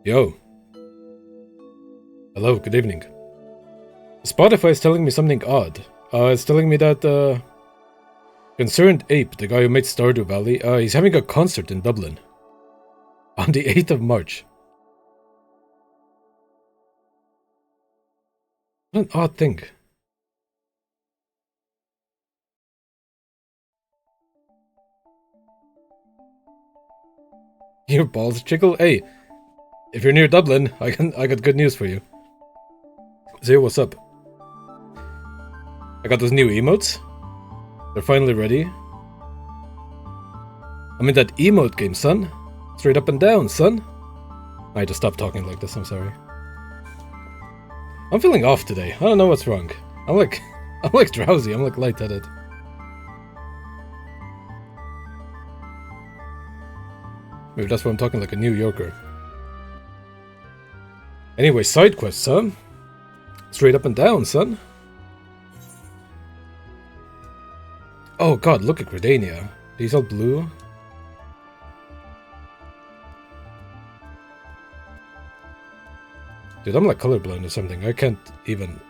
Yo. Hello, good evening. Spotify is telling me something odd. It's telling me that, Concerned Ape, the guy who made Stardew Valley, he's having a concert in Dublin. On the 8th of March. What an odd thing. Your balls jiggle? Hey, if you're near Dublin, I got good news for you. Zero, what's up? I got those new emotes. They're finally ready. I'm in that emote game, son. Straight up and down, son. I just stopped talking like this, I'm sorry. I'm feeling off today. I don't know what's wrong. I'm like drowsy. I'm like lightheaded. Maybe that's why I'm talking like a New Yorker. Anyway, side quests, son. Straight up and down, son. Oh god, look at Gridania. These all blue. Dude, I'm like colorblind or something. I can't even...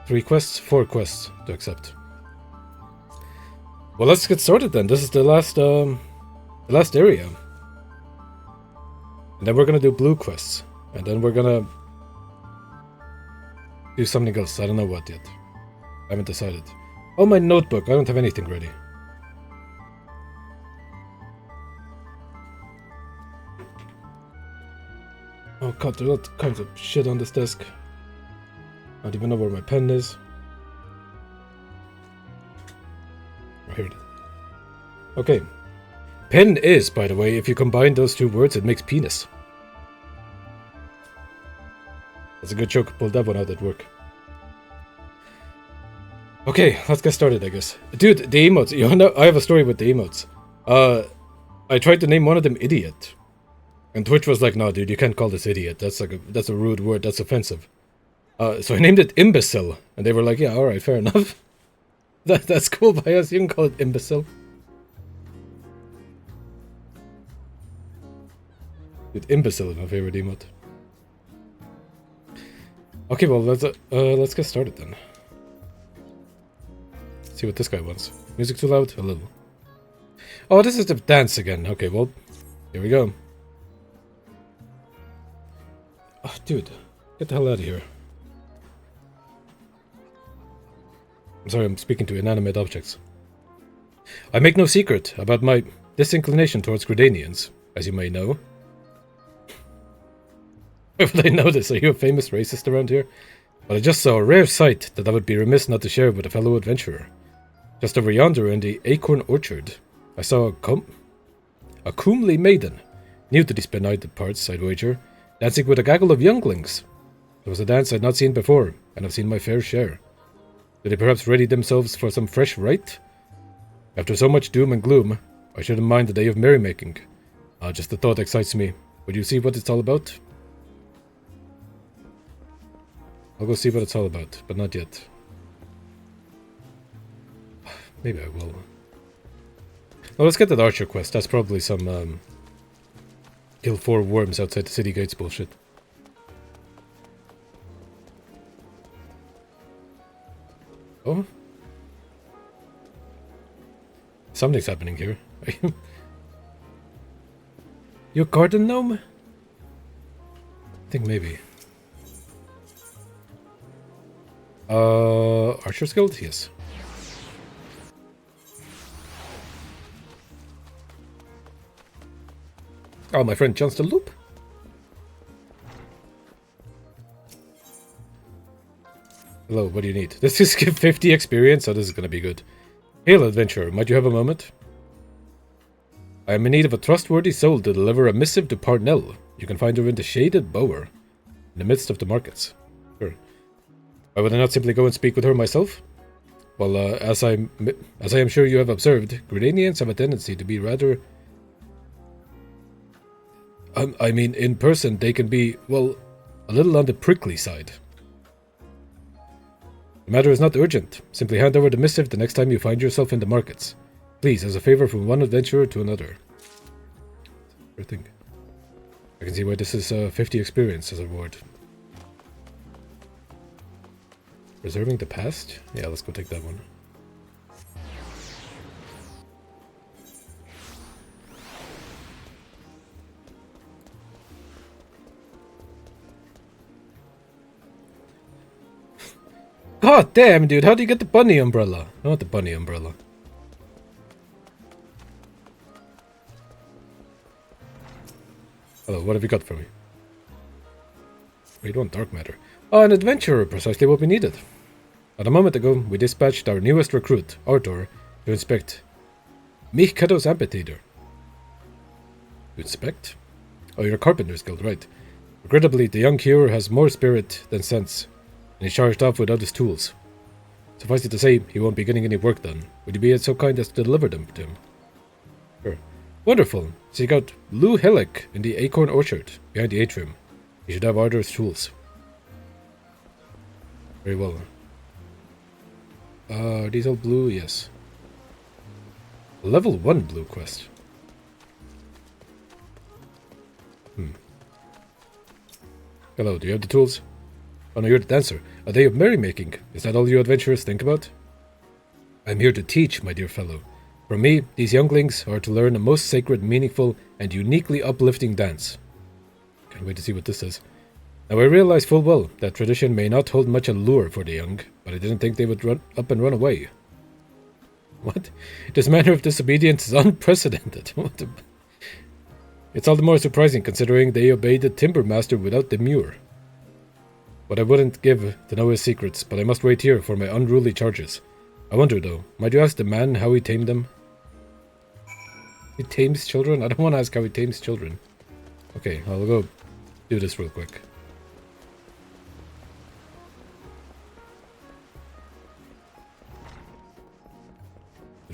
3 quests? 4 quests to accept. Well, let's get started then. This is the last area. And then we're gonna do blue quests. And then we're gonna do something else. I don't know what yet. I haven't decided. Oh, my notebook. I don't have anything ready. Oh god, there's all kinds of shit on this desk. I don't even know where my pen is. Oh, here it is. Okay. Pen is, by the way, if you combine those two words, it makes penis. That's a good joke. Pulled that one out at work. Okay, let's get started, I guess. Dude, the emotes. You know, I have a story with the emotes. I tried to name one of them idiot. And Twitch was like, no, dude, you can't call this idiot. That's a rude word. That's offensive. So I named it imbecile. And they were like, yeah, alright, fair enough. That's cool by us. You can call it imbecile. Dude, imbecile is my favorite emote. Okay, well, let's get started then. See what this guy wants. Music too loud? A little. Oh, this is the dance again. Okay, well, here we go. Oh, dude, get the hell out of here. I'm sorry, I'm speaking to inanimate objects. I make no secret about my disinclination towards Gridanians, as you may know. If they know this, are you a famous racist around here? But I just saw a rare sight that I would be remiss not to share with a fellow adventurer. Just over yonder in the acorn orchard, I saw a comely maiden, new to these benighted parts, I'd wager, dancing with a gaggle of younglings. It was a dance I'd not seen before, and I've seen my fair share. Did they perhaps ready themselves for some fresh rite? After so much doom and gloom, I shouldn't mind the day of merrymaking. Just the thought excites me. Would you see what it's all about? I'll go see what it's all about, but not yet. Maybe I will. Well, let's get that archer quest. That's probably some, kill 4 worms outside the city gates bullshit. Oh? Something's happening here. You a garden gnome? I think maybe. Archer's Guild? Yes. Oh, my friend Johnston Loop? Hello, what do you need? Let's just give 50 experience, so this is gonna be good. Hail, adventurer, might you have a moment? I am in need of a trustworthy soul to deliver a missive to Parnell. You can find her in the Shaded Bower, in the midst of the markets. Sure. Why would I not simply go and speak with her myself? Well, as I am sure you have observed, Gridanians have a tendency to be rather... I mean, in person, they can be, well, a little on the prickly side. The matter is not urgent. Simply hand over the missive the next time you find yourself in the markets. Please, as a favor from one adventurer to another. Sure thing. I can see why this is 50 experience as a reward. Preserving the past? Yeah, let's go take that one. God damn, dude, how do you get the bunny umbrella? I want the bunny umbrella. Hello, what have you got for me? Grade 1 dark matter. Oh, an adventurer, precisely what we needed. But a moment ago, we dispatched our newest recruit, Arthur, to inspect Mikhado's amphitheater. To inspect? Oh, you're a carpenter's guild, right. Regrettably, the young hero has more spirit than sense, and he's charged off without his tools. Suffice it to say, he won't be getting any work done. Would you be so kind as to deliver them to him? Sure. Wonderful. Seek out Lou Hillick in the Acorn Orchard, behind the atrium. He should have Arthur's tools. Very well. Are these all blue? Yes. Level 1 blue quest. Hello, do you have the tools? Oh no, you're the dancer. A day of merrymaking. Is that all you adventurers think about? I'm here to teach, my dear fellow. From me, these younglings are to learn a most sacred, meaningful, and uniquely uplifting dance. Can't wait to see what this is. Now I realize full well that tradition may not hold much allure for the young, but I didn't think they would run up and run away. What? This manner of disobedience is unprecedented. What the... It's all the more surprising considering they obeyed the timber master without demur. What I wouldn't give to know his secrets, but I must wait here for my unruly charges. I wonder though, might you ask the man how he tamed them? He tames children? I don't want to ask how he tames children. Okay, I'll go do this real quick.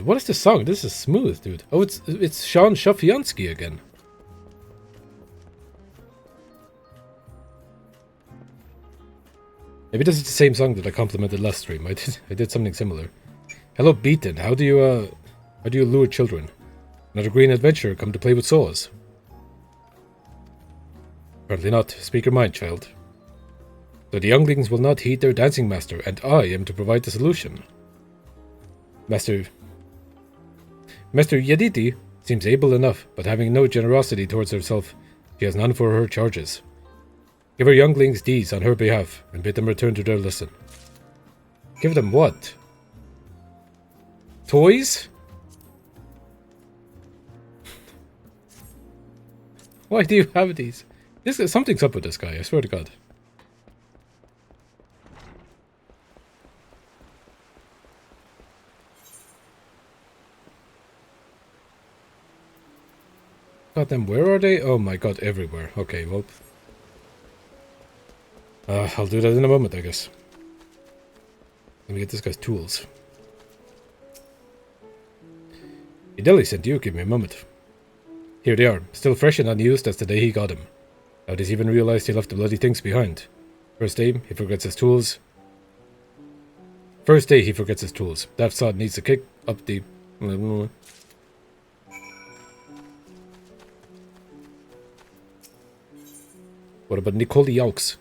What is this song? This is smooth, dude. Oh, it's Sean Shafiansky again. Maybe this is the same song that I complimented last stream. I did something similar. Hello, Beaton. How do you lure children? Another green adventurer come to play with saws? Apparently not. Speak your mind, child. So the younglings will not heed their dancing master, and I am to provide the solution. Master Yediti seems able enough, but having no generosity towards herself, she has none for her charges. Give her younglings these on her behalf, and bid them return to their lesson. Give them what? Toys? Why do you have these? Something's up with this guy, I swear to God. God damn, where are they? Oh my God, everywhere. Okay, well... I'll do that in a moment, I guess. Let me get this guy's tools. Ideli sent you, give me a moment. Here they are, still fresh and unused as the day he got him. Now does he even realize he left the bloody things behind? First day, he forgets his tools. That sod needs to kick up the... What about Nicole Yaux?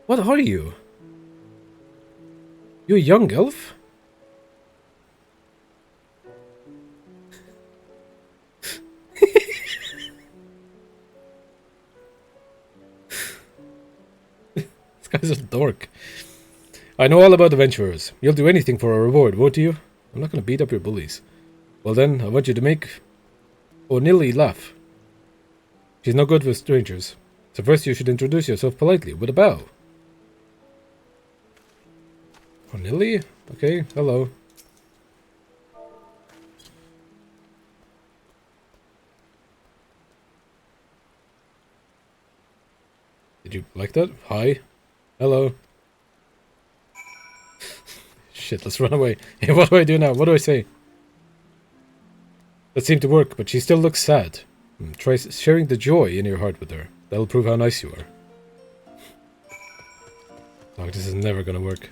What are you? You a young elf? This guy's a dork. I know all about adventurers. You'll do anything for a reward, won't you? I'm not going to beat up your bullies. Well then, I want you to make O'Nilly laugh. She's no good with strangers. So first you should introduce yourself politely, with a bow. O'Nilly? Okay, hello. Did you like that? Hi. Hello. Shit, let's run away. Hey, what do I do now? What do I say? That seemed to work, but she still looks sad. Try sharing the joy in your heart with her. That'll prove how nice you are. Oh, this is never gonna work.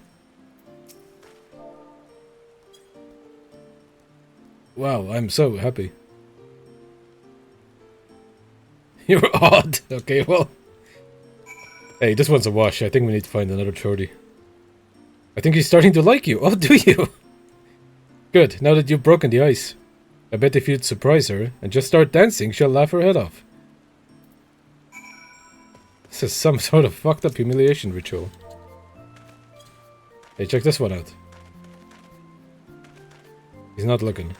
Wow, I'm so happy. You're odd. Okay, well. Hey, this one's a wash. I think we need to find another chordy. I think he's starting to like you. Oh, do you? Good, now that you've broken the ice. I bet if you'd surprise her and just start dancing, she'll laugh her head off. This is some sort of fucked up humiliation ritual. Hey, check this one out. He's not looking.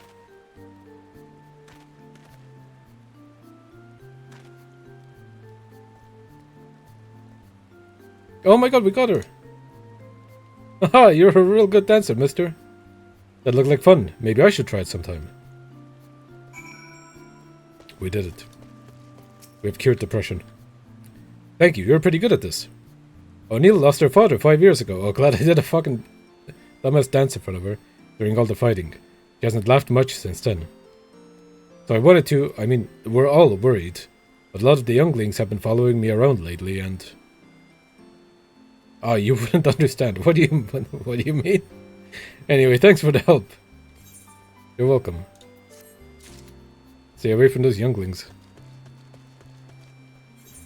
Oh my god, we got her! Haha, you're a real good dancer, mister. That looked like fun. Maybe I should try it sometime. We did it. We have cured depression. Thank you, you're pretty good at this. O'Neill lost her father 5 years ago. Oh, glad I did a fucking dumbass dance in front of her during all the fighting. She hasn't laughed much since then. So I wanted to, I mean, we're all worried. But a lot of the younglings have been following me around lately and... Ah, you wouldn't understand. What do you mean? Anyway, thanks for the help. You're welcome. Stay away from those younglings.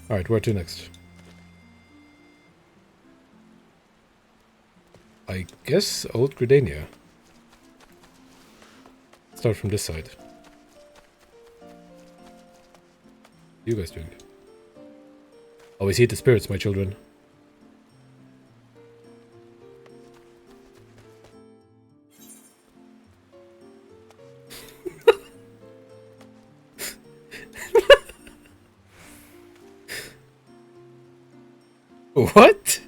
Alright, where to next? I guess old Gridania. Start from this side. What are you guys doing? Always heed the spirits, my children. What?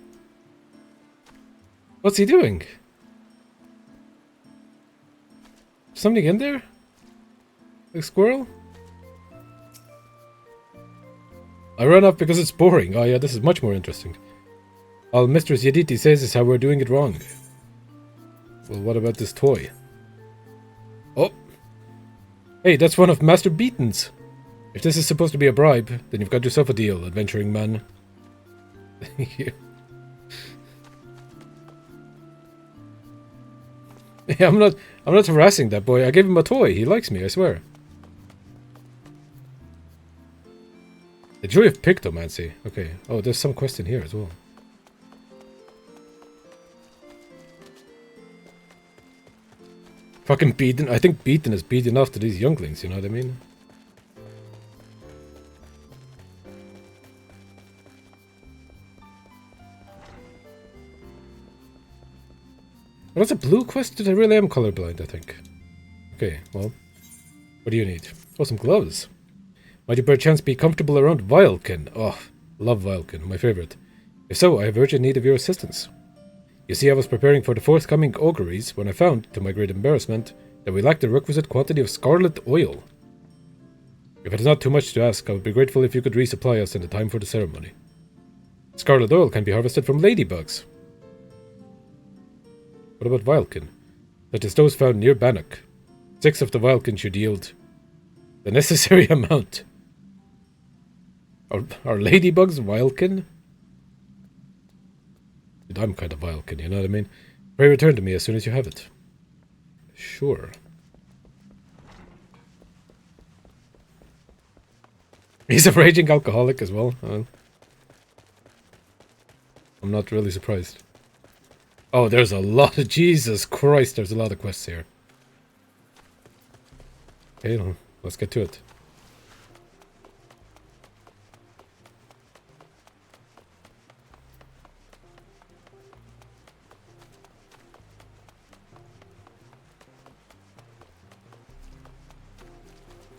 What's he doing? Something in there? Like squirrel? I run off because it's boring. Oh yeah, this is much more interesting. All Mistress Yediti says is how we're doing it wrong. Well, what about this toy? Oh! Hey, that's one of Master Beaton's! If this is supposed to be a bribe, then you've got yourself a deal, adventuring man. Thank you. Yeah, I'm not harassing that boy. I gave him a toy. He likes me, I swear. The joy of pictomancy. Okay. Oh, there's some quest in here as well. Fucking Beaton. I think Beaton is beating off to these younglings, you know what I mean? Well, that's a blue quest? I really am colorblind, I think. Okay, well. What do you need? Oh, some gloves. Might you perchance be comfortable around Vilekin? Oh, love Vilekin, my favorite. If so, I have urgent need of your assistance. You see, I was preparing for the forthcoming auguries when I found, to my great embarrassment, that we lacked the requisite quantity of scarlet oil. If it is not too much to ask, I would be grateful if you could resupply us in the time for the ceremony. Scarlet oil can be harvested from ladybugs. What about Vilekin? That is those found near Bannock. 6 of the Vilekin should yield the necessary amount. Are ladybugs Vilekin? I'm kind of Vilekin, you know what I mean? Pray return to me as soon as you have it. Sure. He's a raging alcoholic as well. I'm not really surprised. Oh, there's a lot of... Jesus Christ, there's a lot of quests here. Okay, let's get to it.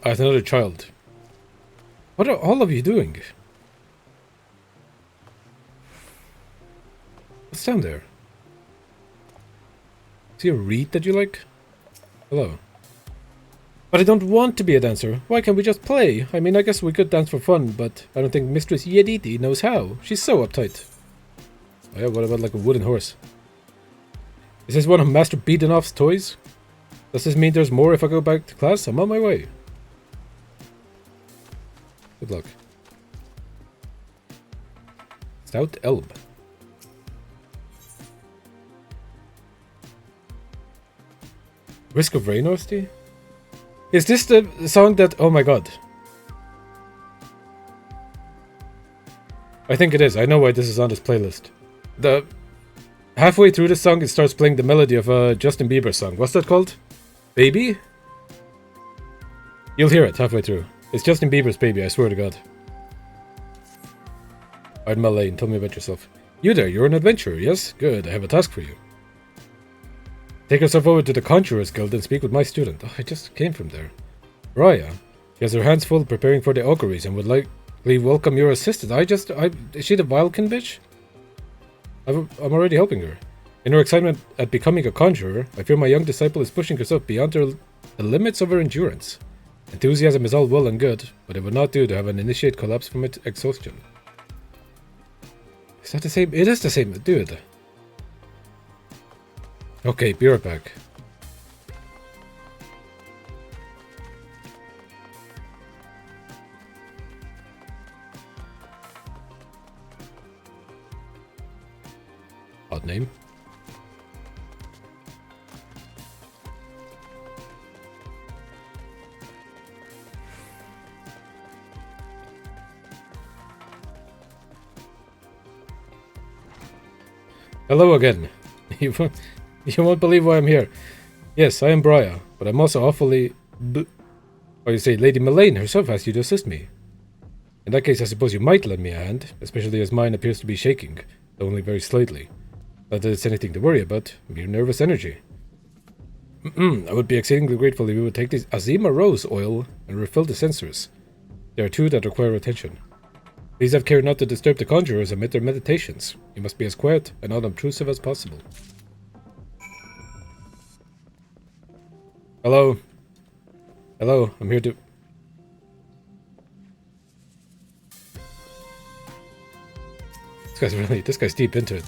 Ah, it's another child. What are all of you doing? What's down there? Is he a reed that you like? Hello. But I don't want to be a dancer. Why can't we just play? I mean, I guess we could dance for fun, but I don't think Mistress Yediti knows how. She's so uptight. Oh yeah, what about like a wooden horse? Is this one of Master Beatenoff's toys? Does this mean there's more if I go back to class? I'm on my way. Good luck. Stout Elb. Risk of Rain, Osti? Is this the song that... Oh my god. I think it is. I know why this is on this playlist. The halfway through this song, it starts playing the melody of a Justin Bieber song. What's that called? Baby? You'll hear it halfway through. It's Justin Bieber's Baby, I swear to God. Alright, Malaine, tell me about yourself. You there, you're an adventurer, yes? Good, I have a task for you. Take yourself over to the Conjurers Guild and speak with my student. Oh, I just came from there. Raya. She has her hands full preparing for the auguries and would likely welcome your assistance. Is she the Vilkin bitch? I'm already helping her. In her excitement at becoming a conjurer, I fear my young disciple is pushing herself beyond the limits of her endurance. Enthusiasm is all well and good, but it would not do to have an initiate collapse from exhaustion. Is that the same? It is the same, dude. Okay, be right back. Odd name. Hello again. You won't believe why I'm here. Yes, I am Briar, but I'm also awfully... Or you say Lady Malaine herself asked you to assist me. In that case, I suppose you might lend me a hand, especially as mine appears to be shaking, though only very slightly. Not that it's anything to worry about, mere nervous energy. I would be exceedingly grateful if you would take this Azima Rose oil and refill the sensors. There are two that require attention. Please have care not to disturb the conjurers amid their meditations. You must be as quiet and unobtrusive as possible. Hello. Hello, I'm here to... This guy's deep into it.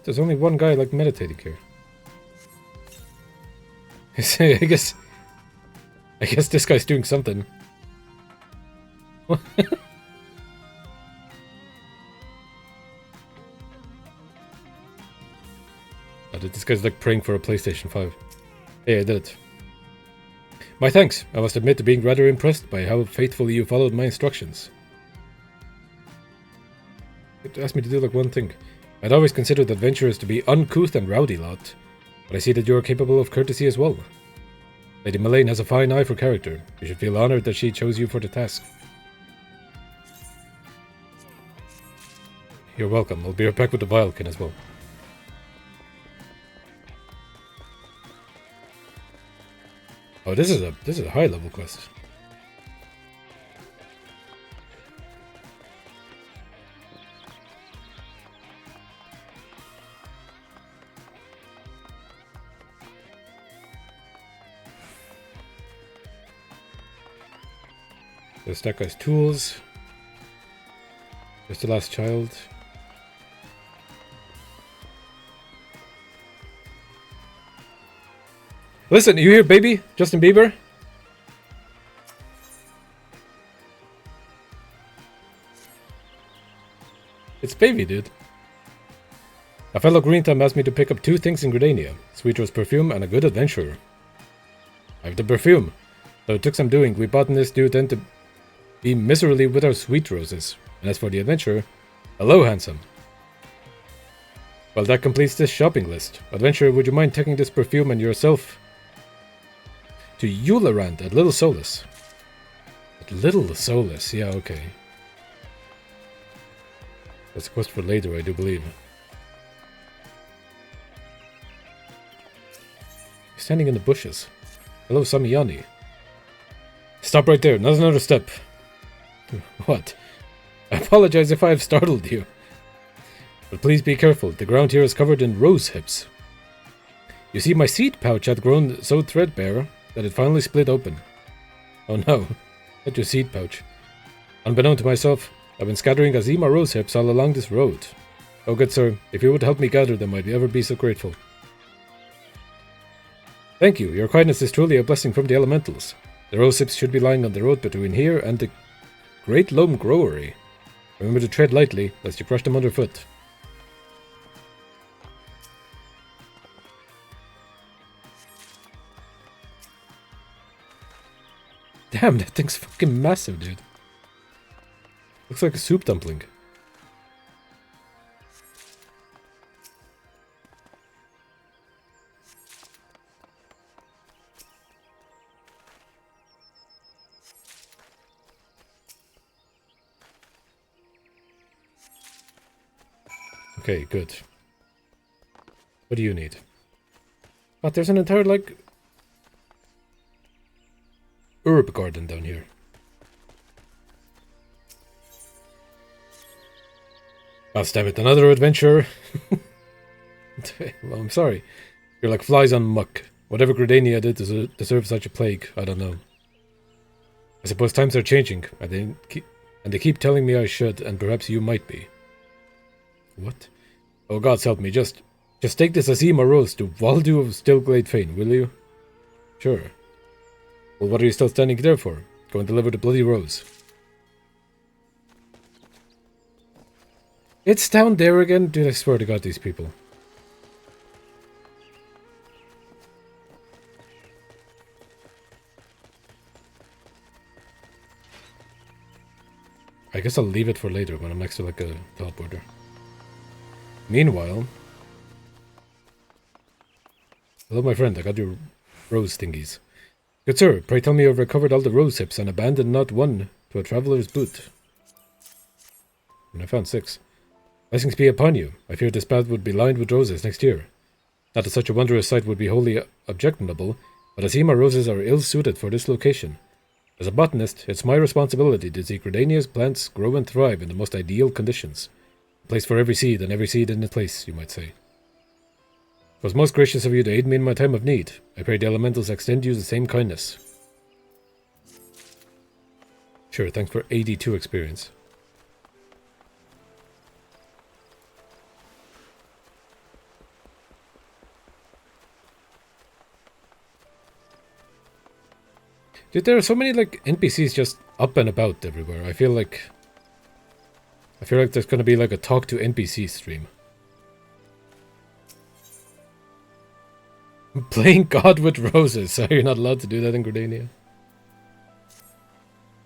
There's only one guy like meditating here. I guess this guy's doing something. This guy's like praying for a PlayStation 5. Hey, I did it. My thanks. I must admit to being rather impressed by how faithfully you followed my instructions. It asked me to do like one thing. I'd always considered adventurers to be uncouth and rowdy lot, but I see that you are capable of courtesy as well. Lady Malaine has a fine eye for character. You should feel honored that she chose you for the task. You're welcome. I'll be right back with the Vilkin as well. Oh, this is a high level quest. There's that guy's tools. There's the last child. Listen, you hear baby? Justin Bieber? It's baby, dude. A fellow green thumb asked me to pick up two things in Gridania. Sweet Rose perfume and a good adventurer. I have the perfume. Though it took some doing, we bought this dude then to be miserably with our sweet roses. And as for the adventurer, hello, handsome. Well, that completes this shopping list. Adventurer, would you mind taking this perfume and yourself to Eulerand at Little Solace? At Little Solace, yeah, okay. That's a quest for later, I do believe. He's standing in the bushes. Hello, Samiyani. Stop right there, not another step. What? I apologize if I have startled you. But please be careful, the ground here is covered in rose hips. You see, my seed pouch had grown so threadbare that it finally split open. Oh no, not your seed pouch. Unbeknown to myself, I've been scattering Azima rose hips all along this road. Oh good sir, if you would help me gather them, I'd ever be so grateful. Thank you, your kindness is truly a blessing from the elementals. The rose hips should be lying on the road between here and the Great Loam Growery. Remember to tread lightly, lest you crush them underfoot. Damn, that thing's fucking massive, dude. Looks like a soup dumpling. Okay, good. What do you need? But there's an entire, like, herb garden down here. God damn it, another adventure. Well, I'm sorry. You're like flies on muck. Whatever Gridania did deserve such a plague, I don't know. I suppose times are changing, and they keep telling me I should, and perhaps you might be. What? Oh, gods help me, just take this Azima Rose to Waldu of Stillglade Fane, will you? Sure. Well, what are you still standing there for? Go and deliver the bloody rose. It's down there again? Dude, I swear to God, these people. I guess I'll leave it for later when I'm next to, like, a teleporter. Meanwhile... Hello, my friend. I got your rose thingies. Good sir, pray tell me you have recovered all the rose hips and abandoned not one to a traveller's boot. And I found 6. Blessings be upon you. I feared this path would be lined with roses next year. Not that such a wondrous sight would be wholly objectionable, but Azima roses are ill-suited for this location. As a botanist, it's my responsibility to see Gridania's plants grow and thrive in the most ideal conditions. A place for every seed, and every seed in its place, you might say. It was most gracious of you to aid me in my time of need. I pray the elementals extend you the same kindness. Sure, thanks for 82 experience. Dude, there are so many, like, NPCs just up and about everywhere. I feel like there's gonna be, like, a talk to NPC stream. I'm playing God with roses, so you're not allowed to do that in Gridania.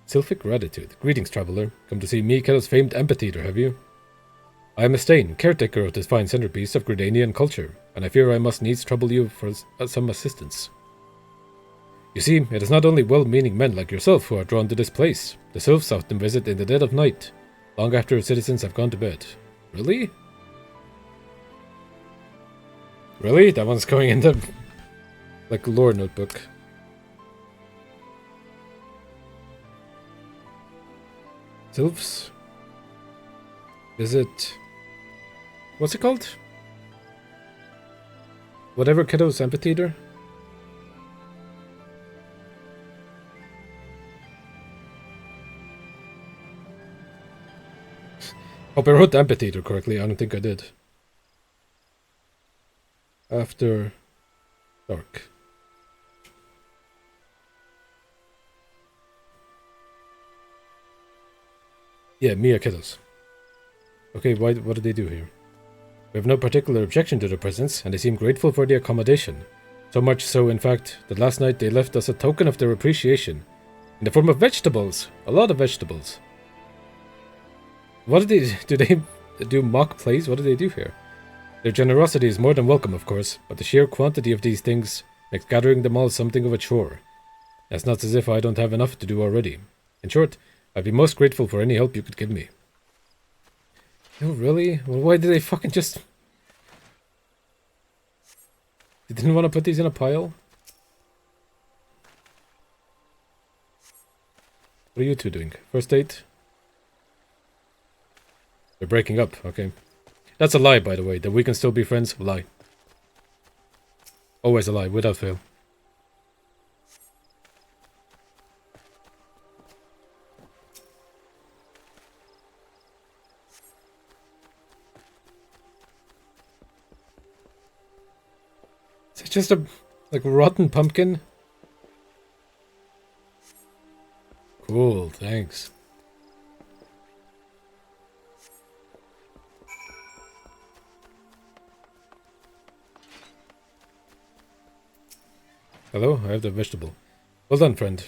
Sylphic gratitude. Greetings, traveller. Come to see me, Kettle's famed amphitheater, have you? I am Estain, caretaker of this fine centerpiece of Gridanian culture, and I fear I must needs trouble you for some assistance. You see, it is not only well-meaning men like yourself who are drawn to this place. The sylphs often visit in the dead of night, long after citizens have gone to bed. Really? Really? That one's going in the, like, lore notebook. Sylphs visit... What's it called? Whatever Kiddo's amphitheater? Hope I wrote amphitheater correctly. I don't think I did. After dark. Yeah, Mia Kiddos. Okay, what do they do here? We have no particular objection to their presence, and they seem grateful for the accommodation. So much so, in fact, that last night they left us a token of their appreciation. In the form of vegetables. A lot of vegetables. What do they do mock plays? What do they do here? Their generosity is more than welcome, of course, but the sheer quantity of these things makes gathering them all something of a chore. It's not as if I don't have enough to do already. In short, I'd be most grateful for any help you could give me. Oh, really? Well, why did they fucking just... You didn't want to put these in a pile? What are you two doing? First date? They're breaking up, okay. That's a lie, by the way. That we can still be friends, lie. Always a lie, without fail. Is it just a, like, rotten pumpkin? Cool, thanks. Hello, I have the vegetable. Well done, friend.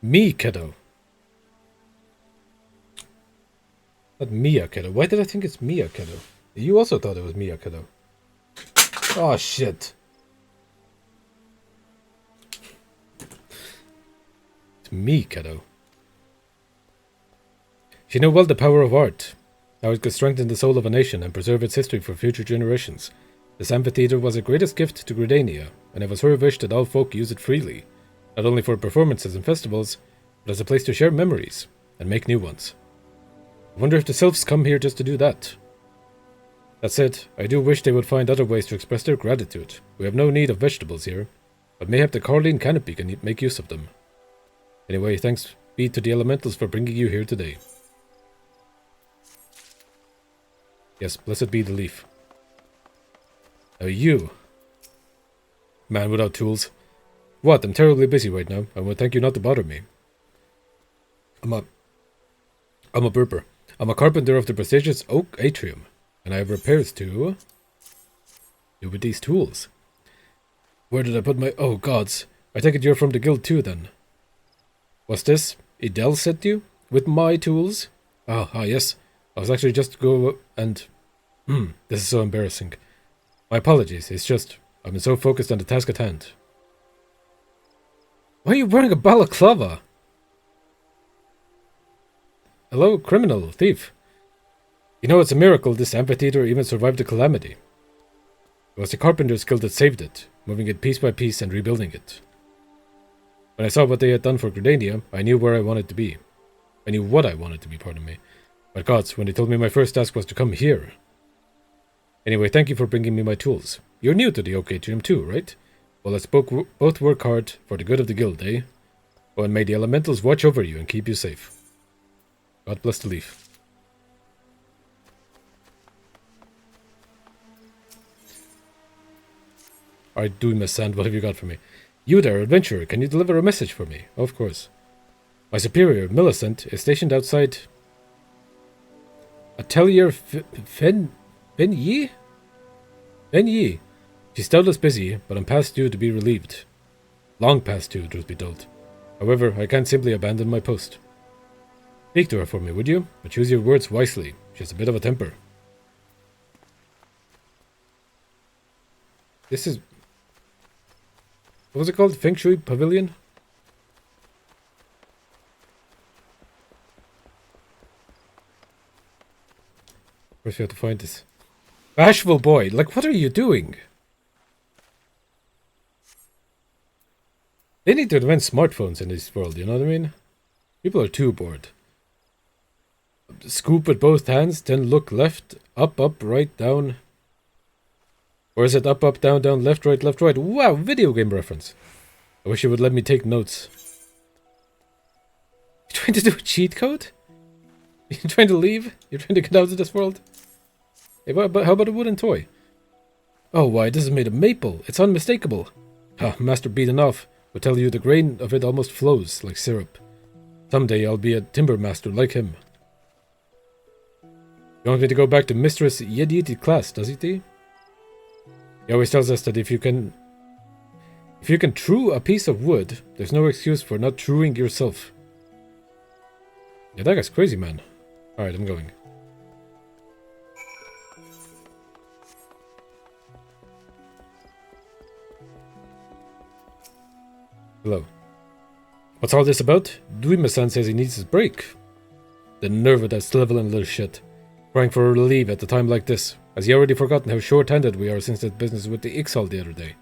Me, kiddo. Not Mia, kiddo. Why did I think it's Mia, kiddo? You also thought it was Mia, kiddo. Oh, shit. It's me, kiddo. She knew well the power of art, how it could strengthen the soul of a nation and preserve its history for future generations. This amphitheatre was the greatest gift to Gridania, and it was her wish that all folk use it freely, not only for performances and festivals, but as a place to share memories and make new ones. I wonder if the sylphs come here just to do that. That said, I do wish they would find other ways to express their gratitude. We have no need of vegetables here, but mayhap the Carline canopy can make use of them. Anyway, thanks be to the elementals for bringing you here today. Yes, blessed be the leaf. Now you, man without tools. What? I'm terribly busy right now. I would thank you not to bother me. I'm a burper. I'm a carpenter of the prestigious oak atrium, and I have repairs to do with these tools. Where did I put my... Oh, gods. I take it you're from the guild too, then. What's this? Idel sent you? With my tools? Ah, yes. I was actually just go and... this is so embarrassing. My apologies, it's just... I've been so focused on the task at hand. Why are you wearing a balaclava? Hello, criminal, thief. You know, it's a miracle this amphitheater even survived the calamity. It was the Carpenter's Guild that saved it, moving it piece by piece and rebuilding it. When I saw what they had done for Gridania, I knew where I wanted to be. I knew what I wanted to be, pardon me. But gods, when they told me my first task was to come here. Anyway, thank you for bringing me my tools. You're new to the Oak Atrium too, right? Well, let's both work hard for the good of the guild, eh? Oh, and may the elementals watch over you and keep you safe. God bless the leaf. Alright, do Miss Sand, what have you got for me? You there, adventurer, can you deliver a message for me? Oh, of course. My superior, Millicent, is stationed outside... Atelier Fen Yi? She's doubtless busy, but I'm past due to be relieved. Long past due, truth be told. However, I can't simply abandon my post. Speak to her for me, would you? But choose your words wisely. She has a bit of a temper. This is... What was it called? Feng Shui Pavilion? Where's we have to find this? Bashful boy, like what are you doing? They need to invent smartphones in this world, you know what I mean? People are too bored. Scoop with both hands, then look left, up, right, down. Or is it up, down, left, right, left, right? Wow, video game reference. I wish you would let me take notes. You trying to do a cheat code? You trying to leave? You're trying to get out of this world? Hey, but how about a wooden toy? Oh, why, this is made of maple. It's unmistakable. Ah, Master Beaten Off will tell you the grain of it almost flows like syrup. Someday I'll be a timber master like him. You want me to go back to Mistress Yediti class, does he? He always tells us that if you can true a piece of wood, there's no excuse for not truing yourself. Yeah, that guy's crazy, man. Alright, I'm going. Hello. What's all this about? Duima-san says he needs his break. The nerve of that sniveling little shit. Crying for relief at a time like this. Has he already forgotten how short-handed we are since that business with the Ixal the other day?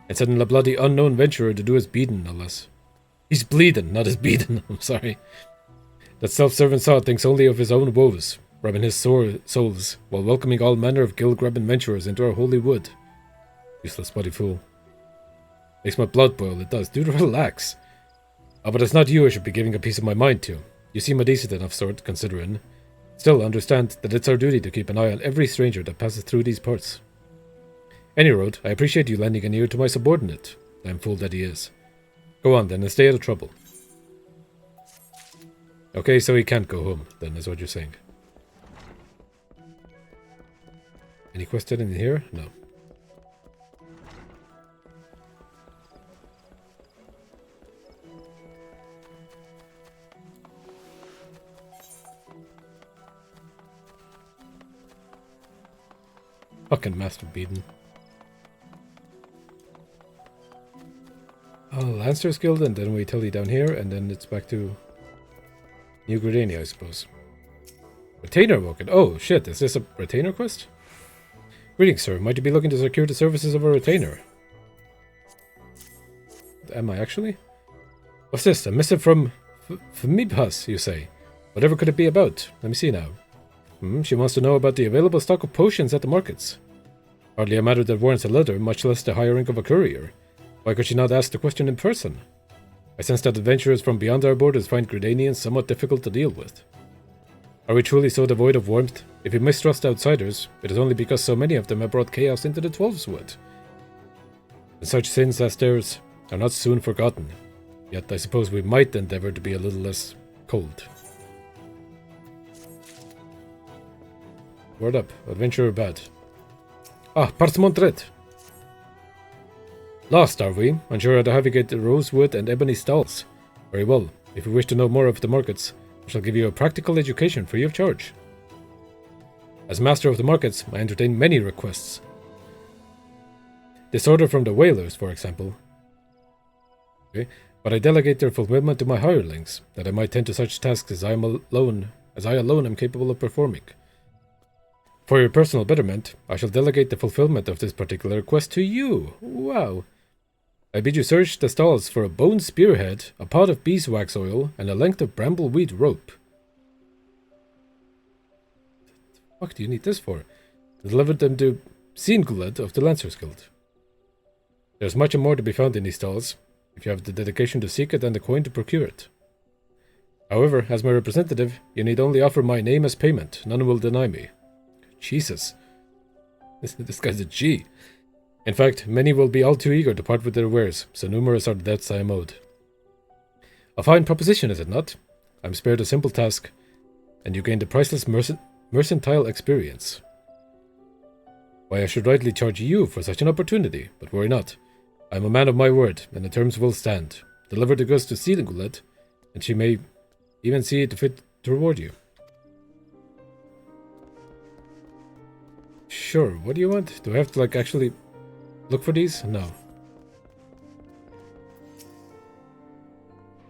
And sending a bloody unknown venturer to do his beating, no less. He's bleeding, not his beating. I'm sorry. That self-serving sod thinks only of his own woes, rubbing his sore souls, while welcoming all manner of guild-grabbing venturers into our holy wood. Useless bloody fool. Makes my blood boil, it does. Dude, relax. Oh, but it's not you I should be giving a piece of my mind to. You seem a decent enough sort, considering. Still, understand that it's our duty to keep an eye on every stranger that passes through these parts. Any road, I appreciate you lending an ear to my subordinate. Damn fool that he is. Go on then, and stay out of trouble. Okay, so he can't go home, then, is what you're saying. Any question in here? No. Fucking Master Beaten. Oh, Lancer's Guild, and then we tell you down here, and then it's back to New Gridania, I suppose. Retainer Woken. Oh, shit, is this a retainer quest? Greetings, sir. Might you be looking to secure the services of a retainer? Am I actually? What's this? A missive from Fmibhas, you say? Whatever could it be about? Let me see now. She wants to know about the available stock of potions at the markets. Hardly a matter that warrants a letter, much less the hiring of a courier. Why could she not ask the question in person? I sense that adventurers from beyond our borders find Gridanians somewhat difficult to deal with. Are we truly so devoid of warmth? If we mistrust outsiders, it is only because so many of them have brought chaos into the Twelves Wood. And such sins as theirs are not soon forgotten. Yet I suppose we might endeavour to be a little less cold. Word up, adventurer bad. Ah, Parchment Red. Lost, are we? Unsure how to navigate the rosewood and ebony stalls. Very well. If you wish to know more of the markets, I shall give you a practical education free of charge. As master of the markets, I entertain many requests. This order from the whalers, for example. Okay. But I delegate their fulfillment to my hirelings, that I might tend to such tasks as I alone am capable of performing. For your personal betterment, I shall delegate the fulfillment of this particular request to you. Wow. I bid you search the stalls for a bone spearhead, a pot of beeswax oil, and a length of brambleweed rope. What the fuck do you need this for? Deliver them to Singulad of the Lancers Guild. There's much more to be found in these stalls, if you have the dedication to seek it and the coin to procure it. However, as my representative, you need only offer my name as payment. None will deny me. Jesus. This guy's a G. In fact, many will be all too eager to part with their wares, so numerous are the debts I am owed. A fine proposition, is it not? I am spared a simple task, and you gain the priceless mercantile experience. Why, I should rightly charge you for such an opportunity, but worry not. I am a man of my word, and the terms will stand. Deliver the goods to Sealingulet, and she may even see it fit to reward you. Sure, what do you want? Do I have to, actually look for these? No.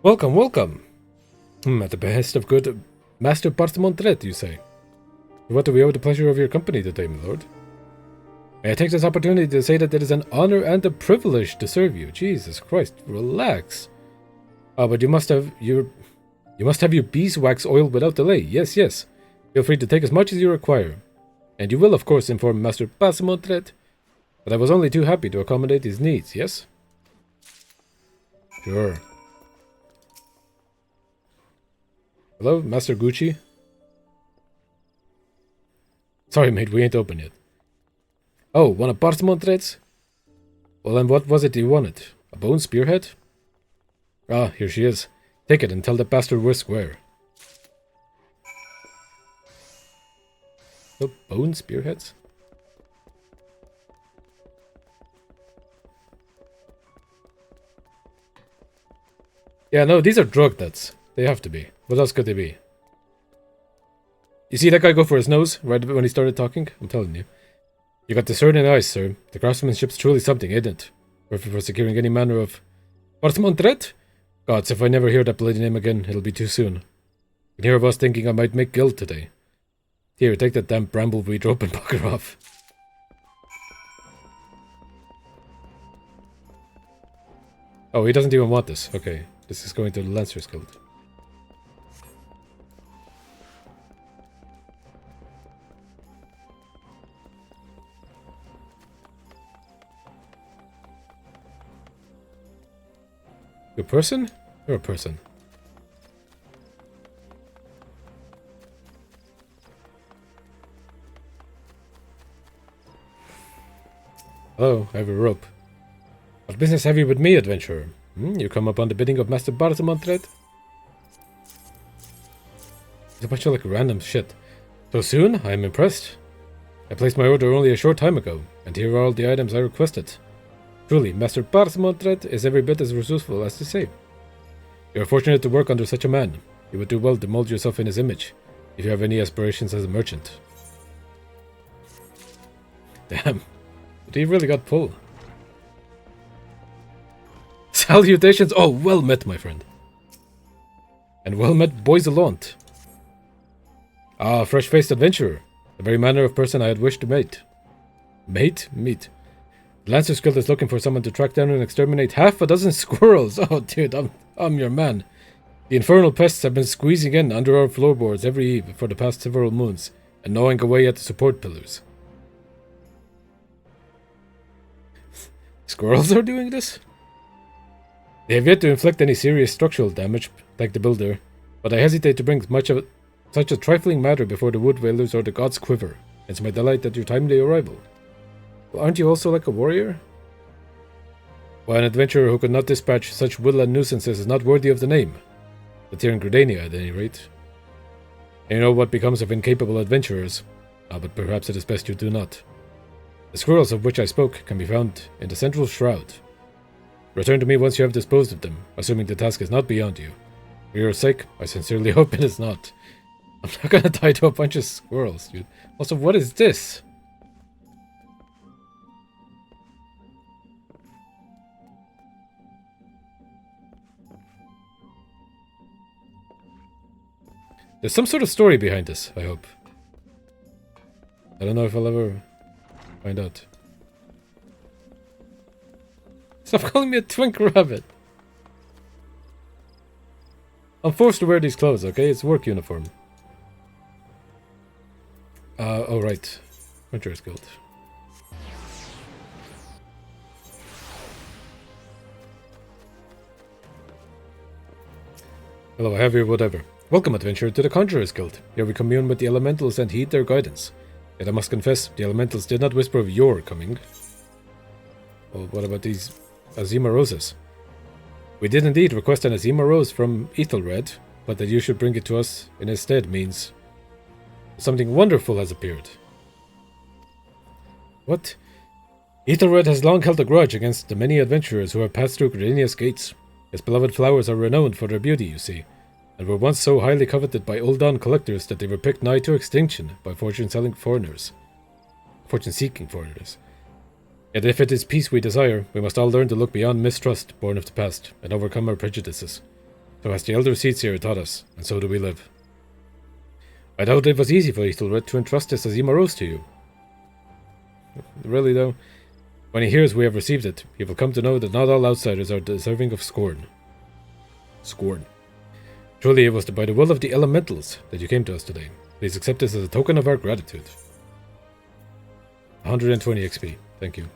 Welcome, welcome! At the behest of good Master Parchment Red, you say? What do we owe the pleasure of your company today, my lord? May I take this opportunity to say that it is an honor and a privilege to serve you. Jesus Christ, relax. Ah, but you must have your beeswax oil without delay. Yes, yes. Feel free to take as much as you require. And you will, of course, inform Master Parchment Red that I was only too happy to accommodate his needs, yes? Sure. Hello, Master Gucci? Sorry, mate, we ain't open yet. Oh, one of Parchment Red's? Well, then what was it you wanted? A bone spearhead? Ah, here she is. Take it and tell the bastard we're square. No bone spearheads? Yeah, no, these are drug nuts. They have to be. What else could they be? You see that guy go for his nose right when he started talking? I'm telling you. You got discerning eyes, sir. The craftsmanship's truly something, isn't it? Perfect for securing any manner of... Parchment Red? Gods, if I never hear that bloody name again, it'll be too soon. You can hear of us thinking I might make guild today. Here, take that damn brambleweed rope and bugger off. Oh, he doesn't even want this. Okay, this is going to the Lancers Guild. You a person? You're a person. Hello, I have a rope. What business have you with me, adventurer? You come upon the bidding of Master Parchment Red? It's a bunch of random shit. So soon? I am impressed. I placed my order only a short time ago, and here are all the items I requested. Truly, Master Parchment Red is every bit as resourceful as they say. You are fortunate to work under such a man. You would do well to mold yourself in his image, if you have any aspirations as a merchant. Damn. But he really got pulled. Salutations! Oh, well met, my friend. And well met, boys alaunt. Ah, fresh-faced adventurer. The very manner of person I had wished to mate. Mate? Meet. The Lancer's Guild is looking for someone to track down and exterminate half a dozen squirrels. Oh, dude, I'm your man. The infernal pests have been squeezing in under our floorboards every eve for the past several moons, and gnawing away at the support pillars. Squirrels are doing this? They have yet to inflict any serious structural damage, like the builder, but I hesitate to bring such a trifling matter before the wood whalers or the gods quiver. It's my delight at your timely arrival. Well, aren't you also like a warrior? Why, an adventurer who could not dispatch such woodland nuisances is not worthy of the name. But here in Gridania, at any rate. And you know what becomes of incapable adventurers. Ah, but perhaps it is best you do not. The squirrels of which I spoke can be found in the central shroud. Return to me once you have disposed of them, assuming the task is not beyond you. For your sake, I sincerely hope it is not. I'm not gonna die to a bunch of squirrels, dude. Also, what is this? There's some sort of story behind this, I hope. I don't know if I'll ever find out. Stop calling me a twink rabbit. I'm forced to wear these clothes, okay? It's work uniform. Oh right. Adventurers Guild. Hello, I have your whatever. Welcome, adventurer, to the Conjurer's Guild. Here we commune with the elementals and heed their guidance. Yet I must confess, the elementals did not whisper of your coming. Well, what about these Azima roses? We did indeed request an Azima rose from Ethelred, but that you should bring it to us in his stead means something wonderful has appeared. What? Ethelred has long held a grudge against the many adventurers who have passed through Gridania's gates. His beloved flowers are renowned for their beauty, you see, and were once so highly coveted by Old Dawn collectors that they were picked nigh to extinction by fortune-seeking foreigners. Yet if it is peace we desire, we must all learn to look beyond mistrust born of the past, and overcome our prejudices. So has the elder seats here taught us, and so do we live. I doubt it was easy for Ethelred to entrust this Azima rose to you. Really though, when he hears we have received it, he will come to know that not all outsiders are deserving of scorn. Scorn. Truly it was by the will of the elementals that you came to us today. Please accept this as a token of our gratitude. 120 XP, thank you.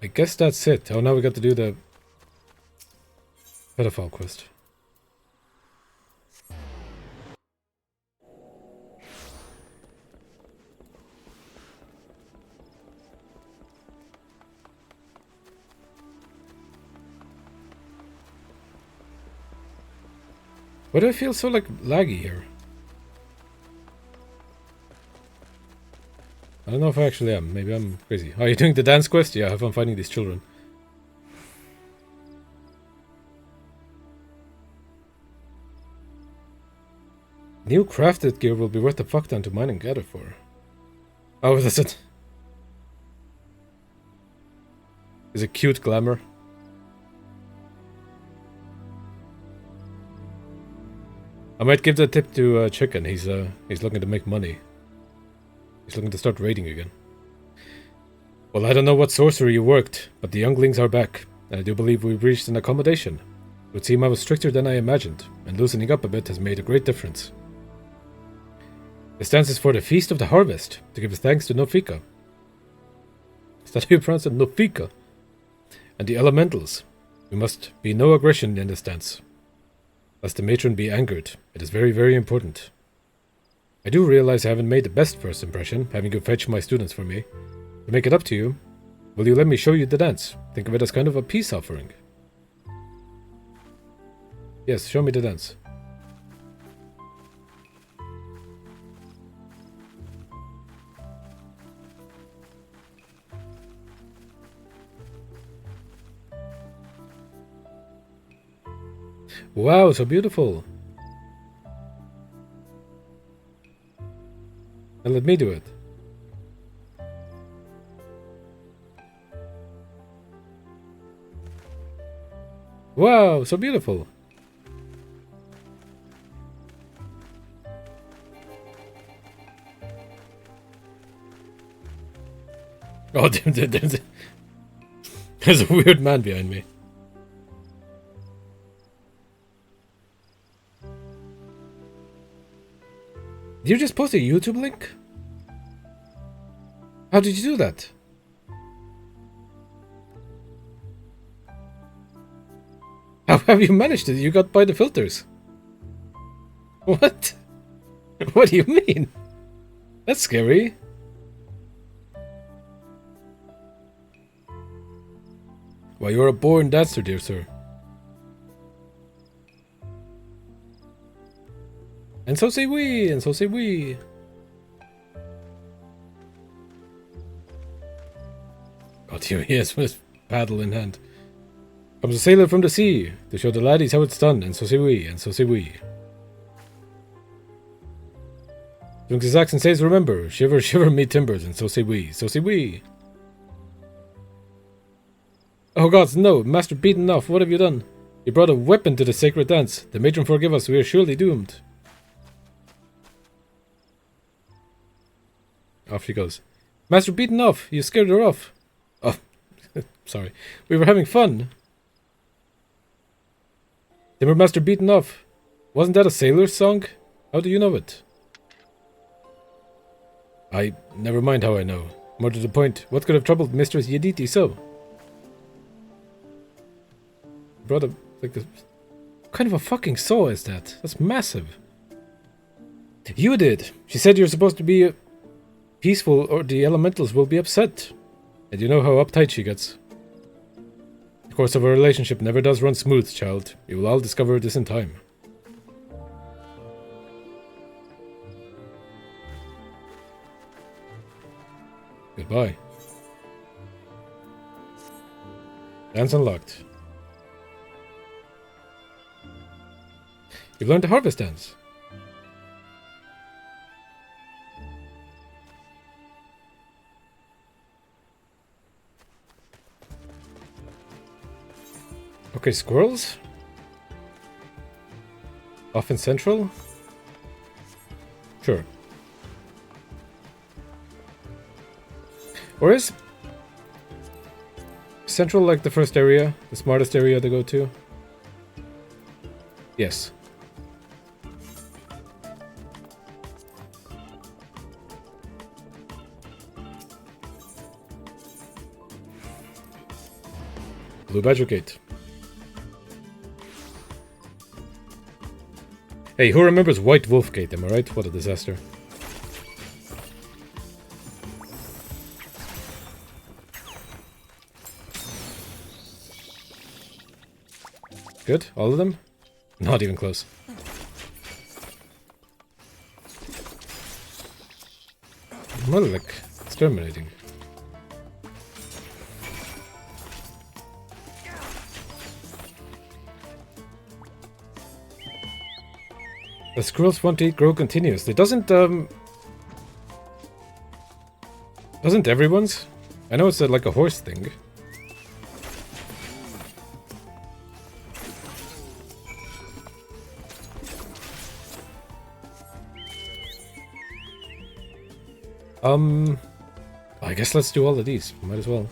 I guess that's it. Oh, now we got to do the pedophile quest. Why do I feel so, like, laggy here? I don't know if I actually am. Maybe I'm crazy. Are you doing the dance quest? Yeah, have fun finding these children. New crafted gear will be worth a fuck ton to mine and gather for. Oh, that's it. Is it cute glamour? I might give the tip to Chicken. He's looking to make money. He's looking to start raiding again. Well, I don't know what sorcery you worked, but the younglings are back, and I do believe we've reached an accommodation. It would seem I was stricter than I imagined, and loosening up a bit has made a great difference. This dance is for the Feast of the Harvest, to give thanks to Nofika. Is that how you pronounce it? Nofika? And the elementals. There must be no aggression in this dance. Lest the matron be angered, it is very, very important. I do realize I haven't made the best first impression, having you fetch my students for me. To make it up to you, will you let me show you the dance? Think of it as kind of a peace offering. Yes, show me the dance. Wow, so beautiful. And let me do it. Wow, so beautiful. Oh, there's a weird man behind me. Did you just post a YouTube link? How did you do that? How have you managed it? You got by the filters. What? What do you mean? That's scary. Why, you're a born dancer, dear sir. And so say we, and so say we. God, here he is with his paddle in hand. Comes a sailor from the sea to show the laddies how it's done, and so say we, and so say we. Drunk the Saxon says, remember, shiver, shiver me timbers, and so say we, so say we. Oh gods, no, master beaten off, what have you done? You brought a weapon to the sacred dance. The matron forgive us, we are surely doomed. Off she goes. Master beaten off, you scared her off. Oh, sorry. We were having fun. Timbermaster beaten off. Wasn't that a sailor's song? How do you know it? Never mind how I know. More to the point, what could have troubled Mistress Yediti so? Brought a, like this. What kind of a fucking saw is that? That's massive. You did. She said you're supposed to be peaceful or the elementals will be upset. And you know how uptight she gets. The course of a relationship never does run smooth, child. You will all discover this in time. Goodbye. Dance unlocked. You've learned the harvest dance. Okay, squirrels? Off in Central? Sure. Or is Central like the first area? The smartest area to go to? Yes. Blue Badger Gate. Hey, who remembers White Wolf Gate, am I right? What a disaster. Good? All of them? Not even close. More like exterminating. The squirrels want to eat grow continuously. Doesn't everyone's? I know it's like a horse thing. I guess let's do all of these. Might as well.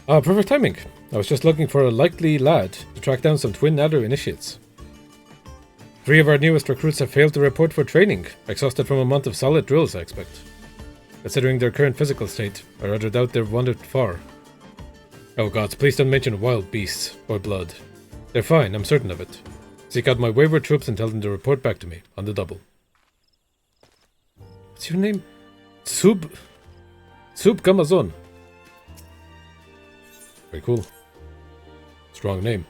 Perfect timing. I was just looking for a likely lad to track down some twin adder initiates. 3 of our newest recruits have failed to report for training, exhausted from a month of solid drills, I expect. Considering their current physical state, I rather doubt they've wandered far. Oh gods, please don't mention wild beasts or blood. They're fine, I'm certain of it. Seek out my wayward troops and tell them to report back to me, on the double. What's your name? Sub Gamazon. Very cool. Strong name.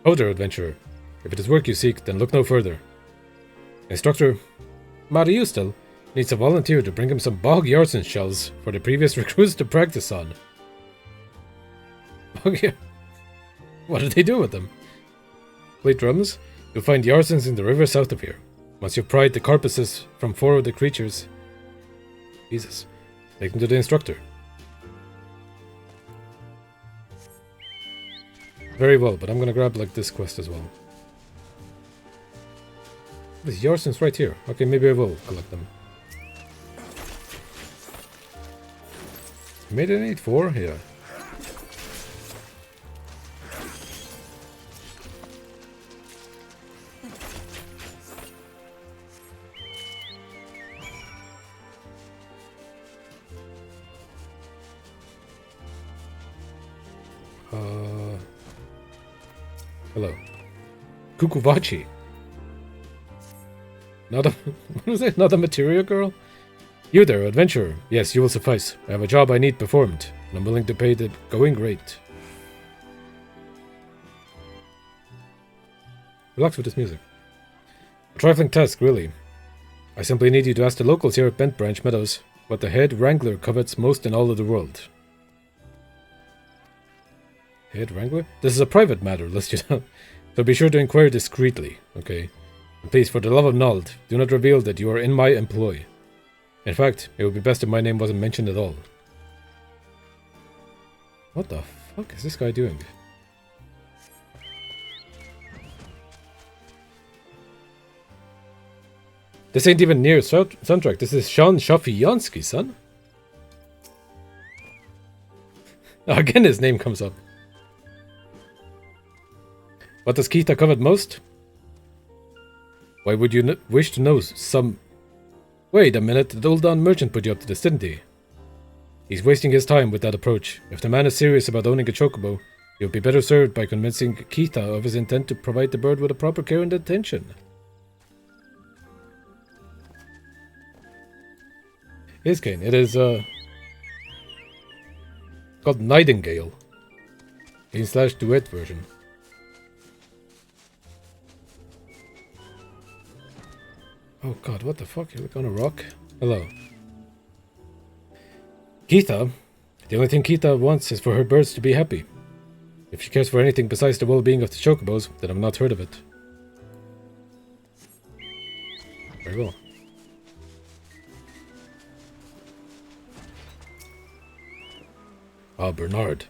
Oh there, adventurer. If it is work you seek, then look no further. Instructor Mariustel needs a volunteer to bring him some bog yarsen shells for the previous recruits to practice on. Okay. What did they do with them? Play drums? You'll find Yarsons in the river south of here. Once you've pried the carcasses from 4 of the creatures... Jesus. Take them to the instructor. Very well, but I'm gonna grab, like, this quest as well. There's Yarsons right here. Okay, maybe I will collect them. Made it 8-4? Yeah. Hello. Kukuvachi. Not a... what was it? Not a material girl? You there, adventurer. Yes, you will suffice. I have a job I need performed, and I'm willing to pay the going rate. Relax with this music. A trifling task, really. I simply need you to ask the locals here at Bent Branch Meadows what the head wrangler covets most in all of the world. Head wrangler? This is a private matter, lest you know. So be sure to inquire discreetly, okay? And please, for the love of Nald, do not reveal that you are in my employ. In fact, it would be best if my name wasn't mentioned at all. What the fuck is this guy doing? This ain't even near soundtrack. This is Sean Shafiansky, son. Again, his name comes up. What does Kita covet most? Why would you wish to know some... Wait a minute, the Uldan merchant put you up to this, didn't he? He's wasting his time with that approach. If the man is serious about owning a chocobo, he would be better served by convincing Kita of his intent to provide the bird with a proper care and attention. Yes, Kane, it is, called Nightingale. / duet version. Oh god, what the fuck? You look on a rock? Hello. Kita? The only thing Kita wants is for her birds to be happy. If she cares for anything besides the well-being of the chocobos, then I've not heard of it. Very well. Ah, Bernard.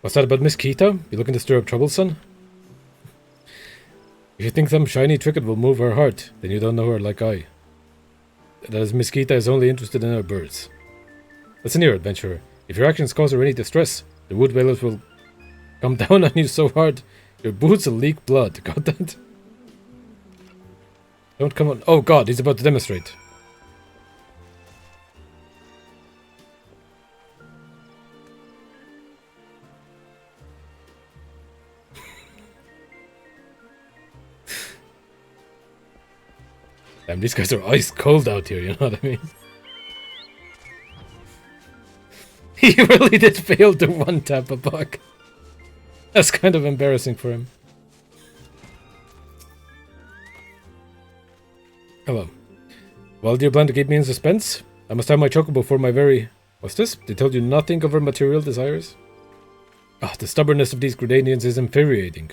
What's that about Miss Kita? You looking to stir up trouble, son? If you think some shiny trinket will move her heart, then you don't know her like I. That is, Miss Kita is only interested in her birds. Listen here, adventurer. If your actions cause her any distress, the wood whalers will come down on you so hard, your boots will leak blood. Got that? Don't come on. Oh god, he's about to demonstrate. Damn, these guys are ice cold out here, you know what I mean? He really did fail to one-tap a bug. That's kind of embarrassing for him. Hello. Well, do you plan to keep me in suspense? I must have my chocobo for my very... What's this? They told you nothing of her material desires? Ah, the stubbornness of these Gridanians is infuriating.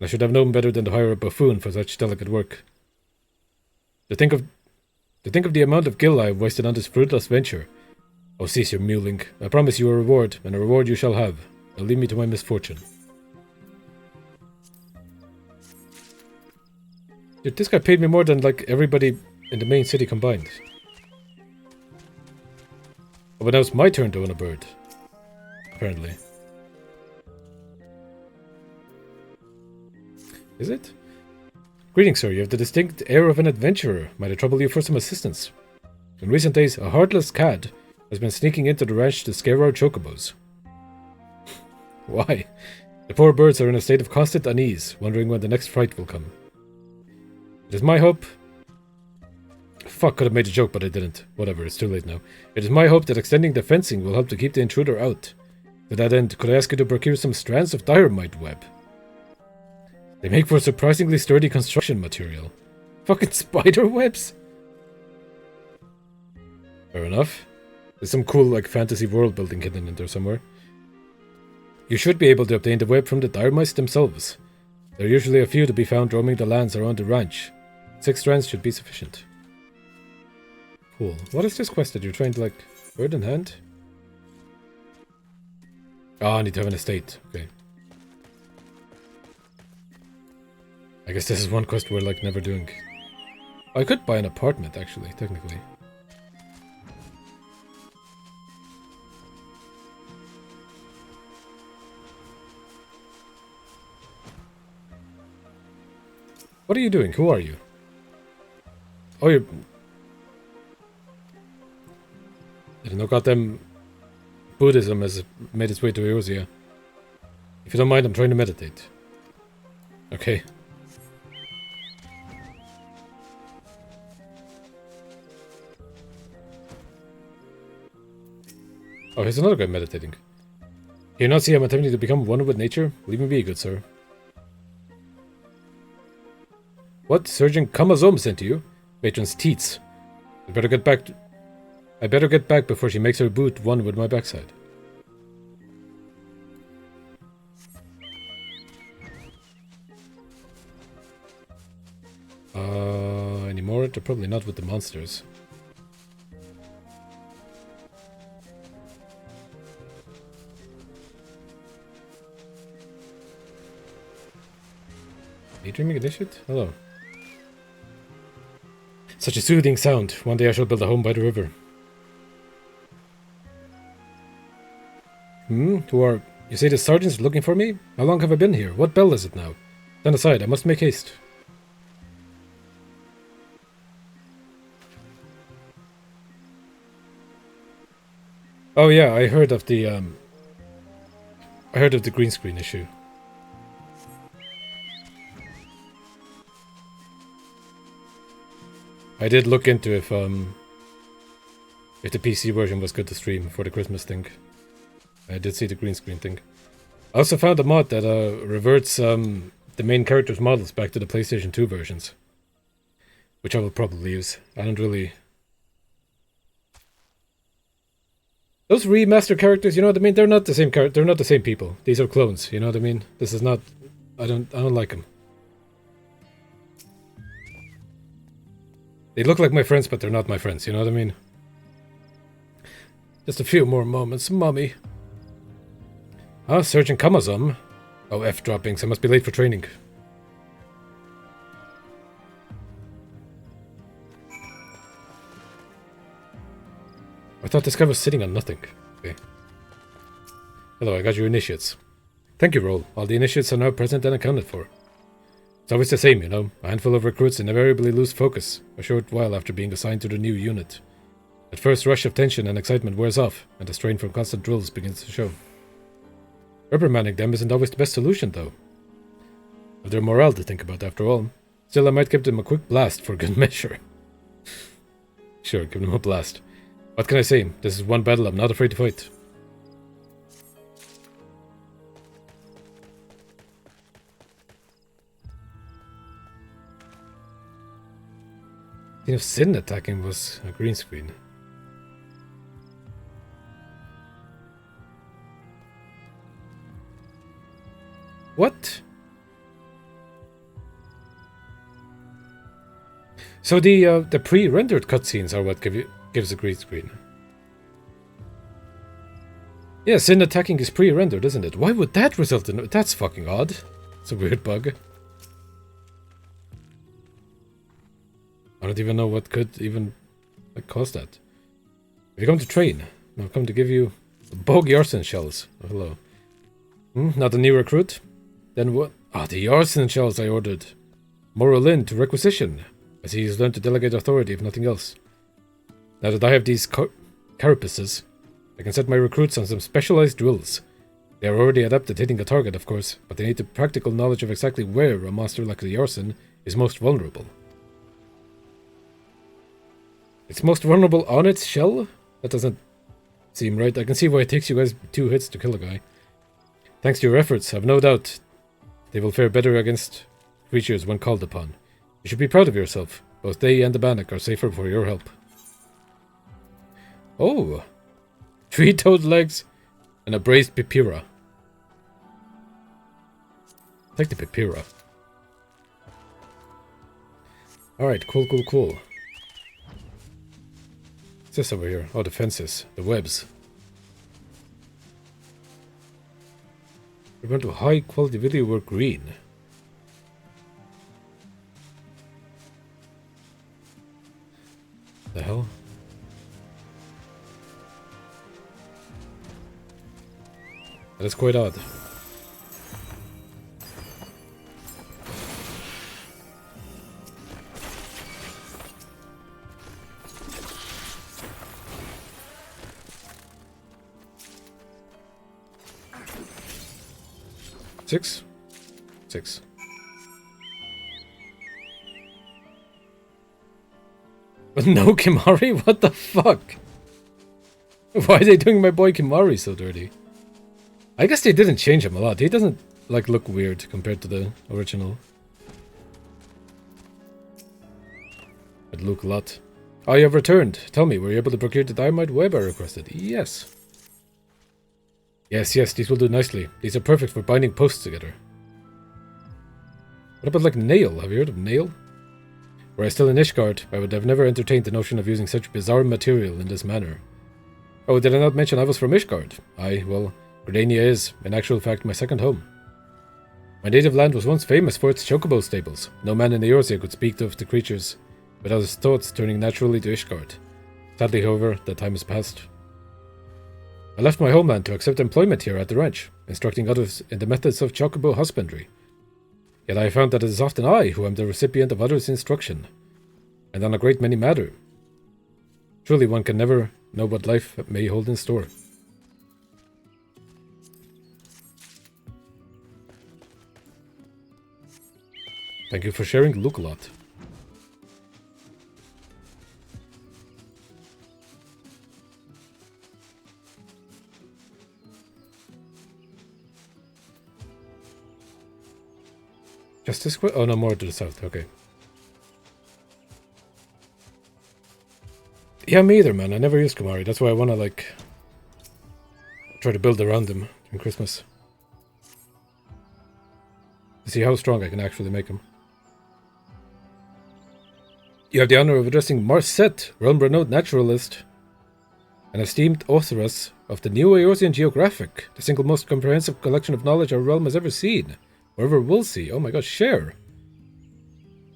I should have known better than to hire a buffoon for such delicate work. To think of the amount of gil I have wasted on this fruitless venture. Oh, cease your mewling. I promise you a reward, and a reward you shall have. Now leave me to my misfortune. Dude, this guy paid me more than, like, everybody in the main city combined. Oh, but now it's my turn to own a bird. Apparently. Is it? Greetings, sir. You have the distinct air of an adventurer. Might I trouble you for some assistance? In recent days, a heartless cad has been sneaking into the ranch to scare our chocobos. Why? The poor birds are in a state of constant unease, wondering when the next fright will come. It is my hope... Fuck, could have made a joke, but I didn't. Whatever, it's too late now. It is my hope that extending the fencing will help to keep the intruder out. To that end, could I ask you to procure some strands of dynamite web? They make for surprisingly sturdy construction material. Fucking spider webs? Fair enough. There's some cool, like, fantasy world building hidden in there somewhere. You should be able to obtain the web from the dire mice themselves. There are usually a few to be found roaming the lands around the ranch. 6 strands should be sufficient. Cool. What is this quest that you're trying to, like, bird in hand? Oh, I need to have an estate. Okay. I guess this is one quest we're, like, never doing. I could buy an apartment, actually, technically. What are you doing? Who are you? Oh, you're... There's no goddamn Buddhism has made its way to Eosia. If you don't mind, I'm trying to meditate. Okay. Oh, here's another guy meditating. Can you not see I'm attempting to become one with nature? Leave me be, good sir. What? Surgeon Kamazom sent you? Patron's teats. I better get back before she makes her boot one with my backside. Anymore? They're probably not with the monsters. Daydreaming initiate? Hello. Such a soothing sound. One day I shall build a home by the river. Who are... You say the sergeant's looking for me? How long have I been here? What bell is it now? Stand aside, I must make haste. Oh yeah, I heard of the green screen issue. I did look into if the PC version was good to stream for the Christmas thing. I did see the green screen thing. I also found a mod that reverts the main character's models back to the PlayStation 2 versions, which I will probably use. I don't really... Those remaster characters, you know what I mean? They're not the same they're not the same people. These are clones, you know what I mean? This is not... I don't like them. They look like my friends, but they're not my friends, you know what I mean? Just a few more moments, mommy. Ah, Sergeant Kamazom. Oh, F droppings. I must be late for training. I thought this guy was sitting on nothing. Okay. Hello, I got your initiates. Thank you, Roll. All the initiates are now present and accounted for. It's always the same, you know. A handful of recruits invariably lose focus a short while after being assigned to the new unit. At first, rush of tension and excitement wears off, and the strain from constant drills begins to show. Reprimanding them isn't always the best solution, though. Have their morale to think about, after all. Still, I might give them a quick blast for good measure. Sure, give them a blast. What can I say? This is one battle I'm not afraid to fight. You know, Sin attacking was a green screen. What? So the pre-rendered cutscenes are what gives a green screen. Yeah, Sin attacking is pre-rendered, isn't it? Why would that result in... That's fucking odd. It's a weird bug. I don't even know what could even cause that. If you come to train, I've come to give you bog arson shells. Oh, hello. Not a new recruit? Then what? Ah, the arson shells I ordered. Moralin to requisition, as he has learned to delegate authority if nothing else. Now that I have these carapaces, I can set my recruits on some specialized drills. They are already adept at hitting a target, of course, but they need the practical knowledge of exactly where a monster like the arson is most vulnerable. It's most vulnerable on its shell? That doesn't seem right. I can see why it takes you guys 2 hits to kill a guy. Thanks to your efforts, I've no doubt they will fare better against creatures when called upon. You should be proud of yourself. Both they and the Bannock are safer for your help. Oh! 3 toad legs and a braised pipira. Take the Pipira. Alright, cool. What's this over here? Oh, the fences. The webs. We're going to high quality video work green. The hell? That is quite odd. Six. But no Kimari? What the fuck? Why are they doing my boy Kimari so dirty? I guess they didn't change him a lot. He doesn't, like, look weird compared to the original. But look a lot. Oh, you have returned. Tell me, were you able to procure the dynamite web I requested? Yes. Yes, these will do nicely. These are perfect for binding posts together. What about, like, nail? Have you heard of nail? Were I still in Ishgard, I would have never entertained the notion of using such bizarre material in this manner. Oh, did I not mention I was from Ishgard? Aye, well, Gridania is, in actual fact, my second home. My native land was once famous for its chocobo stables. No man in Eorzea could speak of the creatures without his thoughts turning naturally to Ishgard. Sadly, however, that time has passed. I left my homeland to accept employment here at the ranch, instructing others in the methods of chocobo husbandry. Yet I found that it is often I who am the recipient of others' instruction, and on a great many matter. Truly, one can never know what life may hold in store. Thank you for sharing, look a lot. Just this way? Oh, no, more to the south. Okay. Yeah, me either, man. I never used Kumari. That's why I want to, like, try to build around him in Christmas. To see how strong I can actually make him. You have the honor of addressing Marset, realm-renowned naturalist, an esteemed authoress of the New Eorzean Geographic, the single most comprehensive collection of knowledge our realm has ever seen. Or ever will see. Oh my god, share!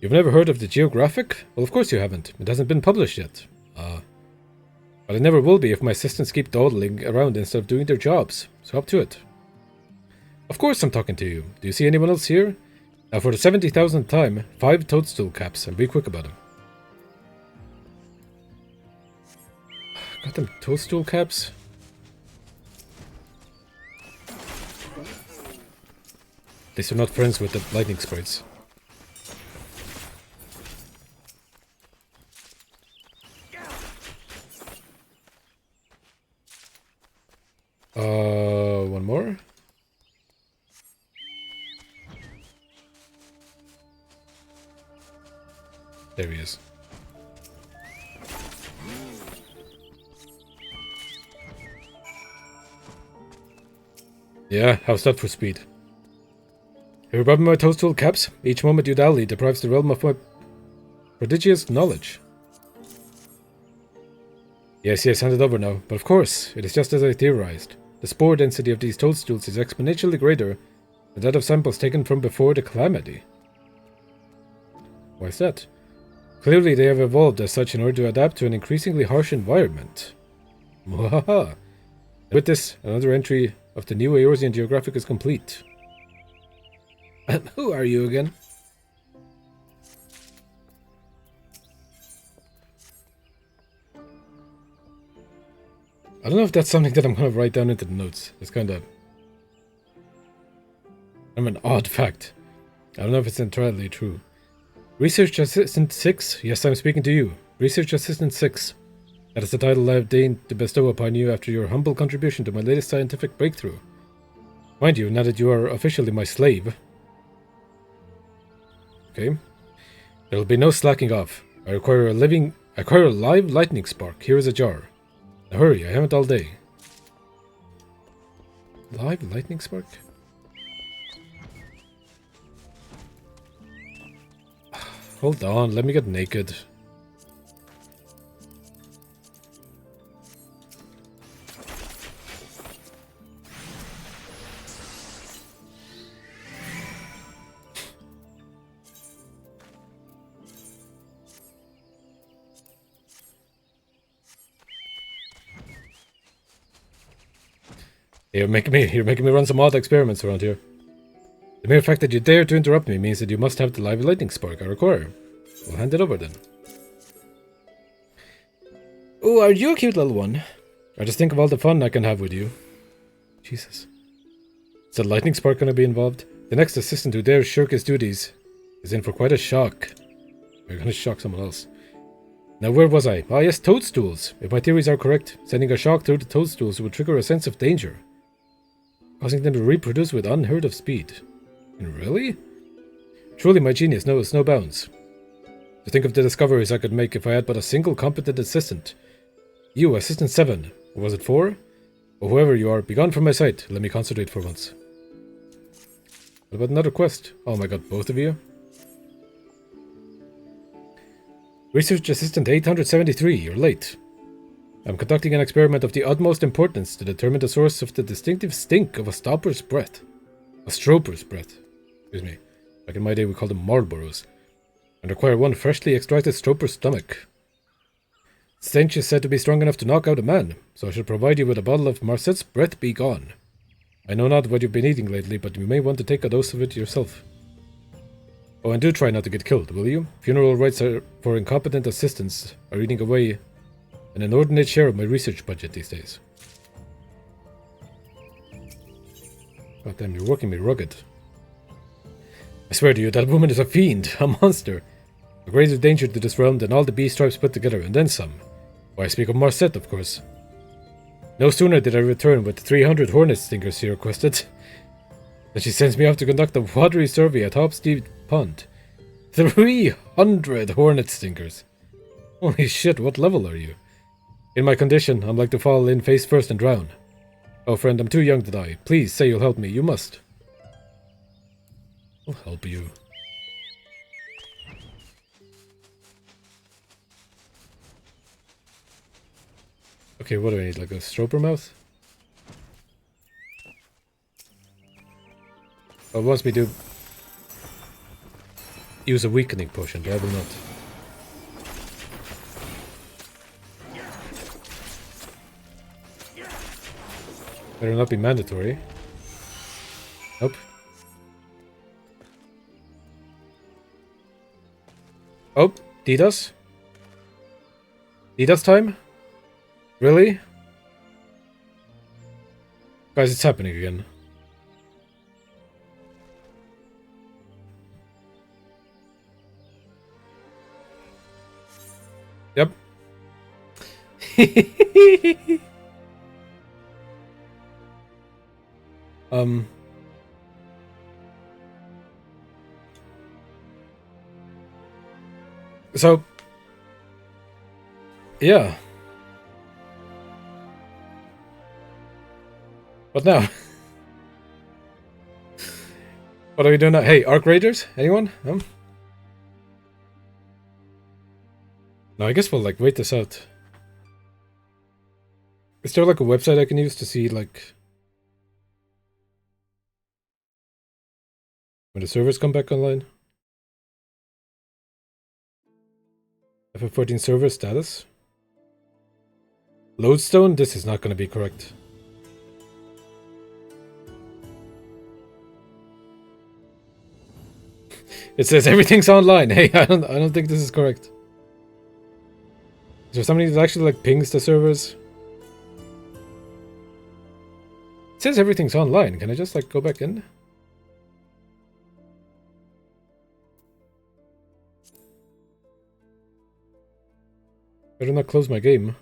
You've never heard of the Geographic? Well, of course you haven't. It hasn't been published yet. But it never will be if my assistants keep dawdling around instead of doing their jobs. So up to it. Of course I'm talking to you. Do you see anyone else here? Now for the 70,000th time, 5 toadstool caps, and be quick about them. Got them toadstool caps? At least we're not friends with the lightning sprites. One more? There he is. Yeah, how's that for speed? You're rubbing my toadstool caps? Each moment you dally deprives the realm of my prodigious knowledge. Yes, hand it over now. But of course, it is just as I theorized. The spore density of these toadstools is exponentially greater than that of samples taken from before the calamity. Why is that? Clearly they have evolved as such in order to adapt to an increasingly harsh environment. Mwahaha! With this, another entry of the New Eorzean Geographic is complete. Who are you again? I don't know if that's something that I'm going to write down into the notes. It's kind of an odd fact. I don't know if it's entirely true. Research Assistant 6. Yes, I'm speaking to you. Research Assistant 6. That is the title I have deigned to bestow upon you after your humble contribution to my latest scientific breakthrough. Mind you, now that you are officially my slave. Okay. There will be no slacking off. I require a live lightning spark. Here is a jar. Now hurry, I haven't all day. Live lightning spark? Hold on, let me get naked. You're making me run some odd experiments around here. The mere fact that you dare to interrupt me means that you must have the live lightning spark I require. We'll hand it over then. Oh, are you a cute little one? I just think of all the fun I can have with you. Jesus. Is the lightning spark gonna be involved? The next assistant who dares shirk his duties is in for quite a shock. We're gonna shock someone else. Now where was I? Ah yes, toadstools. If my theories are correct, sending a shock through the toadstools would trigger a sense of danger, causing them to reproduce with unheard of speed. And really? Truly my genius knows no bounds. To think of the discoveries I could make if I had but a single competent assistant. You, Assistant 7, or was it 4? Or whoever you are, begone from my sight. Let me concentrate for once. What about another quest? Oh my god, both of you? Research Assistant 873, you're late. I'm conducting an experiment of the utmost importance to determine the source of the distinctive stink of a stroper's breath. A stroper's breath. Excuse me. Back in my day we called them Marlboros. And require one freshly extracted stroper's stomach. Stench is said to be strong enough to knock out a man, so I shall provide you with a bottle of Marsette's Breath Be Gone. I know not what you've been eating lately, but you may want to take a dose of it yourself. Oh, and do try not to get killed, will you? Funeral rites for incompetent assistants are eating away an inordinate share of my research budget these days. God damn, you're working me rugged. I swear to you, that woman is a fiend, a monster. A greater danger to this realm than all the beast tribes put together, and then some. Why, I speak of Marcette, of course. No sooner did I return with 300 hornet stingers she requested, than she sends me off to conduct a watery survey at Hopstead Pond. 300 hornet stingers! Holy shit, what level are you? In my condition, I'm like to fall in face first and drown. Oh friend, I'm too young to die. Please say you'll help me, you must. I'll help you. Okay, what do I need? Like a stroper mouth? Oh, it wants me to use a weakening potion, but I will not. Better not be mandatory. Nope. Oh, DDoS? DDoS time? Really? Guys, it's happening again. Yep. So, yeah. What now? What are we doing now? Hey, Arc Raiders? Anyone? No, I guess we'll, like, wait this out. Is there, like, a website I can use to see, like, when the servers come back online? FF14 server status? Lodestone? This is not going to be correct. It says everything's online. Hey, I don't think this is correct. Is there somebody that actually like pings the servers? It says everything's online. Can I just like go back in? Better not close my game.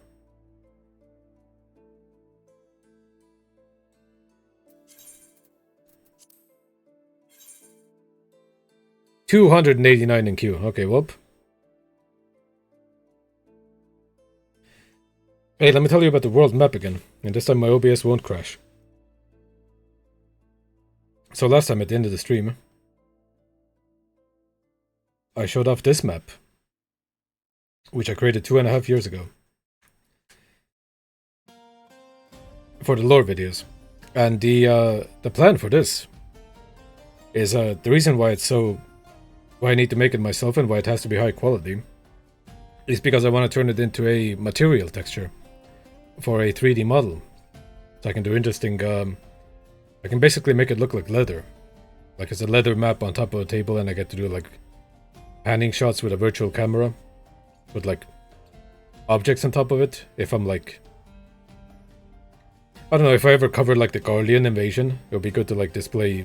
$289 in queue. Okay, whoop. Hey, let me tell you about the world map again. And this time my OBS won't crash. So last time at the end of the stream, I showed off this map, which I created 2.5 years ago for the lore videos. And the plan for this is the reason why why I need to make it myself and why it has to be high quality is because I want to turn it into a material texture for a 3D model. So I can do interesting, I can basically make it look like leather. Like it's a leather map on top of a table, and I get to do like panning shots with a virtual camera with like objects on top of it. If I'm like, I don't know, if I ever covered like the Garlean invasion, it would be good to like display.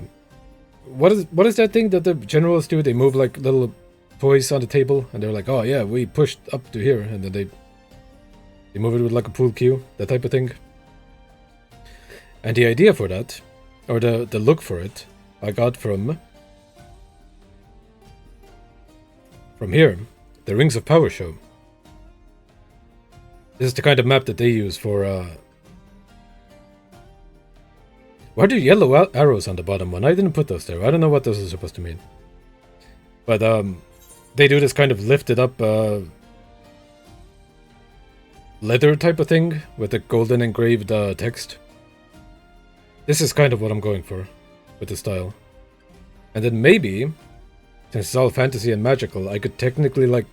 What is that thing that the generals do? They move like little toys on the table, and they're like, oh yeah, we pushed up to here, and then they move it with like a pool cue, that type of thing. And the idea for that, or the look for it, I got from here, the Rings of Power show. This is the kind of map that they use for, why are there yellow arrows on the bottom one? I didn't put those there. I don't know what those are supposed to mean. But, they do this kind of lifted up, leather type of thing with the golden engraved, text. This is kind of what I'm going for with the style. And then maybe, since it's all fantasy and magical, I could technically, like,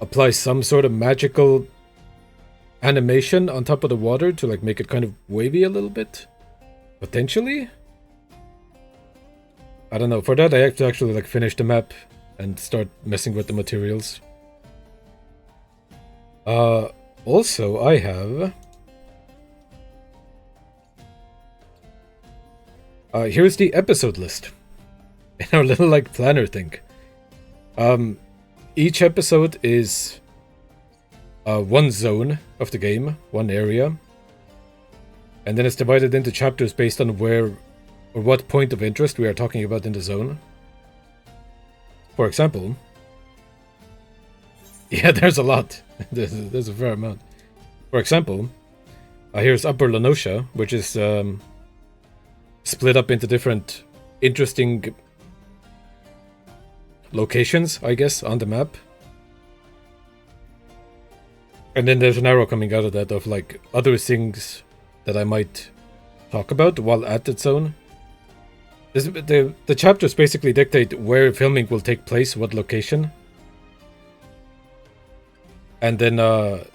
apply some sort of magical animation on top of the water to, like, make it kind of wavy a little bit. Potentially? I don't know. For that, I have to actually, like, finish the map and start messing with the materials. Also, I have... here's the episode list. In our little, like, planner thing. Each episode is one zone of the game, one area. And then it's divided into chapters based on where or what point of interest we are talking about in the zone. For example... Yeah, there's a lot. there's a fair amount. For example, here's Upper Lenosha, which is split up into different interesting locations, I guess, on the map. And then there's an arrow coming out of that of like other things that I might talk about while at that zone. The chapters basically dictate where filming will take place, what location. And then I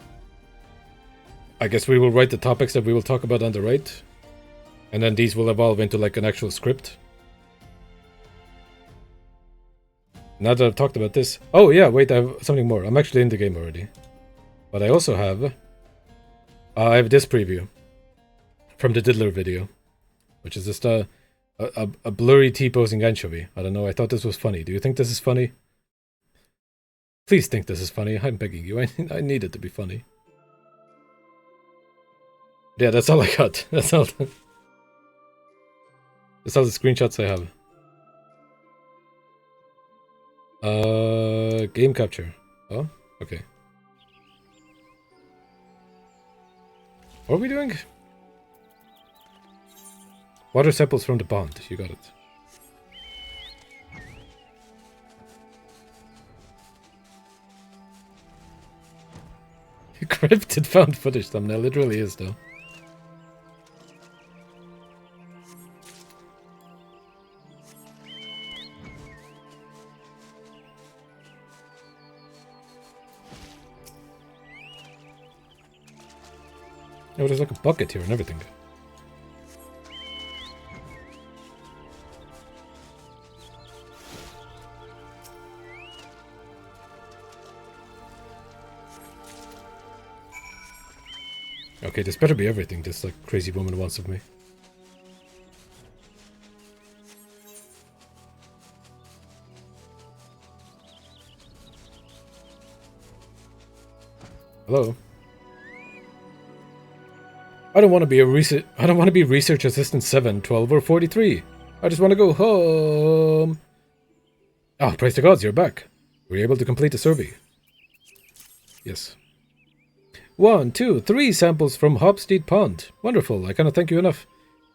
guess we will write the topics that we will talk about on the right. And then these will evolve into like an actual script. Now that I've talked about this... Oh yeah, wait, I have something more. I'm actually in the game already. But I also have... I have this preview. From the Diddler video. Which is just a blurry T-posing anchovy. I don't know, I thought this was funny. Do you think this is funny? Please think this is funny. I'm begging you. I need it to be funny. Yeah, that's all I got. That's all the screenshots I have. Game capture. Oh, okay. What are we doing? Water samples from the pond. You got it. Encrypted found footage thumbnail. It really is, though. Oh, there's like a bucket here and everything. Okay, this better be everything this like crazy woman wants of me. Hello. I don't want to be research assistant 7, 12, or 43. I just want to go home. Oh, praise the gods, you're back. Were you able to complete the survey? Yes. 1, 2, 3 samples from Hopstead Pond. Wonderful, I cannot thank you enough.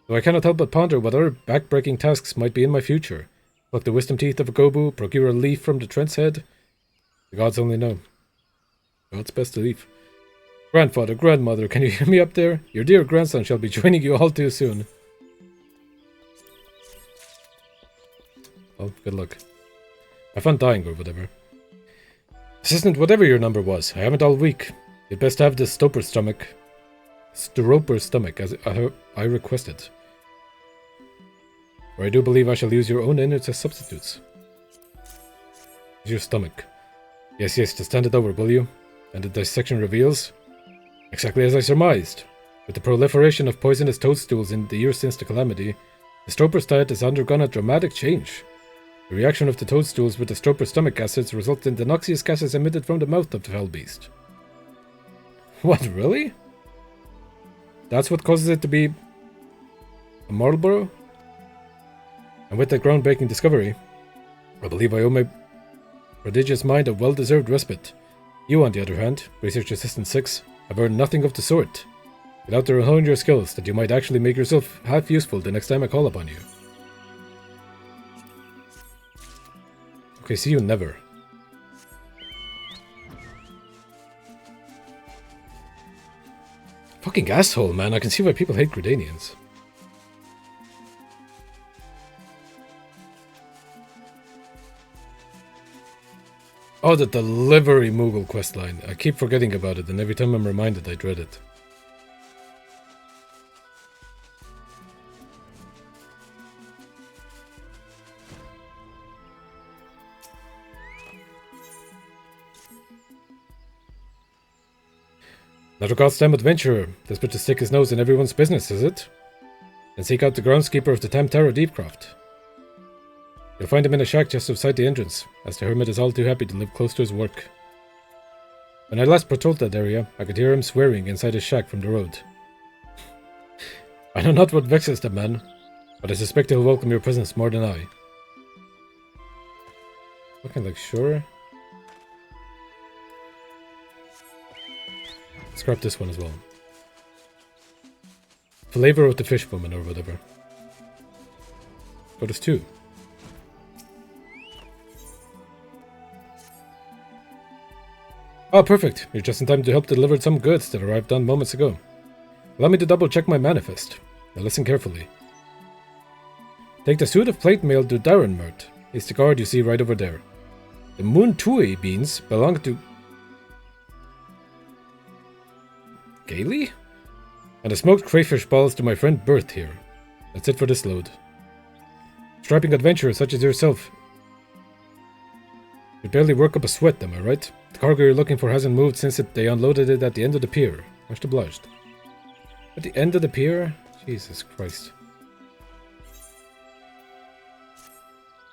Though I cannot help but ponder what other back-breaking tasks might be in my future. Pluck the wisdom teeth of a gobu, procure a leaf from the trent's head. The gods only know. God's best leaf. Grandfather, grandmother, can you hear me up there? Your dear grandson shall be joining you all too soon. Well, good luck. Have fun dying or whatever. Assistant, whatever your number was, I haven't all week. You'd best have the Stroper's stomach, as I requested. Or I do believe I shall use your own innards as substitutes. Use your stomach. Yes, just hand it over, will you? And the dissection reveals... Exactly as I surmised. With the proliferation of poisonous toadstools in the years since the calamity, the Stroper's diet has undergone a dramatic change. The reaction of the toadstools with the Stroper's stomach acids resulted in the noxious gases emitted from the mouth of the fell beast. What, really? That's what causes it to be a Marlborough? And with that groundbreaking discovery, I believe I owe my prodigious mind a well-deserved respite. You, on the other hand, Research Assistant 6, have earned nothing of the sort. Get out there and hone your skills, that you might actually make yourself half useful the next time I call upon you. Okay, see you never. Fucking asshole, man. I can see why people hate Gridanians. Oh, the delivery Moogle questline. I keep forgetting about it, and every time I'm reminded, I dread it. Not a goddamn adventurer, desperate to stick his nose in everyone's business, is it? Then seek out the groundskeeper of the Tamtaro Deepcroft. You'll find him in a shack just outside the entrance, as the hermit is all too happy to live close to his work. When I last patrolled that area, I could hear him swearing inside his shack from the road. I know not what vexes the man, but I suspect he'll welcome your presence more than I. Looking like sure. Scrap this one as well. Flavor of the fish woman or whatever. Oh, there's two. Oh, perfect. You're just in time to help deliver some goods that arrived on moments ago. Allow me to double check my manifest. Now listen carefully. Take the suit of plate mail to Darrenmert. He's the guard you see right over there. The Moon Tui beans belong to Gaily? And the smoked crayfish balls to my friend Bert here. That's it for this load. Strapping adventurer such as yourself. You barely work up a sweat, am I right? The cargo you're looking for hasn't moved since they unloaded it at the end of the pier. Much obliged. At the end of the pier? Jesus Christ.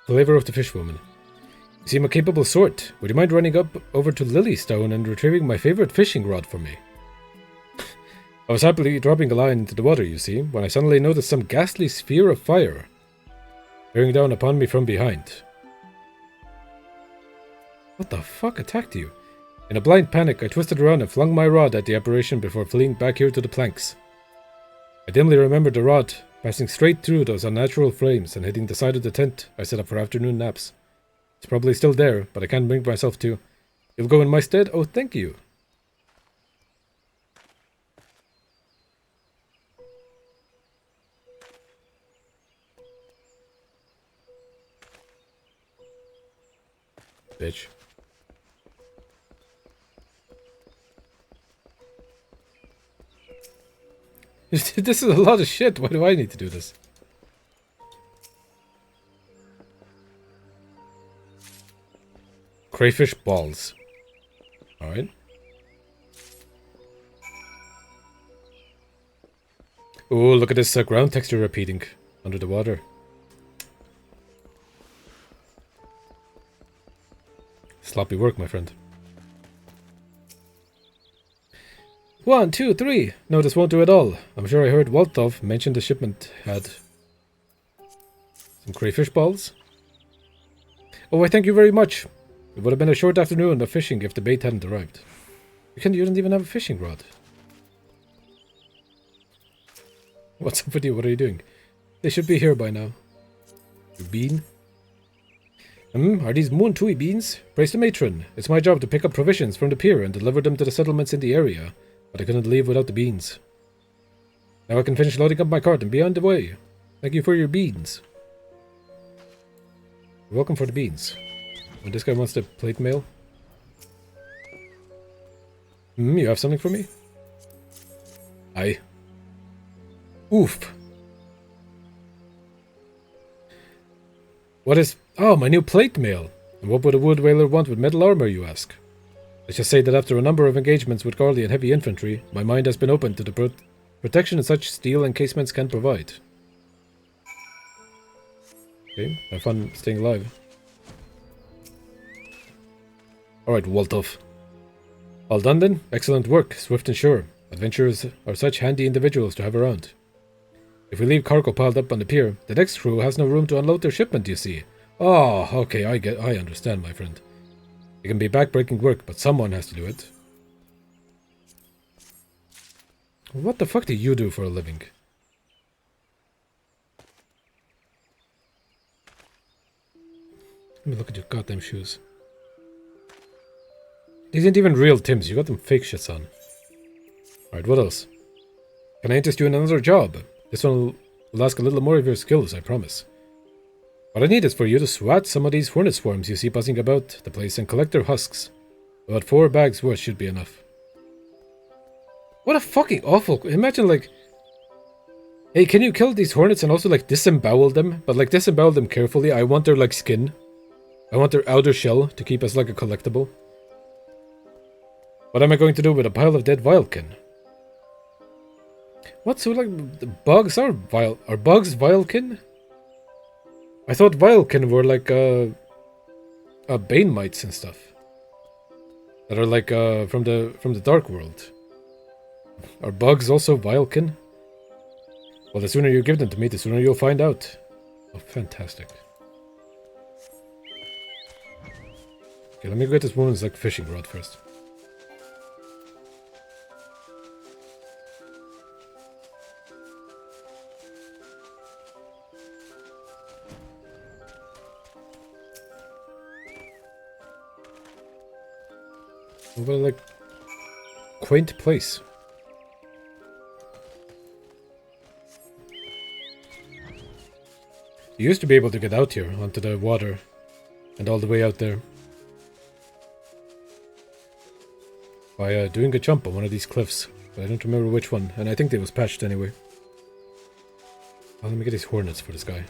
Flavor of the fishwoman. You seem a capable sort. Would you mind running up over to Lilystone and retrieving my favorite fishing rod for me? I was happily dropping a line into the water, you see, when I suddenly noticed some ghastly sphere of fire bearing down upon me from behind. What the fuck attacked you? In a blind panic, I twisted around and flung my rod at the apparition before fleeing back here to the planks. I dimly remembered the rod passing straight through those unnatural flames and hitting the side of the tent I set up for afternoon naps. It's probably still there, but I can't bring myself to. You'll go in my stead? Oh, thank you. Bitch. This is a lot of shit. Why do I need to do this? Crayfish balls. Alright. Oh, look at this ground texture repeating under the water. Sloppy work, my friend. 1, 2, 3. No, this won't do at all. I'm sure I heard Waltov mention the shipment had some crayfish balls. Oh, I thank you very much. It would have been a short afternoon of fishing if the bait hadn't arrived. You don't even have a fishing rod. What's up with you? What are you doing? They should be here by now. You bean? Are these moon tui beans? Praise the matron. It's my job to pick up provisions from the pier and deliver them to the settlements in the area, but I couldn't leave without the beans. Now I can finish loading up my cart and be on the way. Thank you for your beans. You're welcome for the beans. Oh, this guy wants the plate mail. You have something for me? Aye. Oof. What is... Oh, my new plate mail. And what would a wood whaler want with metal armor, you ask? Let's just say that after a number of engagements with Garly and heavy infantry, my mind has been opened to the protection such steel encasements can provide. Okay, have fun staying alive. Alright, Walthoff. All done then? Excellent work, swift and sure. Adventurers are such handy individuals to have around. If we leave cargo piled up on the pier, the next crew has no room to unload their shipment, you see. Oh, okay, I understand, my friend. It can be backbreaking work, but someone has to do it. What the fuck do you do for a living? Let me look at your goddamn shoes. These ain't even real Tims, you got them fake shits on. Alright, what else? Can I interest you in another job? This one will ask a little more of your skills, I promise. What I need is for you to swat some of these hornet swarms you see buzzing about the place and collect their husks. About 4 bags worth should be enough. What a fucking awful... Imagine like... Hey, can you kill these hornets and also like disembowel them? But like disembowel them carefully. I want their like skin. I want their outer shell to keep as like a collectible. What am I going to do with a pile of dead Vilekin? What? So like the bugs are bugs Vilekin? I thought Vilekin were like bane mites and stuff. That are like from the dark world. Are bugs also Vilekin? Well, the sooner you give them to me, the sooner you'll find out. Oh, fantastic. Okay, let me get this woman's like fishing rod first. What a like quaint place. You used to be able to get out here onto the water and all the way out there by doing a jump on one of these cliffs, but I don't remember which one, and I think it was patched anyway. Well, let me get these hornets for this guy.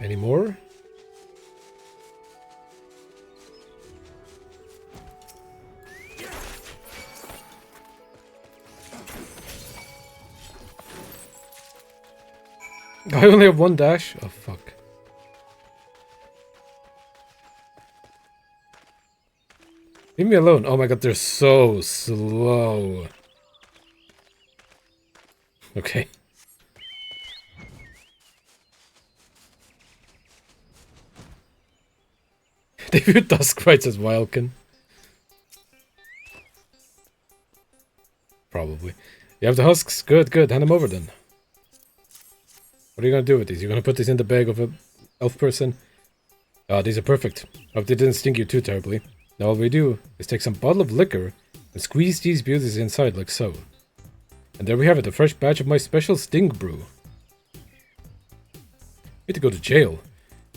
Any more? I only have 1 dash? Oh, fuck. Leave me alone. Oh my god, they're so slow. Okay. They view Duskrites as Wildkin. Probably. You have the husks? Good, good. Hand them over then. What are you going to do with these? You're going to put these in the bag of an elf person? Ah, these are perfect. Hope they didn't sting you too terribly. Now all we do is take some bottle of liquor and squeeze these beauties inside like so. And there we have it, a fresh batch of my special sting brew. Need to go to jail.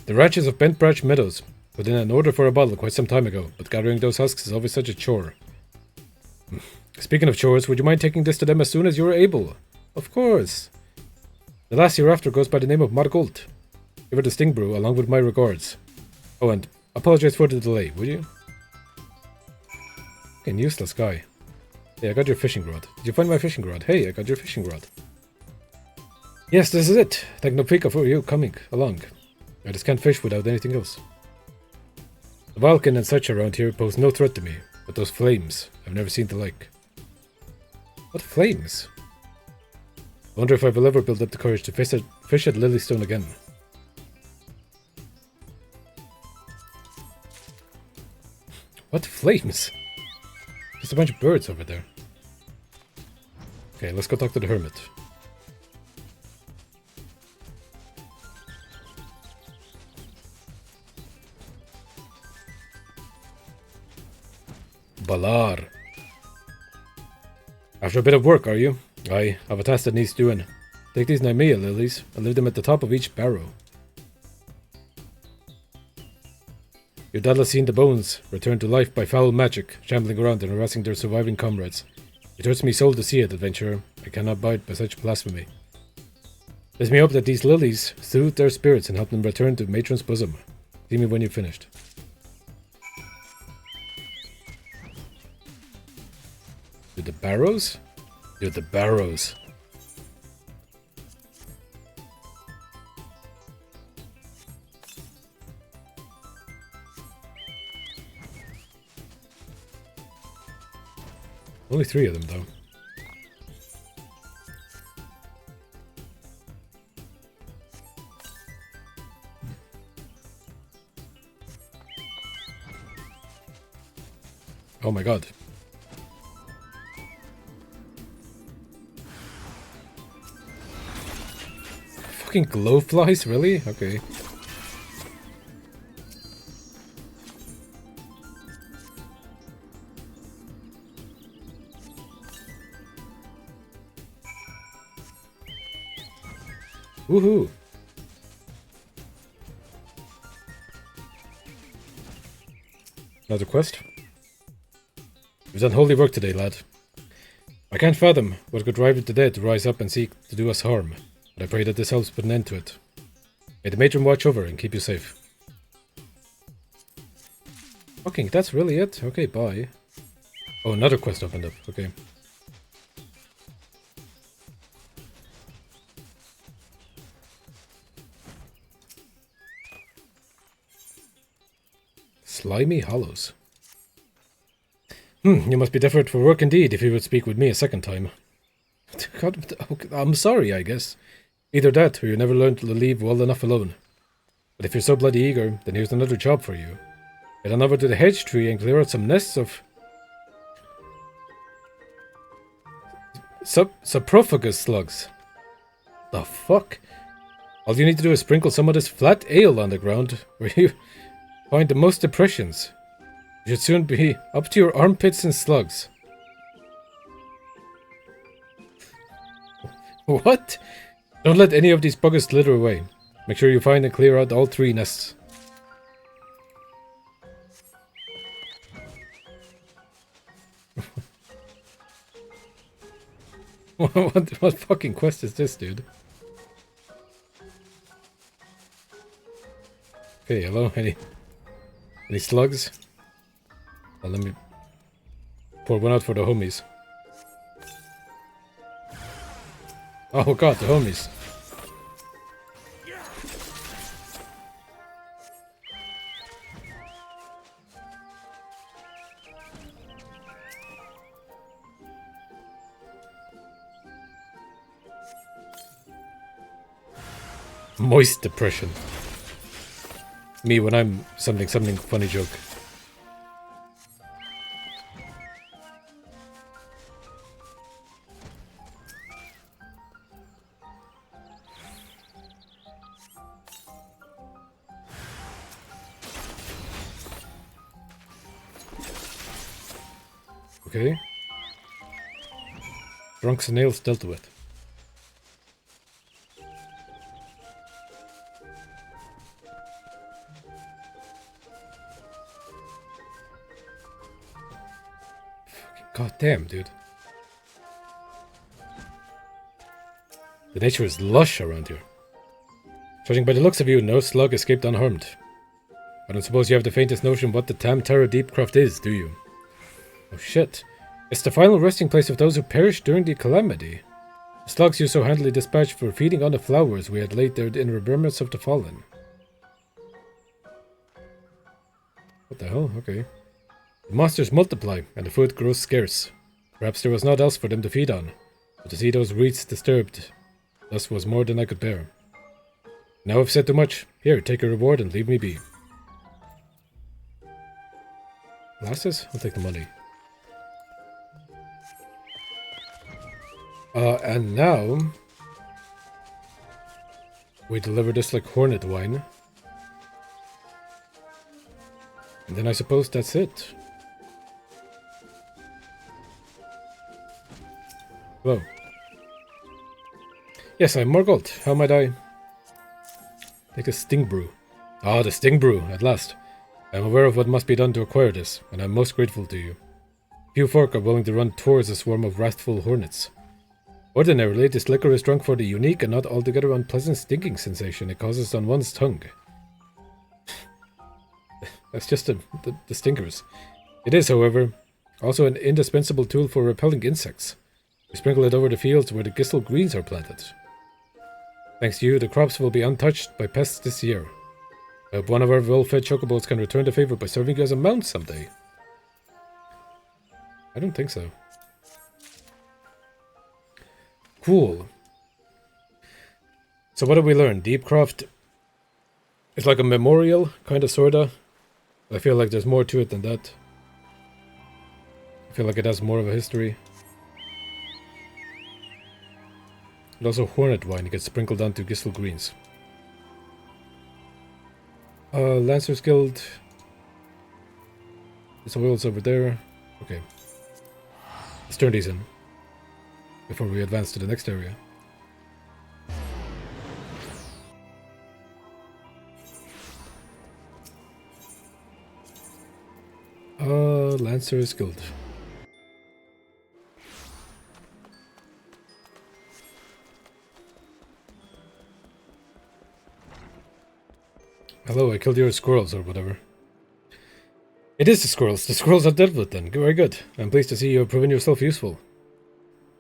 The ranches of Bent Branch Meadows put in an order for a bottle quite some time ago, but gathering those husks is always such a chore. Speaking of chores, would you mind taking this to them as soon as you are able? Of course. The last hereafter goes by the name of Margold. Give her the sting brew along with my regards. Oh, and apologize for the delay, would you? Fucking useless guy. Hey, I got your fishing rod. Did you find my fishing rod? Hey, I got your fishing rod. Yes, this is it. Thank no Pika for you coming along. I just can't fish without anything else. The Valken and such around here pose no threat to me, but those flames, I've never seen the like. What flames? I wonder if I will ever build up the courage to fish at Lilystone again. What flames? Just a bunch of birds over there. Okay, let's go talk to the hermit. Balar. After a bit of work, are you? I have a task that needs doing. Take these Nymea lilies and leave them at the top of each barrow. Your dad has seen the bones returned to life by foul magic, shambling around and harassing their surviving comrades. It hurts me soul to see it, adventurer. I cannot abide by such blasphemy. Let me hope that these lilies soothe their spirits and help them return to matron's bosom. See me when you've finished. Do the barrows? Do the barrows. Only 3 of them, though. Oh my god. Fucking glowflies, really? Okay. Woohoo! Another quest? You've done holy work today, lad. I can't fathom what could drive the dead to rise up and seek to do us harm, but I pray that this helps put an end to it. May the matron watch over and keep you safe. Fucking, that's really it? Okay, bye. Oh, another quest opened up, okay. Slimy Hollows. You must be desperate for work indeed if you would speak with me a second time. God, I'm sorry, I guess. Either that, or you never learned to leave well enough alone. But if you're so bloody eager, then here's another job for you. Head on over to the hedge tree and clear out some nests of... Saprophagus slugs. The fuck? All you need to do is sprinkle some of this flat ale on the ground, where you find the most depressions. You should soon be up to your armpits in slugs. What? Don't let any of these buggers slither away. Make sure you find and clear out all 3 nests. What fucking quest is this, dude? Okay, hello? Any slugs? Well, let me pour one out for the homies. Oh god, the homies. Moist depression. Me when I'm something funny joke. Okay. Drunks and nails dealt with. God damn, dude. The nature is lush around here. Judging by the looks of you, no slug escaped unharmed. I don't suppose you have the faintest notion what the Tam Terra Deepcroft is, do you? Oh shit. It's the final resting place of those who perished during the calamity. The slugs you so handily dispatched for feeding on the flowers we had laid there in remembrance of the fallen. What the hell? Okay. The monsters multiply, and the food grows scarce. Perhaps there was naught else for them to feed on, but to see those reeds disturbed, thus was more than I could bear. Now I've said too much. Here, take a reward and leave me be. Glasses? I'll take the money. And now we deliver this like hornet wine. And then I suppose that's it. Hello. Yes, I'm more gold. How might I? Take a sting brew. Ah, the sting brew, at last. I am aware of what must be done to acquire this, and I am most grateful to you. Few folk are willing to run towards a swarm of wrathful hornets. Ordinarily, this liquor is drunk for the unique and not altogether unpleasant stinking sensation it causes on one's tongue. That's just the stinkers. It is, however, also an indispensable tool for repelling insects. We sprinkle it over the fields where the gistle greens are planted. Thanks to you, the crops will be untouched by pests this year. I hope one of our well-fed chocobos can return the favor by serving you as a mount someday. I don't think so. Cool. So what did we learn? Deepcroft is like a memorial, kind of, sorta. I feel like there's more to it than that. I feel like it has more of a history. And also hornet wine gets sprinkled onto gistle greens. Lancers Guild. This oil's over there. Okay. Let's turn these in before we advance to the next area. Lancers Guild. Hello, I killed your squirrels or whatever. It is the squirrels. The squirrels are dealt with then. Very good. I'm pleased to see you have proven yourself useful.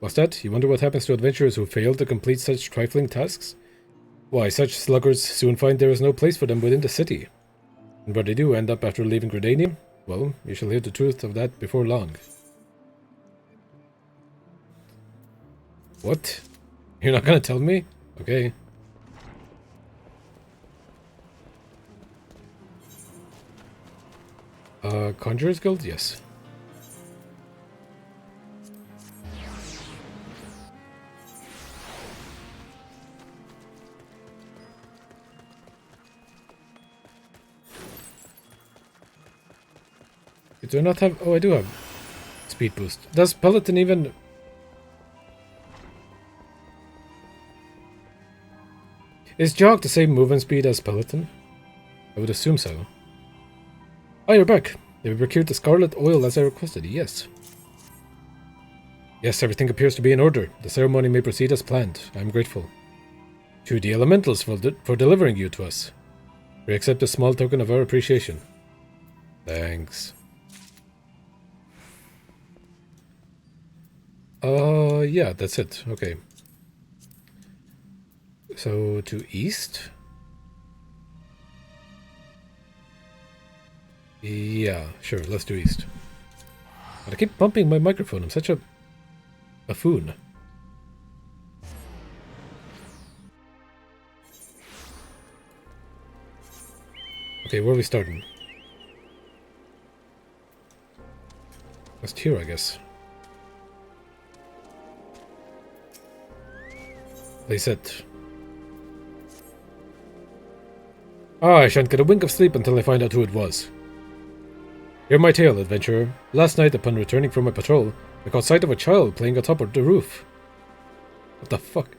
What's that? You wonder what happens to adventurers who fail to complete such trifling tasks? Why, such sluggards soon find there is no place for them within the city. And where they do end up after leaving Gridanian, well, you shall hear the truth of that before long. What? You're not gonna tell me? Okay. Conjurer's Guild? Yes. You do not have... Oh, I do have speed boost. Does Peloton even... Is Jog the same movement speed as Peloton? I would assume so. Oh, you're back. They procured the scarlet oil as I requested. Yes. Yes, everything appears to be in order. The ceremony may proceed as planned. I am grateful. To the elementals for delivering you to us. We accept a small token of our appreciation. Thanks. Yeah, that's it. Okay. So, to east? Yeah, sure, let's do east. But I keep bumping my microphone. I'm such a buffoon. Okay, where are we starting? Just here, I guess. They said. I shan't get a wink of sleep until I find out who it was. Hear my tale, adventurer. Last night, upon returning from my patrol, I caught sight of a child playing atop of the roof. What the fuck?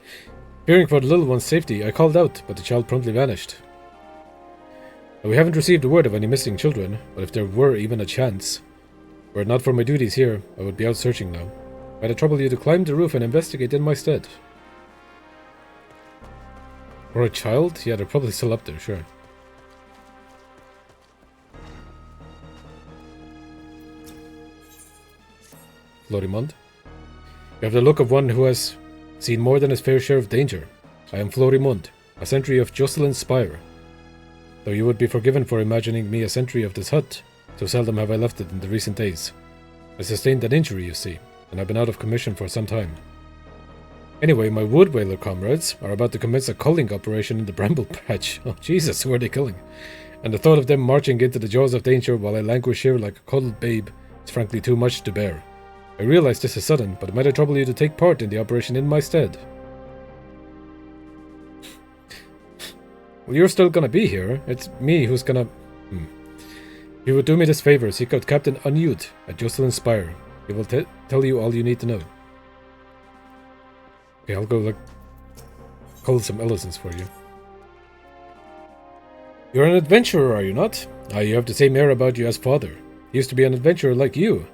Fearing for the little one's safety, I called out, but the child promptly vanished. Now, we haven't received word of any missing children, but if there were even a chance, were it not for my duties here, I would be out searching now. I'd trouble you to climb the roof and investigate in my stead. Or a child? Yeah, they're probably still up there, sure. Florimond. You have the look of one who has seen more than his fair share of danger. I am Florimond, a sentry of Jocelyn's Spire. Though you would be forgiven for imagining me a sentry of this hut, so seldom have I left it in the recent days. I sustained an injury, you see, and I've been out of commission for some time. Anyway, my wood whaler comrades are about to commence a culling operation in the bramble patch. Oh Jesus, who are they killing? And the thought of them marching into the jaws of danger while I languish here like a cuddled babe is frankly too much to bear. I realize this is sudden, but it might trouble you to take part in the operation in my stead. Well, you're still gonna be here. It's me who's gonna... If you would do me this favor, seek out Captain Unyud at Jocelyn Spire. He will tell you all you need to know. Okay, I'll go, cull some elephants for you. You're an adventurer, are you not? Ah, you have the same air about you as father. He used to be an adventurer like you.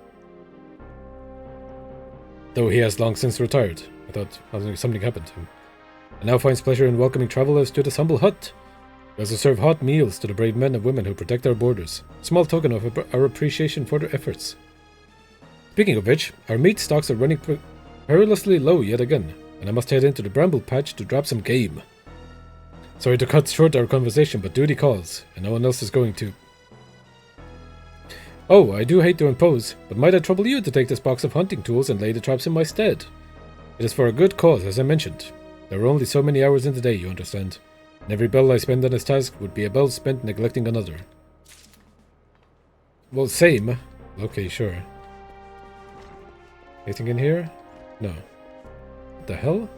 Though he has long since retired. I thought something happened to him. And now finds pleasure in welcoming travelers to this humble hut. We also serve hot meals to the brave men and women who protect our borders. A small token of our appreciation for their efforts. Speaking of which, our meat stocks are running perilously low yet again, and I must head into the bramble patch to drop some game. Sorry to cut short our conversation, but duty calls, and no one else is going to. Oh, I do hate to impose, but might I trouble you to take this box of hunting tools and lay the traps in my stead? It is for a good cause, as I mentioned. There are only so many hours in the day, you understand. And every bell I spend on this task would be a bell spent neglecting another. Well, same. Okay, sure. Anything in here? No. What the hell?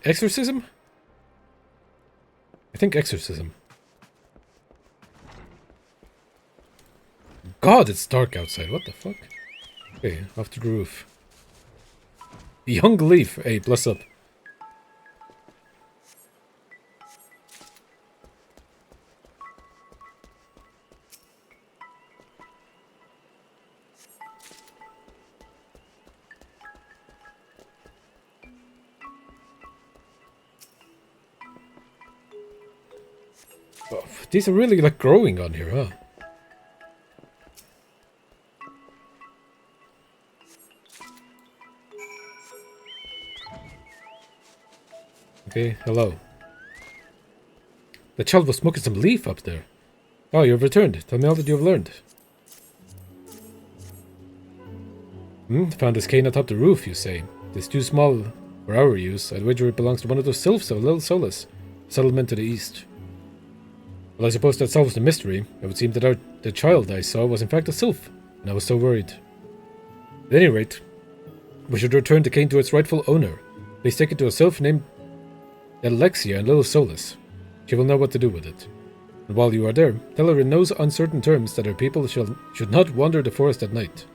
Exorcism? I think exorcism. God, it's dark outside. What the fuck? Okay, off to the roof. Young Leaf. Hey, bless up. Oh, these are really like growing on here, huh? Okay, hello. The child was smoking some leaf up there. Oh, you've returned. Tell me all that you've learned. Found this cane atop the roof, you say. It is too small for our use. I'd wager it belongs to one of those sylphs of Little Solace, settlement to the east. Well, I suppose that solves the mystery. It would seem that the child I saw was in fact a sylph, and I was so worried. At any rate, we should return the cane to its rightful owner. Please take it to a sylph named Alexia in Little Solace. She will know what to do with it. And while you are there, tell her in no uncertain terms that her people should not wander the forest at night.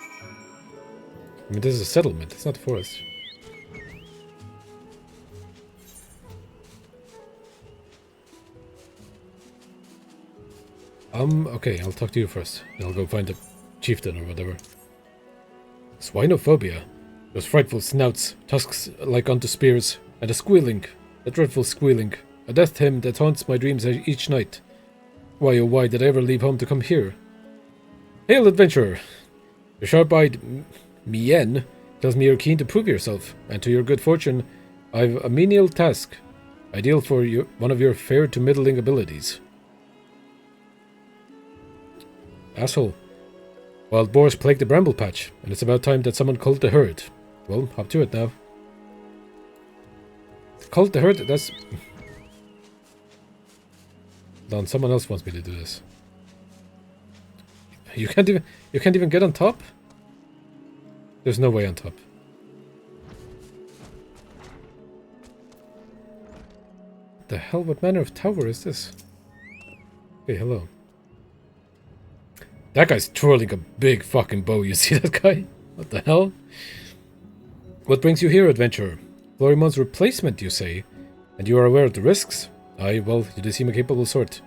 I mean, this is a settlement, it's not a forest. Okay, I'll talk to you first. Then I'll go find the chieftain or whatever. Swinophobia. Those frightful snouts, tusks like unto spears, and a squealing, a dreadful squealing, a death hymn that haunts my dreams each night. Why, oh why did I ever leave home to come here? Hail, adventurer! Your sharp-eyed Mien tells me you're keen to prove yourself, and to your good fortune, I've a menial task, ideal for one of your fair to middling abilities. Asshole. Wild boars plague the bramble patch, and it's about time that someone culled the herd. Well, hop to it now. Culled the herd? That's... Hold on, someone else wants me to do this. You can't even get on top? There's no way on top. What the hell? What manner of tower is this? Hey, hello. That guy's twirling a big fucking bow. You see that guy? What the hell? What brings you here, adventurer? Florimon's replacement, you say? And you are aware of the risks? Aye, well, you do seem a capable sort.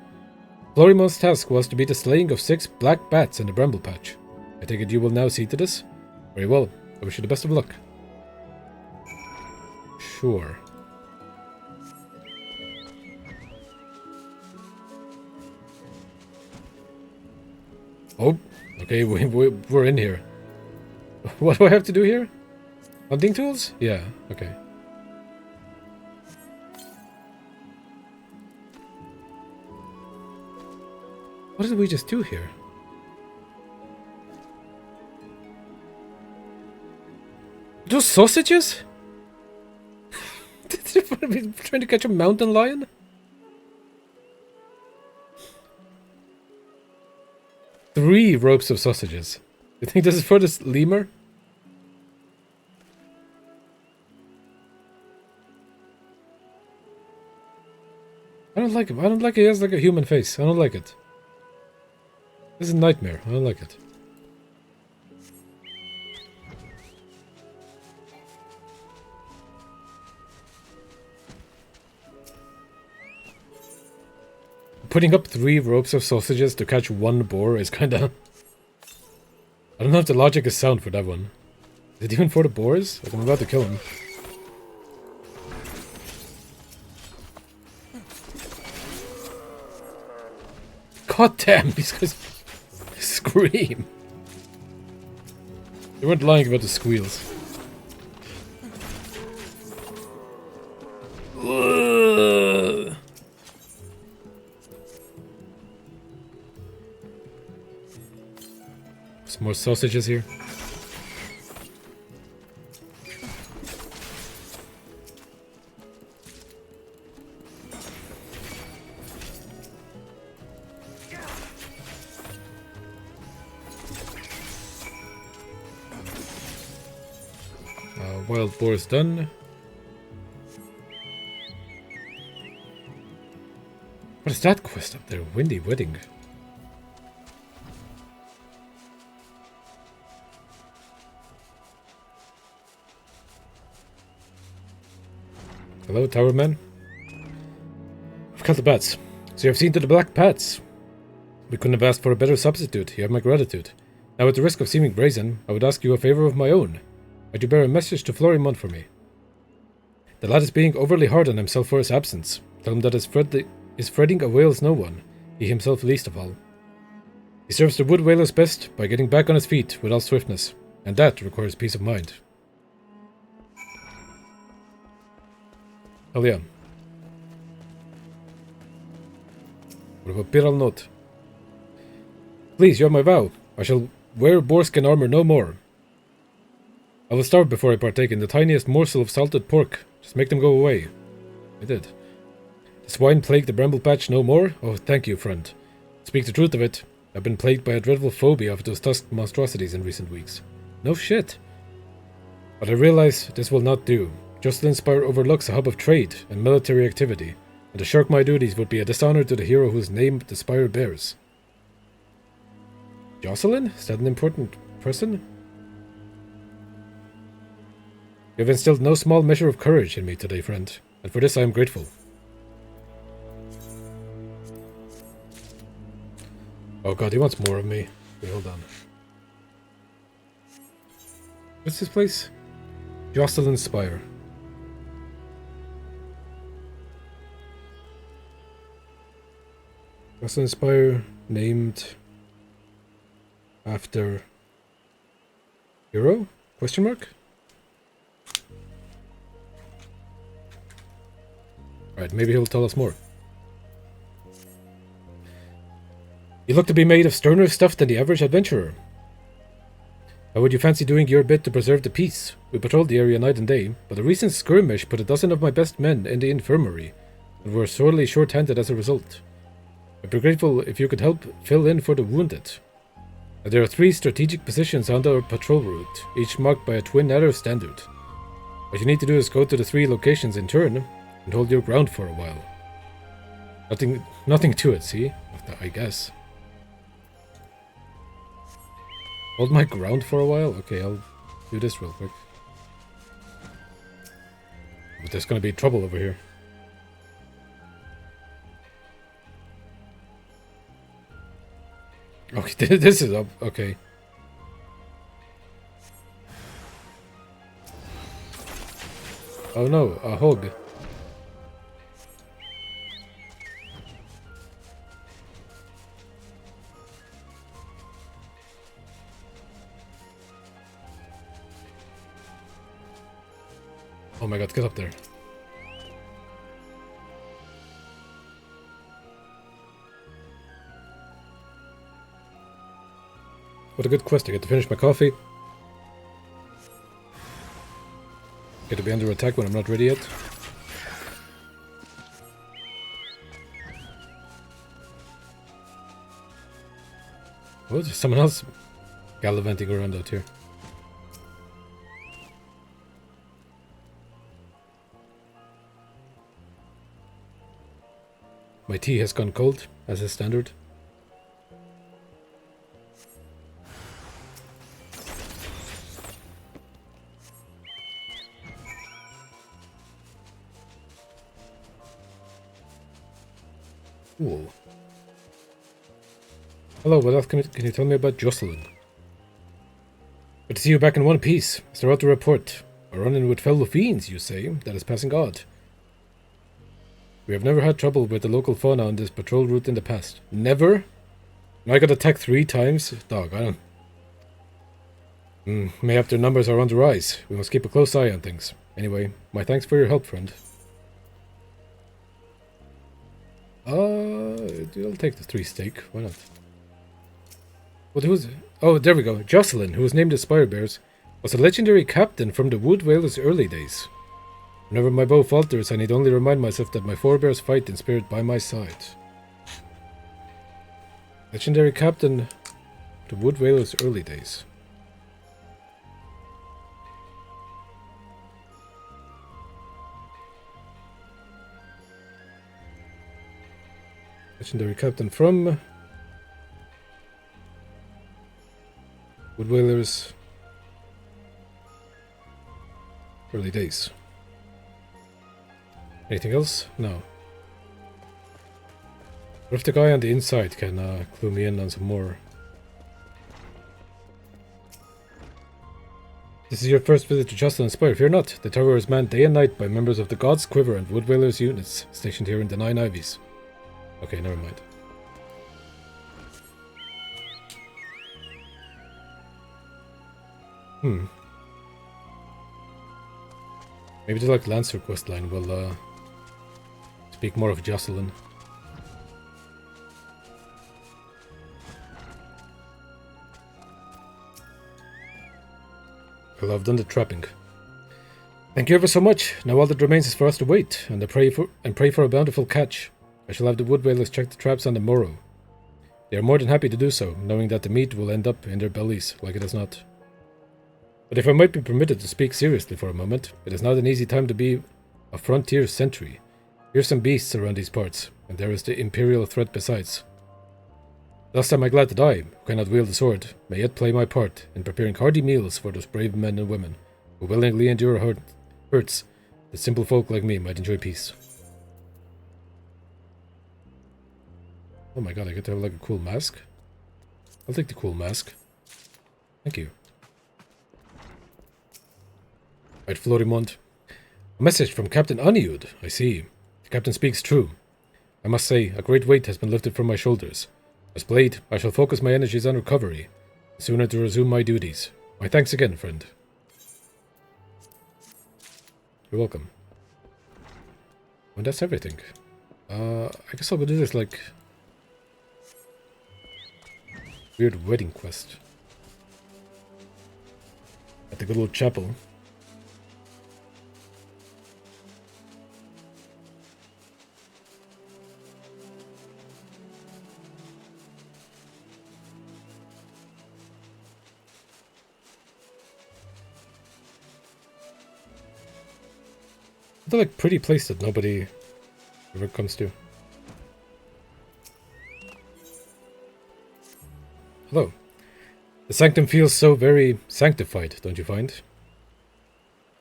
Florimon's task was to be the slaying of 6 black bats in the bramble patch. I take it you will now see to this? Very well. I wish you the best of luck. Sure. Oh, okay, we're in here. What do I have to do here? Hunting tools? Yeah, okay. What did we just do here? Those sausages? Are we trying to catch a mountain lion? Three ropes of sausages. You think this is for this lemur? I don't like him. I don't like it. He has like a human face. I don't like it. This is a nightmare. I don't like it. Putting up 3 ropes of sausages to catch 1 boar is kinda... I don't know if the logic is sound for that one. Is it even for the boars? Like, I'm about to kill him. God damn, these guys scream. They weren't lying about the squeals. Ugh. Some more sausages here. Wild boar is done. What is that quest up there? Windy Wedding. Hello, Tower Man. I've killed the bats. So you have seen to the black bats. We couldn't have asked for a better substitute. You have my gratitude. Now at the risk of seeming brazen, I would ask you a favor of my own. Would you bear a message to Florimond for me? The lad is being overly hard on himself for his absence. Tell him that his fretting avails no one, he himself least of all. He serves the wood whalers best by getting back on his feet with all swiftness, and that requires peace of mind. Hell yeah. What about Piral Note? Please, you have my vow. I shall wear boarskin armor no more. I will starve before I partake in the tiniest morsel of salted pork. Just make them go away. I did. The swine plague the bramble patch no more? Oh, thank you, friend. Speak the truth of it. I've been plagued by a dreadful phobia of those tusked monstrosities in recent weeks. No shit. But I realize this will not do. Jocelyn Spire overlooks a hub of trade and military activity, and to shirk my duties would be a dishonor to the hero whose name the spire bears. Jocelyn? Is that an important person? You have instilled no small measure of courage in me today, friend, and for this I am grateful. Oh god, he wants more of me. Wait, hold on. What's this place? Jocelyn Spire. Jocelyn Spire, named after hero? Question mark? Right, maybe he'll tell us more. You look to be made of sterner stuff than the average adventurer. How would you fancy doing your bit to preserve the peace? We patrolled the area night and day, but a recent skirmish put a dozen of my best men in the infirmary, and were sorely short-handed as a result. I'd be grateful if you could help fill in for the wounded. There are 3 strategic positions on our patrol route, each marked by a twin arrow standard. What you need to do is go to the 3 locations in turn, and hold your ground for a while. Nothing to it, see? I guess. Hold my ground for a while? Okay, I'll do this real quick. But there's gonna be trouble over here. Okay, this is up. Okay. Oh no, a hog. Oh my god, get up there. What a good quest. I get to finish my coffee. Okay, to be under attack when I'm not ready yet. Oh, there's someone else gallivanting around out here. My tea has gone cold, as is standard. Cool. Hello, what else can you tell me about Jocelyn? Good to see you back in one piece. Start out the report. A run-in with fellow fiends, you say? That is passing odd. We have never had trouble with the local fauna on this patrol route in the past. Never? I got attacked 3 times? Dog, I don't... mayhap their numbers are on the rise. We must keep a close eye on things. Anyway, my thanks for your help, friend. I'll take the 3 steak. Why not? What, who's... Oh, there we go. Jocelyn, who was named as Spire Bears, was a legendary captain from the Wood Whalers' early days. Whenever my bow falters, I need only remind myself that my forebears fight in spirit by my side. Legendary captain of the Wood Whalers' early days. Legendary captain from Wood Whalers' early days. Anything else? No. What if the guy on the inside can clue me in on some more? This is your first visit to Jocelyn Spire. Fear not, the tower is manned day and night by members of the God's Quiver and Wood Whalers units stationed here in the Nine Ivies. Okay, never mind. Maybe the Lancer questline will speak more of Jocelyn. Well, I've done the trapping. Thank you ever so much. Now all that remains is for us to wait and pray for a bountiful catch. I shall have the Wood Whalers check the traps on the morrow. They are more than happy to do so, knowing that the meat will end up in their bellies like it has not. But if I might be permitted to speak seriously for a moment, it is not an easy time to be a frontier sentry. Fearsome beasts around these parts, and there is the Imperial threat besides. Thus am I glad that I, who cannot wield a sword, may yet play my part in preparing hearty meals for those brave men and women who willingly endure hurts that simple folk like me might enjoy peace. Oh my god, I get to have like a cool mask? I'll take the cool mask. Thank you. Right, Florimond. A message from Captain Aniud, I see. The captain speaks true. I must say, a great weight has been lifted from my shoulders. As Blade, I shall focus my energies on recovery, sooner to resume my duties. My thanks again, friend. You're welcome. Well, that's everything. I guess I'll go do this, like... weird wedding quest. At the good old chapel. They're like pretty place that nobody ever comes to. Hello. The sanctum feels so very sanctified, don't you find?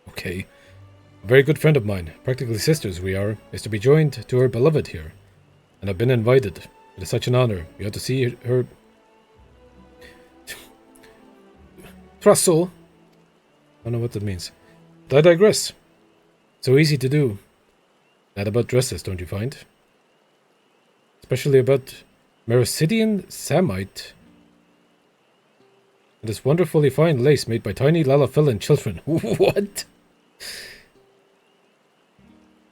Okay. A very good friend of mine, practically sisters we are, is to be joined to her beloved here. And I've been invited. It is such an honor. You have to see her... Trussel. I don't know what that means. But I digress. So easy to do. That about dresses, don't you find? Especially about Mericidian Samite. And this wonderfully fine lace made by tiny Lalafillan children. What?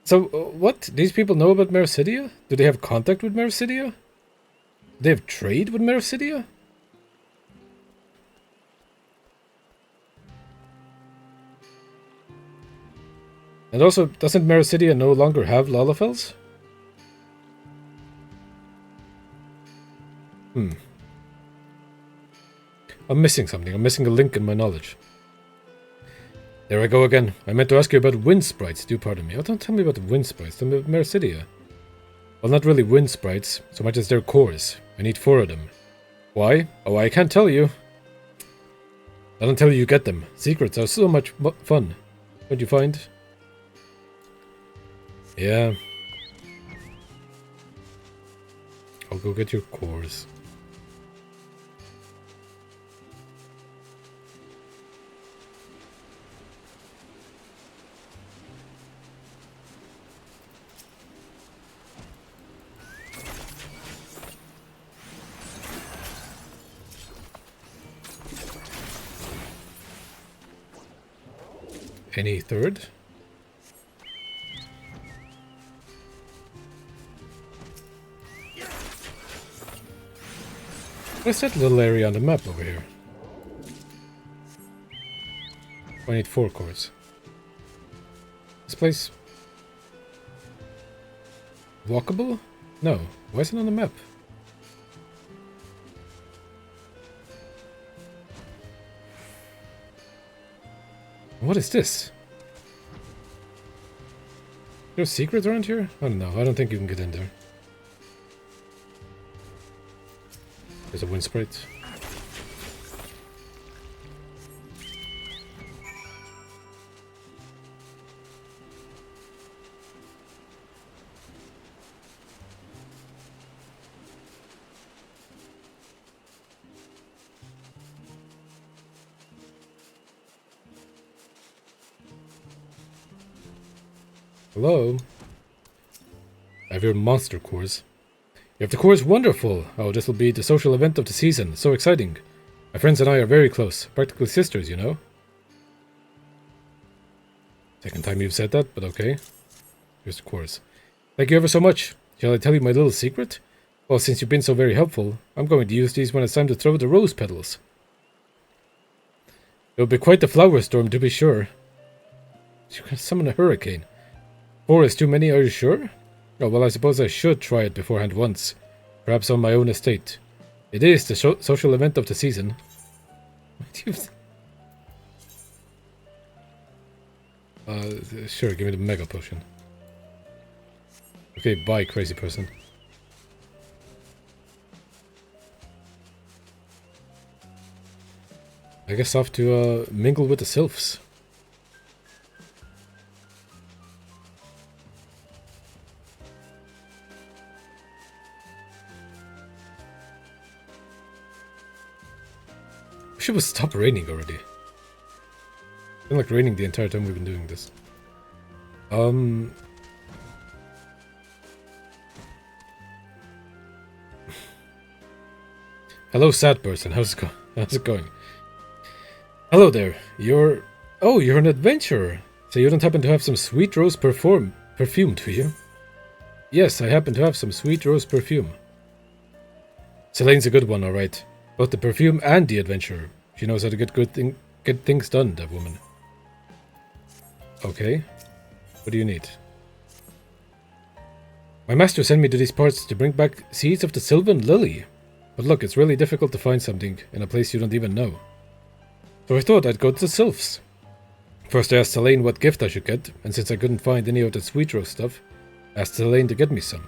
So, what? These people know about Mericidia? Do they have contact with Mericidia? Do they have trade with Mericidia? And also, doesn't Mericidia no longer have Lalafels? I'm missing something. I'm missing a link in my knowledge. There I go again. I meant to ask you about wind sprites. Do pardon me. Oh, don't tell me about the wind sprites. Tell me about Mericidia. Well, not really wind sprites, so much as their cores. I need 4 of them. Why? Oh, I can't tell you. Not until you get them. Secrets are so much fun. Don't you find? Yeah. I'll go get your cores. Any third? What's that little area on the map over here? I need 4 cores. This place... walkable? No. Why is it on the map? What is this? There's secrets around here? I don't know. I don't think you can get in there. There's a wind sprite. Hello? I have your monster cores. You have the cores, wonderful! Oh, this will be the social event of the season. So exciting. My friends and I are very close. Practically sisters, you know? Second time you've said that, but okay. Here's the cores. Thank you ever so much. Shall I tell you my little secret? Well, since you've been so very helpful, I'm going to use these when it's time to throw the rose petals. It will be quite the flower storm, to be sure. You can summon a hurricane. 4 is too many, are you sure? Oh, well, I suppose I should try it beforehand once. Perhaps on my own estate. It is the social event of the season. Sure, give me the mega potion. Okay, bye, crazy person. I guess off to mingle with the sylphs. Wish it would stop raining already. It's been like raining the entire time we've been doing this. Hello, sad person. How's it going? Hello there. You're an adventurer. So you don't happen to have some sweet rose perfume, do you? Yes, I happen to have some sweet rose perfume. Celane's a good one, alright. Both the perfume and the adventurer. She knows how to get things done, that woman. Okay. What do you need? My master sent me to these parts to bring back seeds of the Sylvan Lily. But look, it's really difficult to find something in a place you don't even know. So I thought I'd go to the sylphs. First I asked Selene what gift I should get, and since I couldn't find any of the sweet rose stuff, I asked Selene to get me some.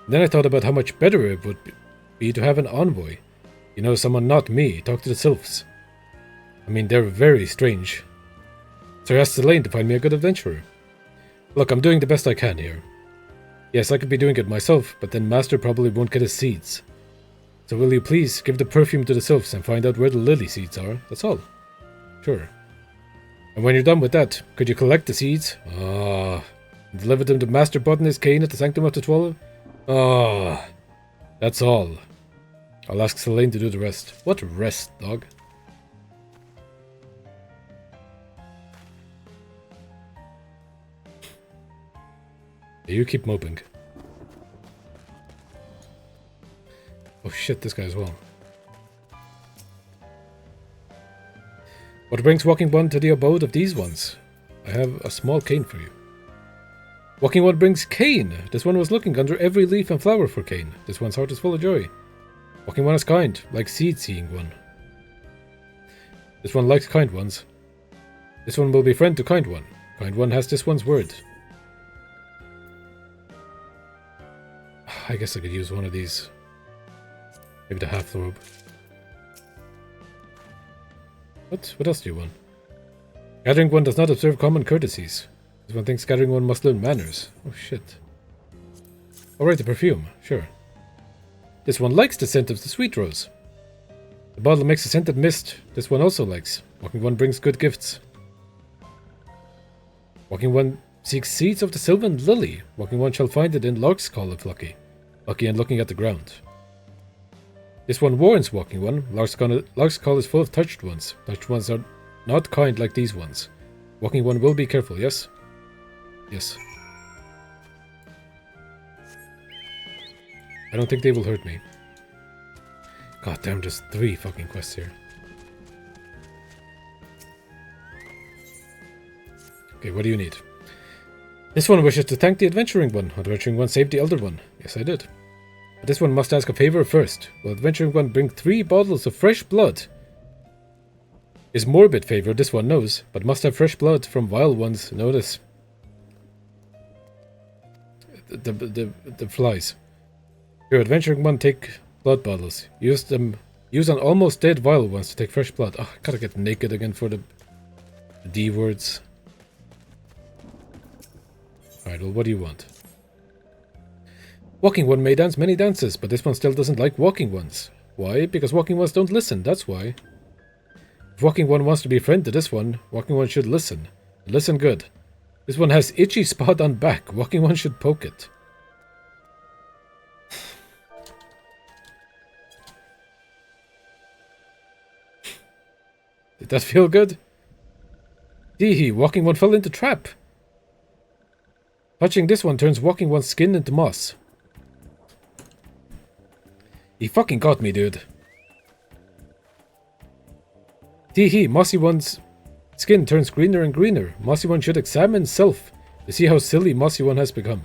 Then I thought about how much better it would be to have an envoy. You know, someone not me, talk to the sylphs. I mean, they're very strange. So I asked Selene to find me a good adventurer. Look, I'm doing the best I can here. Yes, I could be doing it myself, but then Master probably won't get his seeds. So will you please give the perfume to the sylphs and find out where the lily seeds are? That's all. Sure. And when you're done with that, could you collect the seeds? And deliver them to Master Botanist Kane at the Sanctum of the Twelve? That's all. I'll ask Selene to do the rest. What rest, dog? You keep moping. Oh shit, this guy as well. What brings Walking One to the abode of these ones? I have a small cane for you. Walking one brings cane. This one was looking under every leaf and flower for cane. This one's heart is full of joy. Walking one is kind, like seed seeing one. This one likes kind ones. This one will be friend to kind one. Kind one has this one's word. I guess I could use one of these. Maybe the half orb. What? What else do you want? Gathering one does not observe common courtesies. This one thinks gathering one must learn manners. Oh shit. Alright, the perfume. Sure. This one likes the scent of the sweet rose. The bottle makes a scented mist. This one also likes. Walking one brings good gifts. Walking one seeks seeds of the sylvan lily. Walking one shall find it in lark's call if lucky. Lucky and looking at the ground. This one warns walking one. Lark's call is full of touched ones. Touched ones are not kind like these ones. Walking one will be careful, yes? Yes. I don't think they will hurt me. God damn, there's 3 fucking quests here. Okay, what do you need? This one wishes to thank the adventuring one. Adventuring one saved the elder one. Yes, I did. But this one must ask a favor first. Will adventuring one bring 3 bottles of fresh blood? His morbid favor, this one knows, but must have fresh blood from vile ones. Notice. The flies. Here, adventuring one, take blood bottles. Use on almost dead vile ones to take fresh blood. Oh, I gotta get naked again for the D words. Alright, well, what do you want? Walking one may dance many dances, but this one still doesn't like walking ones. Why? Because walking ones don't listen, that's why. If walking one wants to be a friend to this one, walking one should listen. Listen good. This one has itchy spot on back. Walking one should poke it. Did that feel good? Tee-hee, walking one fell into trap. Touching this one turns walking one's skin into moss. He fucking got me, dude. Tee-hee, mossy one's skin turns greener and greener. Mossy one should examine self to see how silly mossy one has become.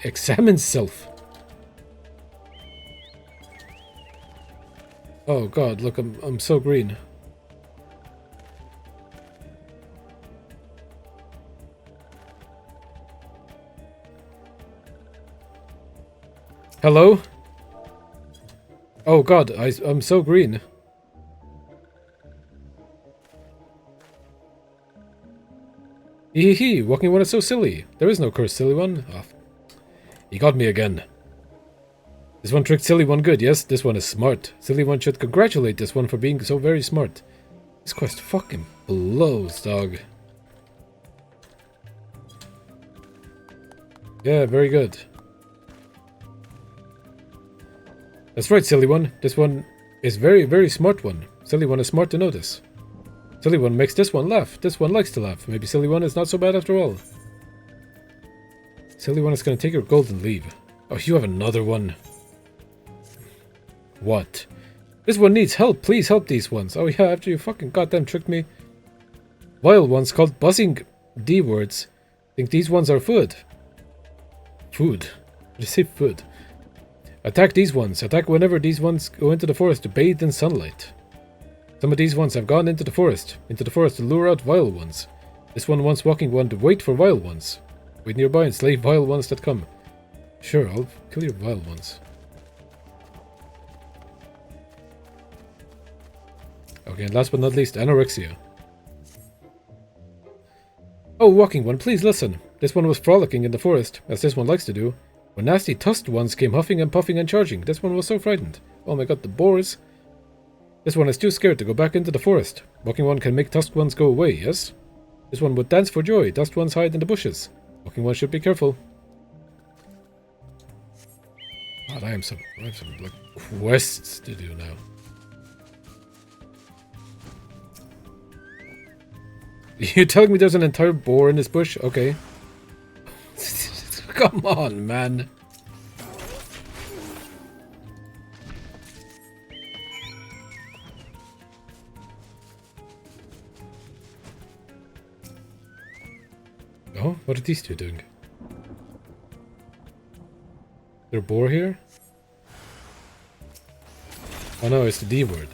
Examine self. Oh god, look, I'm so green. Hello? Oh god, I'm so green. Hee, walking one is so silly. There is no curse, silly one. Oh, he got me again. This one tricked silly one good, yes? This one is smart. Silly one should congratulate this one for being so very smart. This quest fucking blows, dog. Yeah, very good. That's right, silly one. This one is very, very smart one. Silly one is smart to notice. Silly one makes this one laugh. This one likes to laugh. Maybe silly one is not so bad after all. Silly one is gonna take your gold and leave. Oh, you have another one. What? This one needs help. Please help these ones. Oh yeah, after you fucking goddamn tricked me. Vile ones called buzzing D words think these ones are food. Food? What do you say food? Attack these ones. Attack whenever these ones go into the forest to bathe in sunlight. Some of these ones have gone into the forest to lure out vile ones. This one wants walking one to wait for vile ones. Wait nearby and slay vile ones that come. Sure, I'll kill your vile ones. Okay, and last but not least, anorexia. Oh, walking one, please listen. This one was frolicking in the forest, as this one likes to do, when nasty tusked ones came huffing and puffing and charging. This one was so frightened. Oh my god, the boars. This one is too scared to go back into the forest. Walking one can make tusked ones go away, yes? This one would dance for joy. Tusked ones hide in the bushes. Walking one should be careful. God, I have some like quests to do now. You telling me there's an entire boar in this bush? Okay. Come on, man. Oh, what are these two doing? Is there a boar here? Oh no, it's the D word.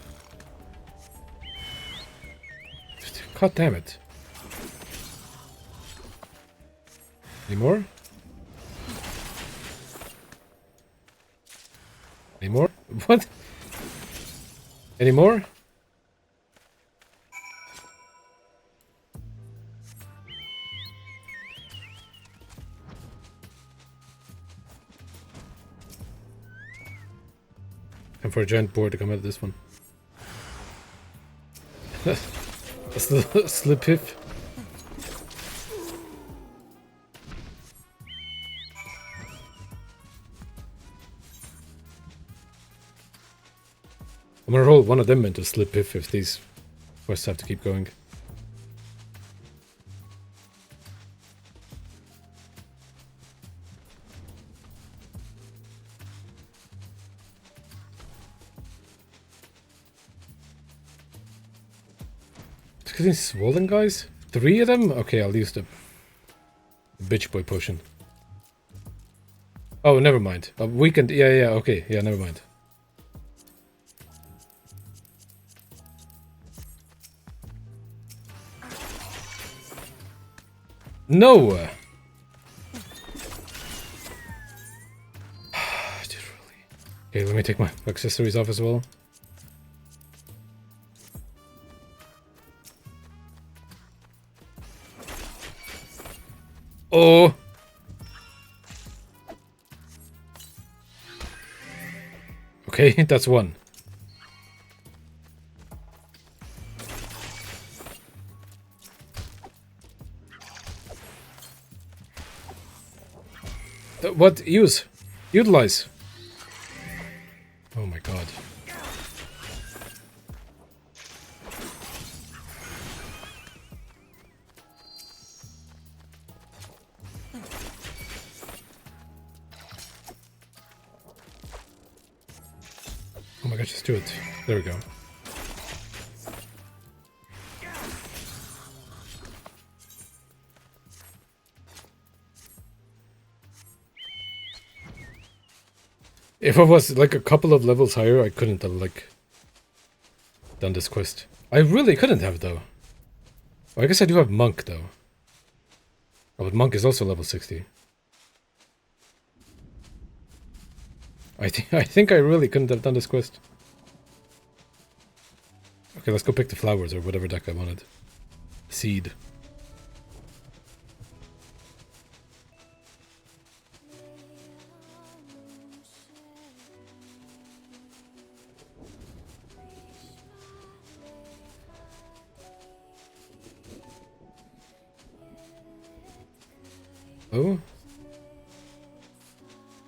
God damn it. Any more? Any more? What? Any more? And for a giant boar to come out of this one. That's the slip hip. I'm gonna roll one of them into slip if these quests have to keep going. It's getting swollen, guys? 3 of them? Okay, I'll use the bitch boy potion. Oh, never mind. A weakened. Yeah, okay. Yeah, never mind. No! Dude, really. Okay, let me take my accessories off as well. Oh! Okay, that's one. What? Use. Utilize. Oh my god. Oh my gosh, just do it. There we go. If I was like a couple of levels higher, I couldn't have like done this quest. I really couldn't have though. Well, I guess I do have Monk though. Oh, but Monk is also level 60. I think I really couldn't have done this quest. Okay, let's go pick the flowers or whatever deck I wanted. Seed. Oh?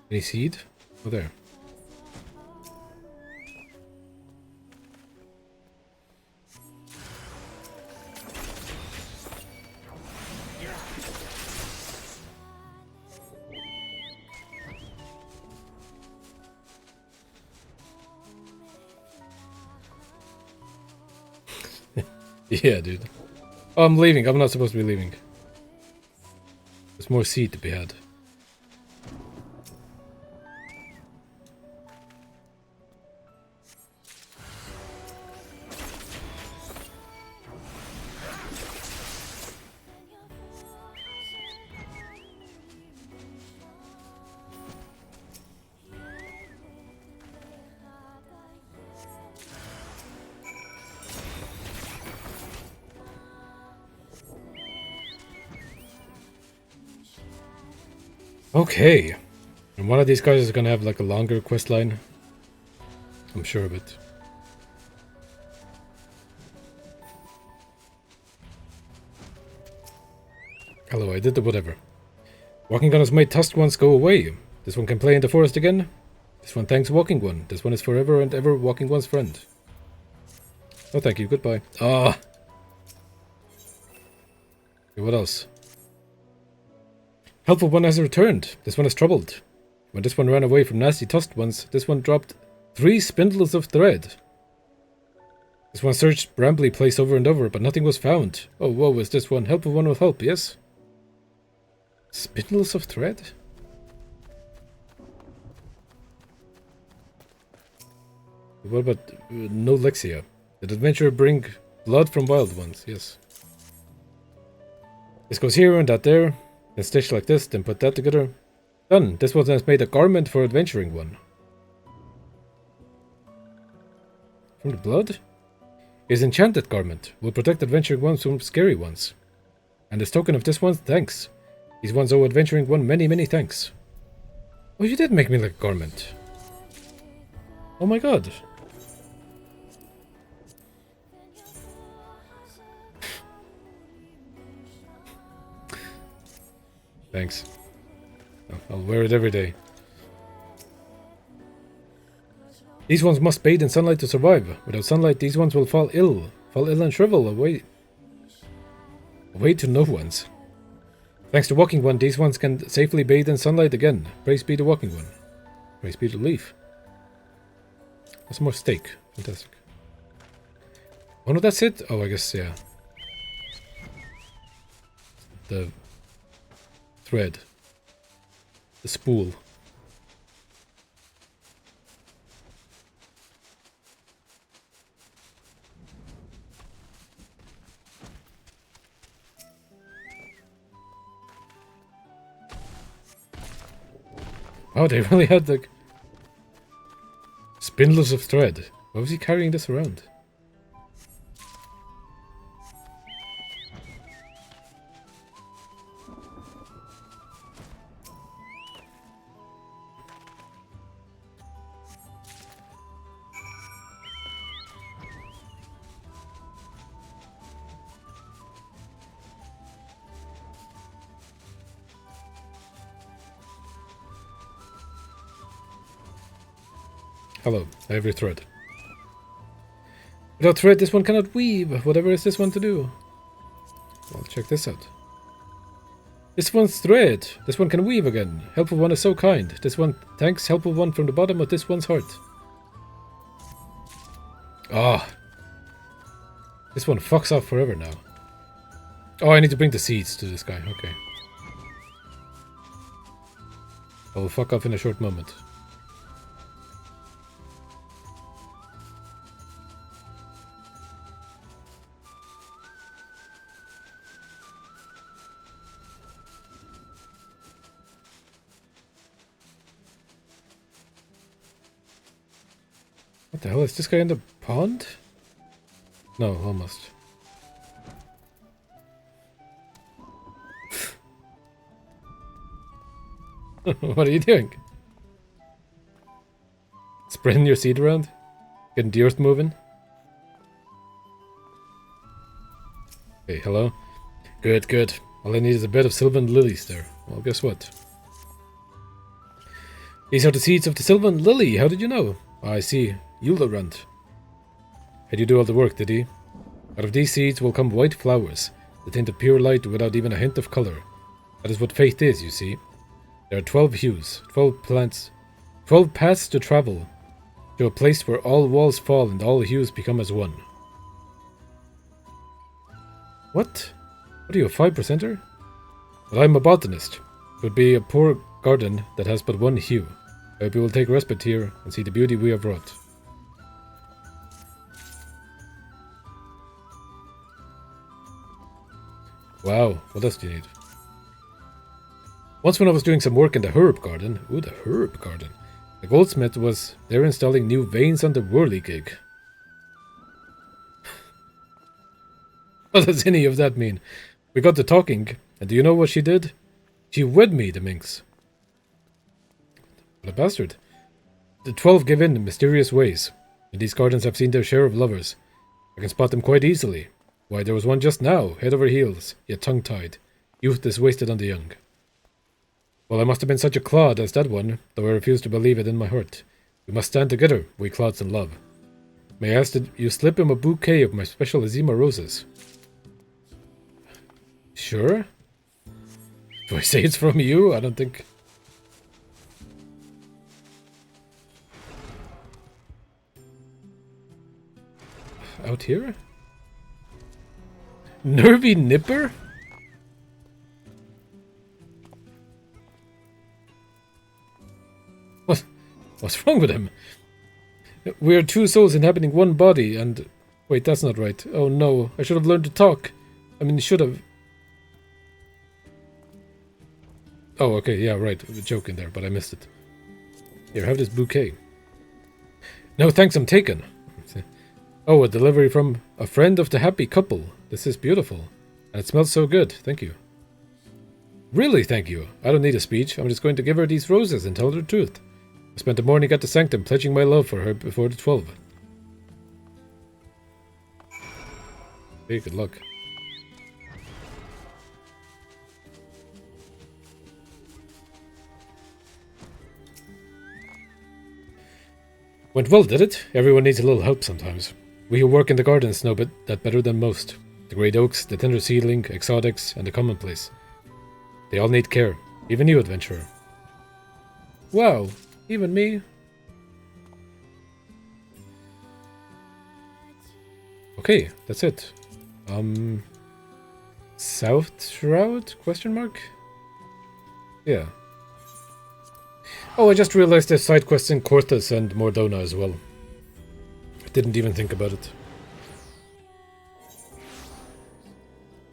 Any seed? Oh, there. Yeah, dude. Oh, I'm leaving. I'm not supposed to be leaving. There's more seed to be had. Okay. And one of these guys is gonna have like a longer quest line. I'm sure of it. Hello, I did the whatever. Walking Gun has made tusked ones go away. This one can play in the forest again. This one thanks Walking One. This one is forever and ever Walking One's friend. Oh, thank you. Goodbye. Ah. Okay, what else? Helpful One has returned. This one is troubled. When this one ran away from nasty tusked ones, this one dropped 3 spindles of thread. This one searched Brambly Place over and over, but nothing was found. Oh, woe is this one. Helpful One with help, yes? Spindles of thread? What about no Lexia? Did adventurer bring blood from wild ones? Yes. This goes here and that there. Then stitch like this, then put that together. Done. This one has made a garment for adventuring one. From the blood? His enchanted garment will protect adventuring ones from scary ones. And as token of this one, thanks. These ones owe adventuring one many, many thanks. Oh, you did make me like a garment. Oh my god. Thanks. I'll wear it every day. These ones must bathe in sunlight to survive. Without sunlight, these ones will fall ill. Fall ill and shrivel away. Away to no ones. Thanks to Walking One, these ones can safely bathe in sunlight again. Praise be the Walking One. Praise be the leaf. That's more steak. Fantastic. Oh no, that's it? Oh, I guess, yeah. The thread. The spool. Oh, they really had the spindles of thread. Why was he carrying this around? Hello, I have your thread. Without thread, this one cannot weave. Whatever is this one to do? Well, check this out. This one's thread. This one can weave again. Helpful One is so kind. This one thanks Helpful One from the bottom of this one's heart. Ah. This one fucks off forever now. Oh, I need to bring the seeds to this guy. Okay. I will fuck off in a short moment. What the hell, is this guy in the pond? No, almost. What are you doing? Spreading your seed around? Getting the earth moving? Okay, hello? Good, good. All I need is a bed of sylvan lilies there. Well, guess what? These are the seeds of the sylvan lily. How did you know? Oh, I see. Yulderand. Had you do all the work, did he? Out of these seeds will come white flowers, the tint of pure light without even a hint of color. That is what faith is, you see. There are 12 hues, 12 plants, 12 paths to travel, to a place where all walls fall and all hues become as one. What? What are you, a 5%er? But I'm a botanist. It would be a poor garden that has but one hue. I hope you will take respite here and see the beauty we have wrought. Wow, what else do you need? Once when I was doing some work in the herb garden, ooh, the herb garden, the goldsmith was there installing new veins on the whirligig. What does any of that mean? We got to talking, and do you know what she did? She wed me, the minx. What a bastard. The 12 give in mysterious ways. In these gardens I've seen their share of lovers. I can spot them quite easily. Why, there was one just now, head over heels, yet tongue-tied. Youth is wasted on the young. Well, I must have been such a clod as that one, though I refuse to believe it in my heart. We must stand together, we clods in love. May I ask that you slip him a bouquet of my special Azima roses? Sure? Do I say it's from you? I don't think... Out here? Nervy Nipper? What's wrong with him? We are two souls inhabiting one body, and... Wait, that's not right. Oh no, I should have learned to talk. I mean, should have. Oh, okay, yeah, right. A joke in there, but I missed it. Here, have this bouquet. No, thanks, I'm taken. Oh, a delivery from a friend of the happy couple. This is beautiful. And it smells so good. Thank you. Really, thank you. I don't need a speech. I'm just going to give her these roses and tell her the truth. I spent the morning at the sanctum pledging my love for her before the 12. Hey, good luck. Went well, did it? Everyone needs a little help sometimes. We who work in the gardens know that better than most. The great oaks, the tender seedling, exotics, and the commonplace. They all need care. Even you, adventurer. Wow, even me? Okay, that's it. South Route? Question mark? Yeah. Oh, I just realized there's side quests in Corthus and Mordona as well. I didn't even think about it.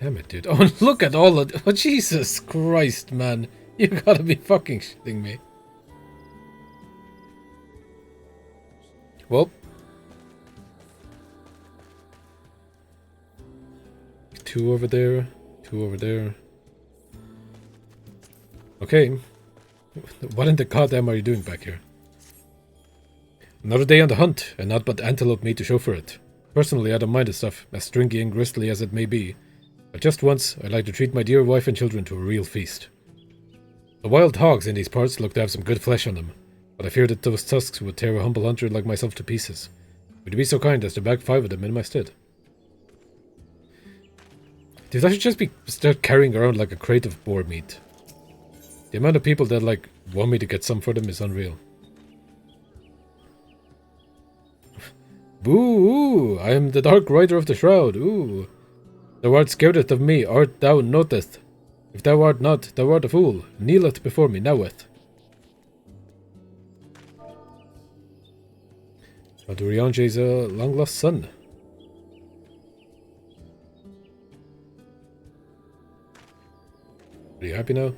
Damn it, dude. Oh, look at all of... Oh, Jesus Christ, man. You gotta be fucking shitting me. Well. 2 over there. 2 over there. Okay. What in the goddamn are you doing back here? Another day on the hunt, and not but antelope meat to show for it. Personally, I don't mind the stuff, as stringy and gristly as it may be. But just once, I'd like to treat my dear wife and children to a real feast. The wild hogs in these parts look to have some good flesh on them, but I fear that those tusks would tear a humble hunter like myself to pieces. Would you be so kind as to bag 5 of them in my stead? Dude, I should just start carrying around like a crate of boar meat. The amount of people that like want me to get some for them is unreal. Boo! Ooh, I am the dark rider of the shroud. Ooh. Thou art scaredeth of me, art thou noteth? If thou art not, thou art a fool. Kneeleth before me, knoweth. Duriange is a long lost son. Are you happy now?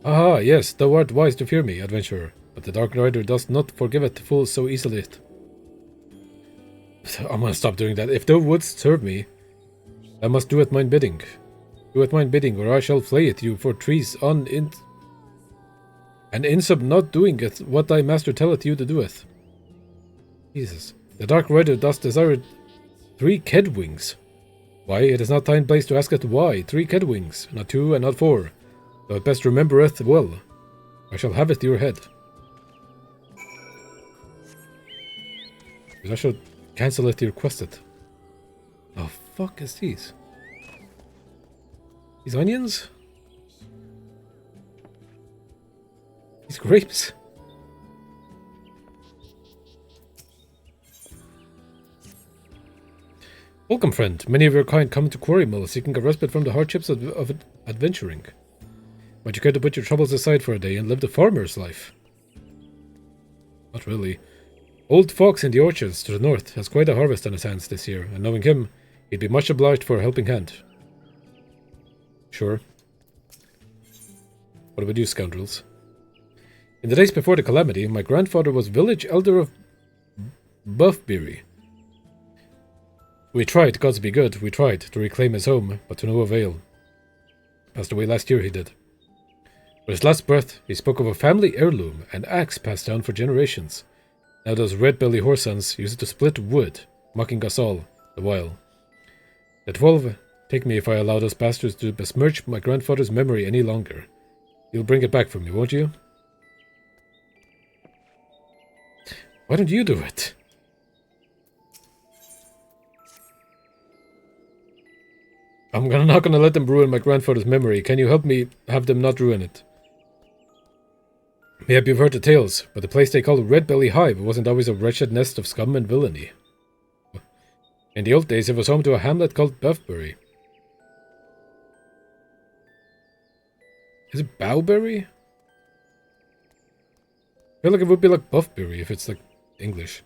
Aha, yes, thou art wise to fear me, adventurer, but the Dark Rider does not forgiveth fools so easily. I'm gonna stop doing that. If thou wouldst serve me, thou must do at mine bidding. Do at mine bidding, or I shall flay at you for trees and insub not doing it what thy master telleth you to doeth. Jesus. The Dark Rider doth desire 3 kedwings. Why, it is not thine place to ask it why. 3 kedwings, not 2 and not 4. Thou had best remembereth well. I shall have it your head. I shall cancel it your quested. Oh, fuck is these? These onions? These grapes? Welcome, friend. Many of your kind come to Quarry Mill seeking a respite from the hardships of adventuring. Might you care to put your troubles aside for a day and live the farmer's life? Not really. Old Fox in the orchards to the north has quite a harvest on his hands this year, and knowing him, he'd be much obliged for a helping hand. Sure. What about you, scoundrels? In the days before the calamity, my grandfather was village elder of Buffbury. We tried, gods be good, we tried to reclaim his home, but to no avail. Passed away last year, he did. With his last breath, he spoke of a family heirloom, an axe passed down for generations. Now those red-belly horsons use it to split wood, mocking us all, the while. The 12, take me if I allow those bastards to besmirch my grandfather's memory any longer. You'll bring it back for me, won't you? Why don't you do it? I'm not gonna let them ruin my grandfather's memory. Can you help me have them not ruin it? Maybe you've heard the tales, but the place they called Red Belly Hive wasn't always a wretched nest of scum and villainy. In the old days, it was home to a hamlet called Buffbury. Is it Bowberry? I feel like it would be like Buffbury if it's like English.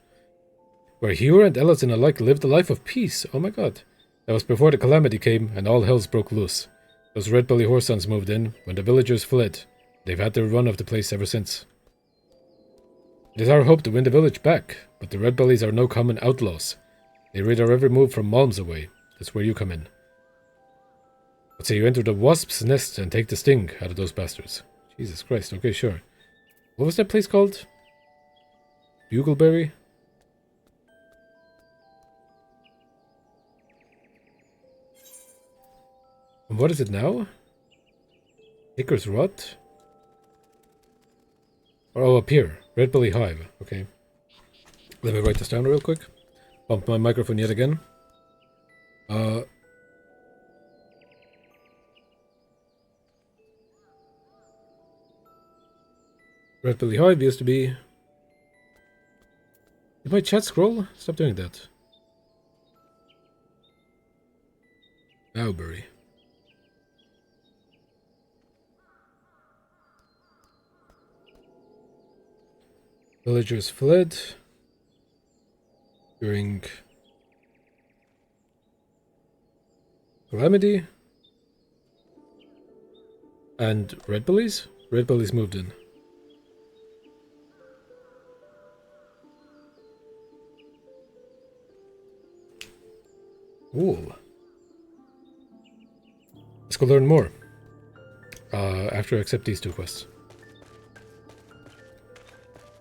Where Hero and Ellison alike lived a life of peace. Oh my god. That was before the calamity came and all hells broke loose. Those red belly horse sons moved in when the villagers fled. They've had their run of the place ever since. It is our hope to win the village back, but the red bellies are no common outlaws. They raid our every move from Malms away. That's where you come in. Let's say you enter the wasp's nest and take the sting out of those bastards. Jesus Christ, okay, sure. What was that place called? Bugleberry? And what is it now? Hickor's Rot? Oh, up here. Red Belly Hive. Okay. Let me write this down real quick. Bump my microphone yet again. Red Belly Hive used to be... Did my chat scroll? Stop doing that. Bowbury. Villagers fled during calamity and red bellies? Red bellies moved in. Cool. Let's go learn more. After I accept these two quests.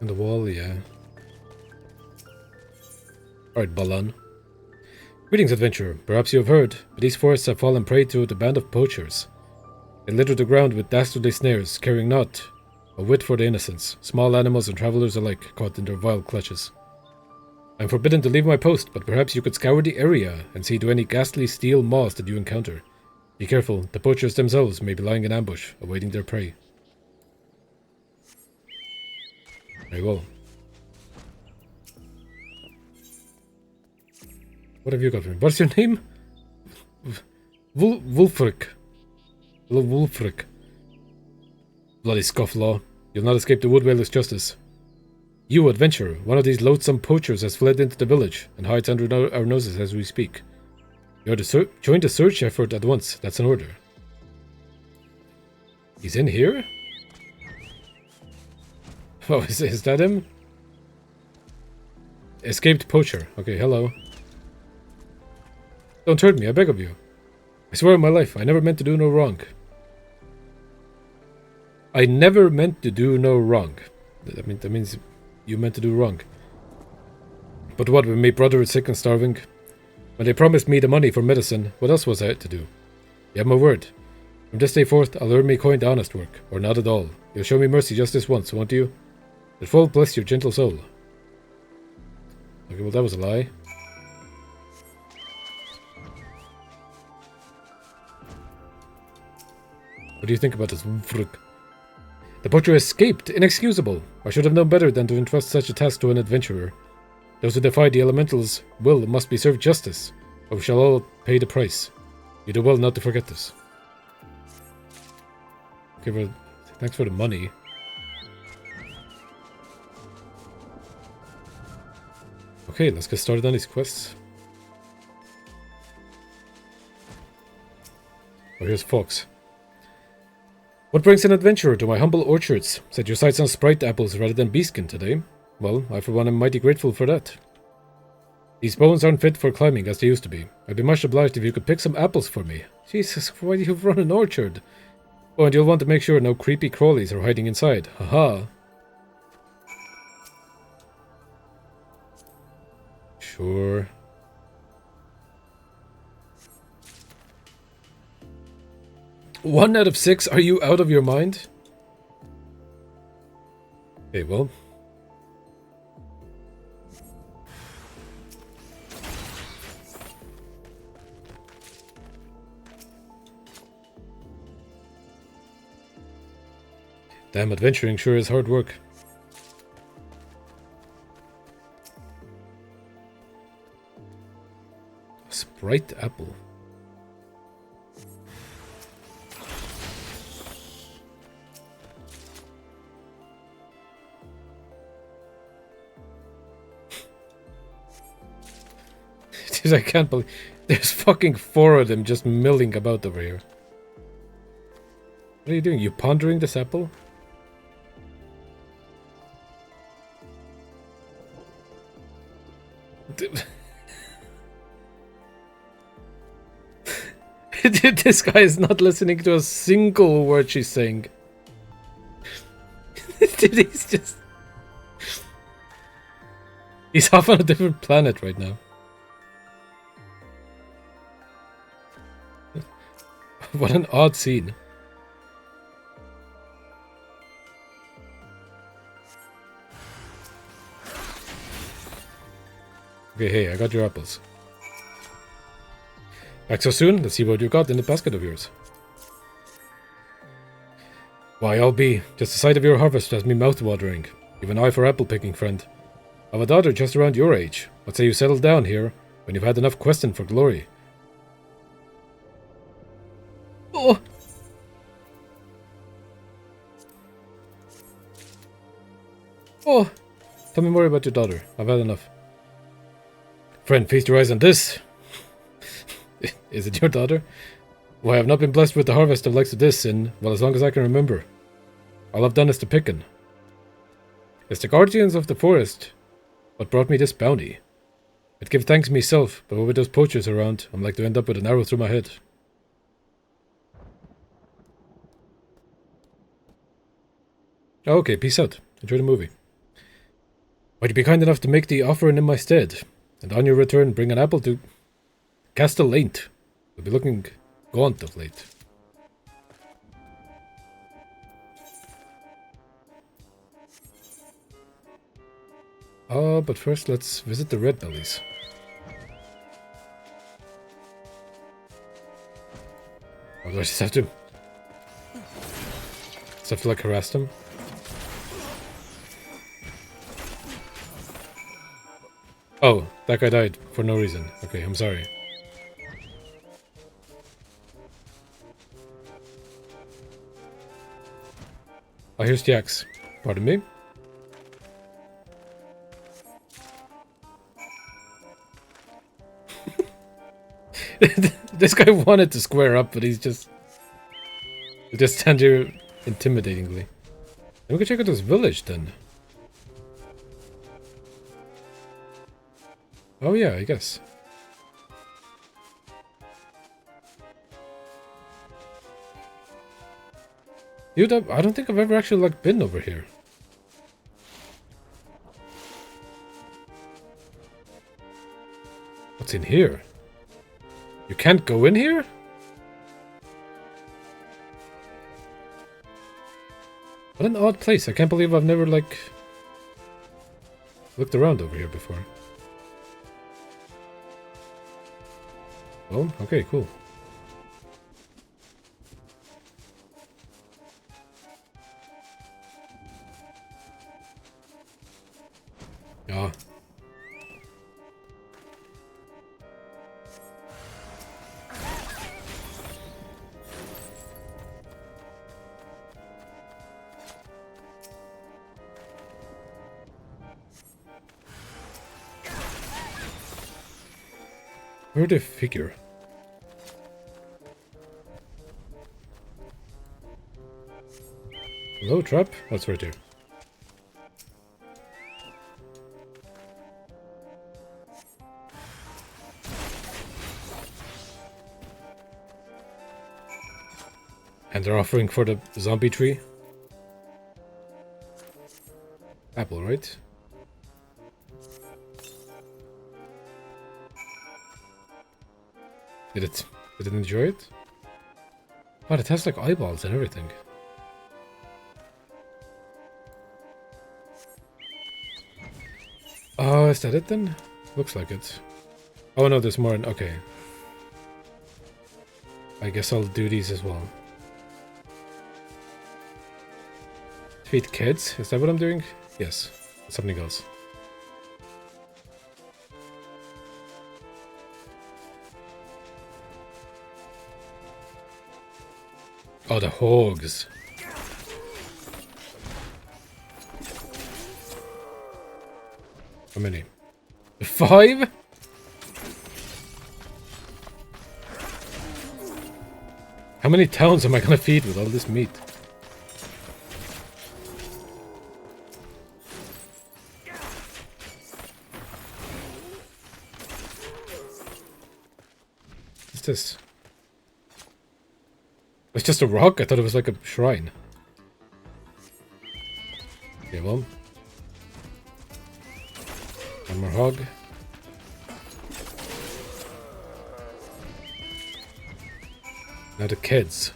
On the wall, yeah. Alright, Balan. Greetings, adventurer. Perhaps you have heard, but these forests have fallen prey to the band of poachers. They litter the ground with dastardly snares, caring not a whit for the innocents, small animals and travelers alike caught in their vile clutches. I am forbidden to leave my post, but perhaps you could scour the area and see to any ghastly steel maws that you encounter. Be careful, the poachers themselves may be lying in ambush, awaiting their prey. Very well. What have you got for me? What's your name? Wulfric. Wulfric. Bloody scofflaw. You'll not escape the Woodwaller's justice. You, adventurer, one of these loathsome poachers has fled into the village and hides under our noses as we speak. You're to join the search effort at once. That's an order. He's in here? Oh, is that him? Escaped poacher. Okay, hello. Don't hurt me, I beg of you. I swear on my life, I never meant to do no wrong. I never meant to do no wrong. That means you meant to do wrong. But what, when my brother is sick and starving? When they promised me the money for medicine, what else was I to do? You have my word. From this day forth, I'll earn me coin to honest work, or not at all. You'll show me mercy just this once, won't you? That full bless your gentle soul. Okay, well that was a lie. What do you think about this? The butcher escaped, inexcusable. I should have known better than to entrust such a task to an adventurer. Those who defy the elemental's will must be served justice, or we shall all pay the price. You do well not to forget this. Okay, well, thanks for the money. Okay, let's get started on these quests. Oh, here's Fox. What brings an adventurer to my humble orchards? Set your sights on sprite apples rather than beastskin today. Well, I for one am mighty grateful for that. These bones aren't fit for climbing as they used to be. I'd be much obliged if you could pick some apples for me. Jesus, why do you run an orchard? Oh, and you'll want to make sure no creepy crawlies are hiding inside. Haha. Sure. One out of 6? Are you out of your mind? Okay, well. Damn, adventuring sure is hard work. Sprite apple. Jeez, I can't believe... There's fucking 4 of them just milling about over here. What are you doing? You pondering this apple? This guy is not listening to a single word she's saying. Dude, he's just... He's off on a different planet right now. What an odd scene. Okay, hey, I got your apples. Back so soon? Let's see what you got in the basket of yours. Why, I'll be. Just the sight of your harvest has me mouth-watering. You've an eye for apple picking, friend. I've a daughter just around your age. What say you settle down here, when you've had enough questing for glory? Oh! Oh! Tell me more about your daughter. I've had enough. Friend, feast your eyes on this. Is it your daughter? Why, I've not been blessed with the harvest of likes of this in, well, as long as I can remember. All I've done is to pickin'. It's the guardians of the forest what brought me this bounty. I'd give thanks myself, but with those poachers around, I'm like to end up with an arrow through my head. Okay, peace out. Enjoy the movie. Might you be kind enough to make the offering in my stead, and on your return bring an apple to Castellaint. We'll be looking gaunt of late. But first let's visit the red bellies. Oh, do I just have to... Just have to like harass them? Oh, that guy died for no reason. Okay, I'm sorry. Oh, here's Jax. Pardon me? This guy wanted to square up, but he's just... He just stands here intimidatingly. We can check out this village then. Oh yeah, I guess. Dude, I don't think I've ever actually like been over here. What's in here? You can't go in here? What an odd place. I can't believe I've never like looked around over here before. Well, okay, cool. Ah. Where'd they figure? Hello, trap? That's right here. And they're offering for the zombie tree? Apple, right? Did it enjoy it? But it has like eyeballs and everything. Oh, is that it then? Looks like it. Oh no, there's more. Okay. I guess I'll do these as well. Feed kids? Is that what I'm doing? Yes. Something else. Oh, the hogs. How many? 5? How many towns am I gonna feed with all this meat? What's this? It's just a rock? I thought it was like a shrine. Okay, well. One more hog. Now the kids.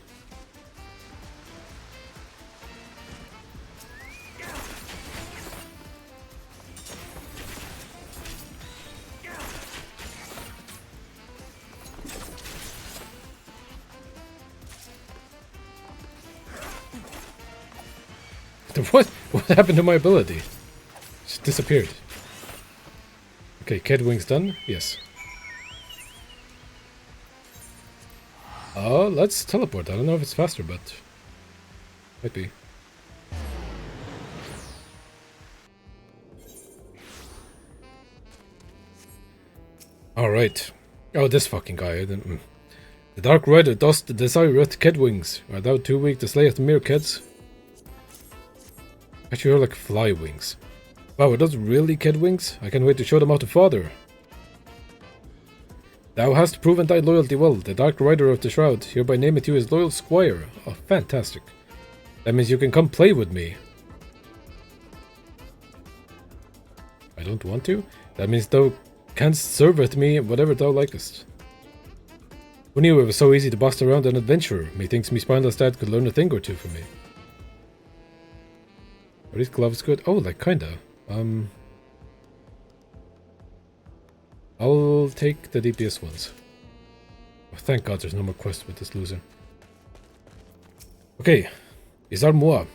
What happened to my ability? Just disappeared. Okay, kid wings done? Yes. Oh, let's teleport. I don't know if it's faster, but might be. Alright. Oh, this fucking guy. The Dark Rider does the desireth kid wings. Are thou too weak to slay at the mere kids? Actually, you're like fly wings. Wow, are those really kid wings? I can't wait to show them out to father. Thou hast proven thy loyalty well. The Dark Rider of the Shroud hereby nameth you his loyal squire. Oh, fantastic. That means you can come play with me. I don't want to? That means thou canst serve with me whatever thou likest. Who knew it was so easy to boss around an adventurer? Methinks me spineless dad could learn a thing or two from me. Are these gloves good? Oh, like kinda. I'll take the DPS ones. Oh, thank God there's no more quests with this loser. Okay, Isar Moi.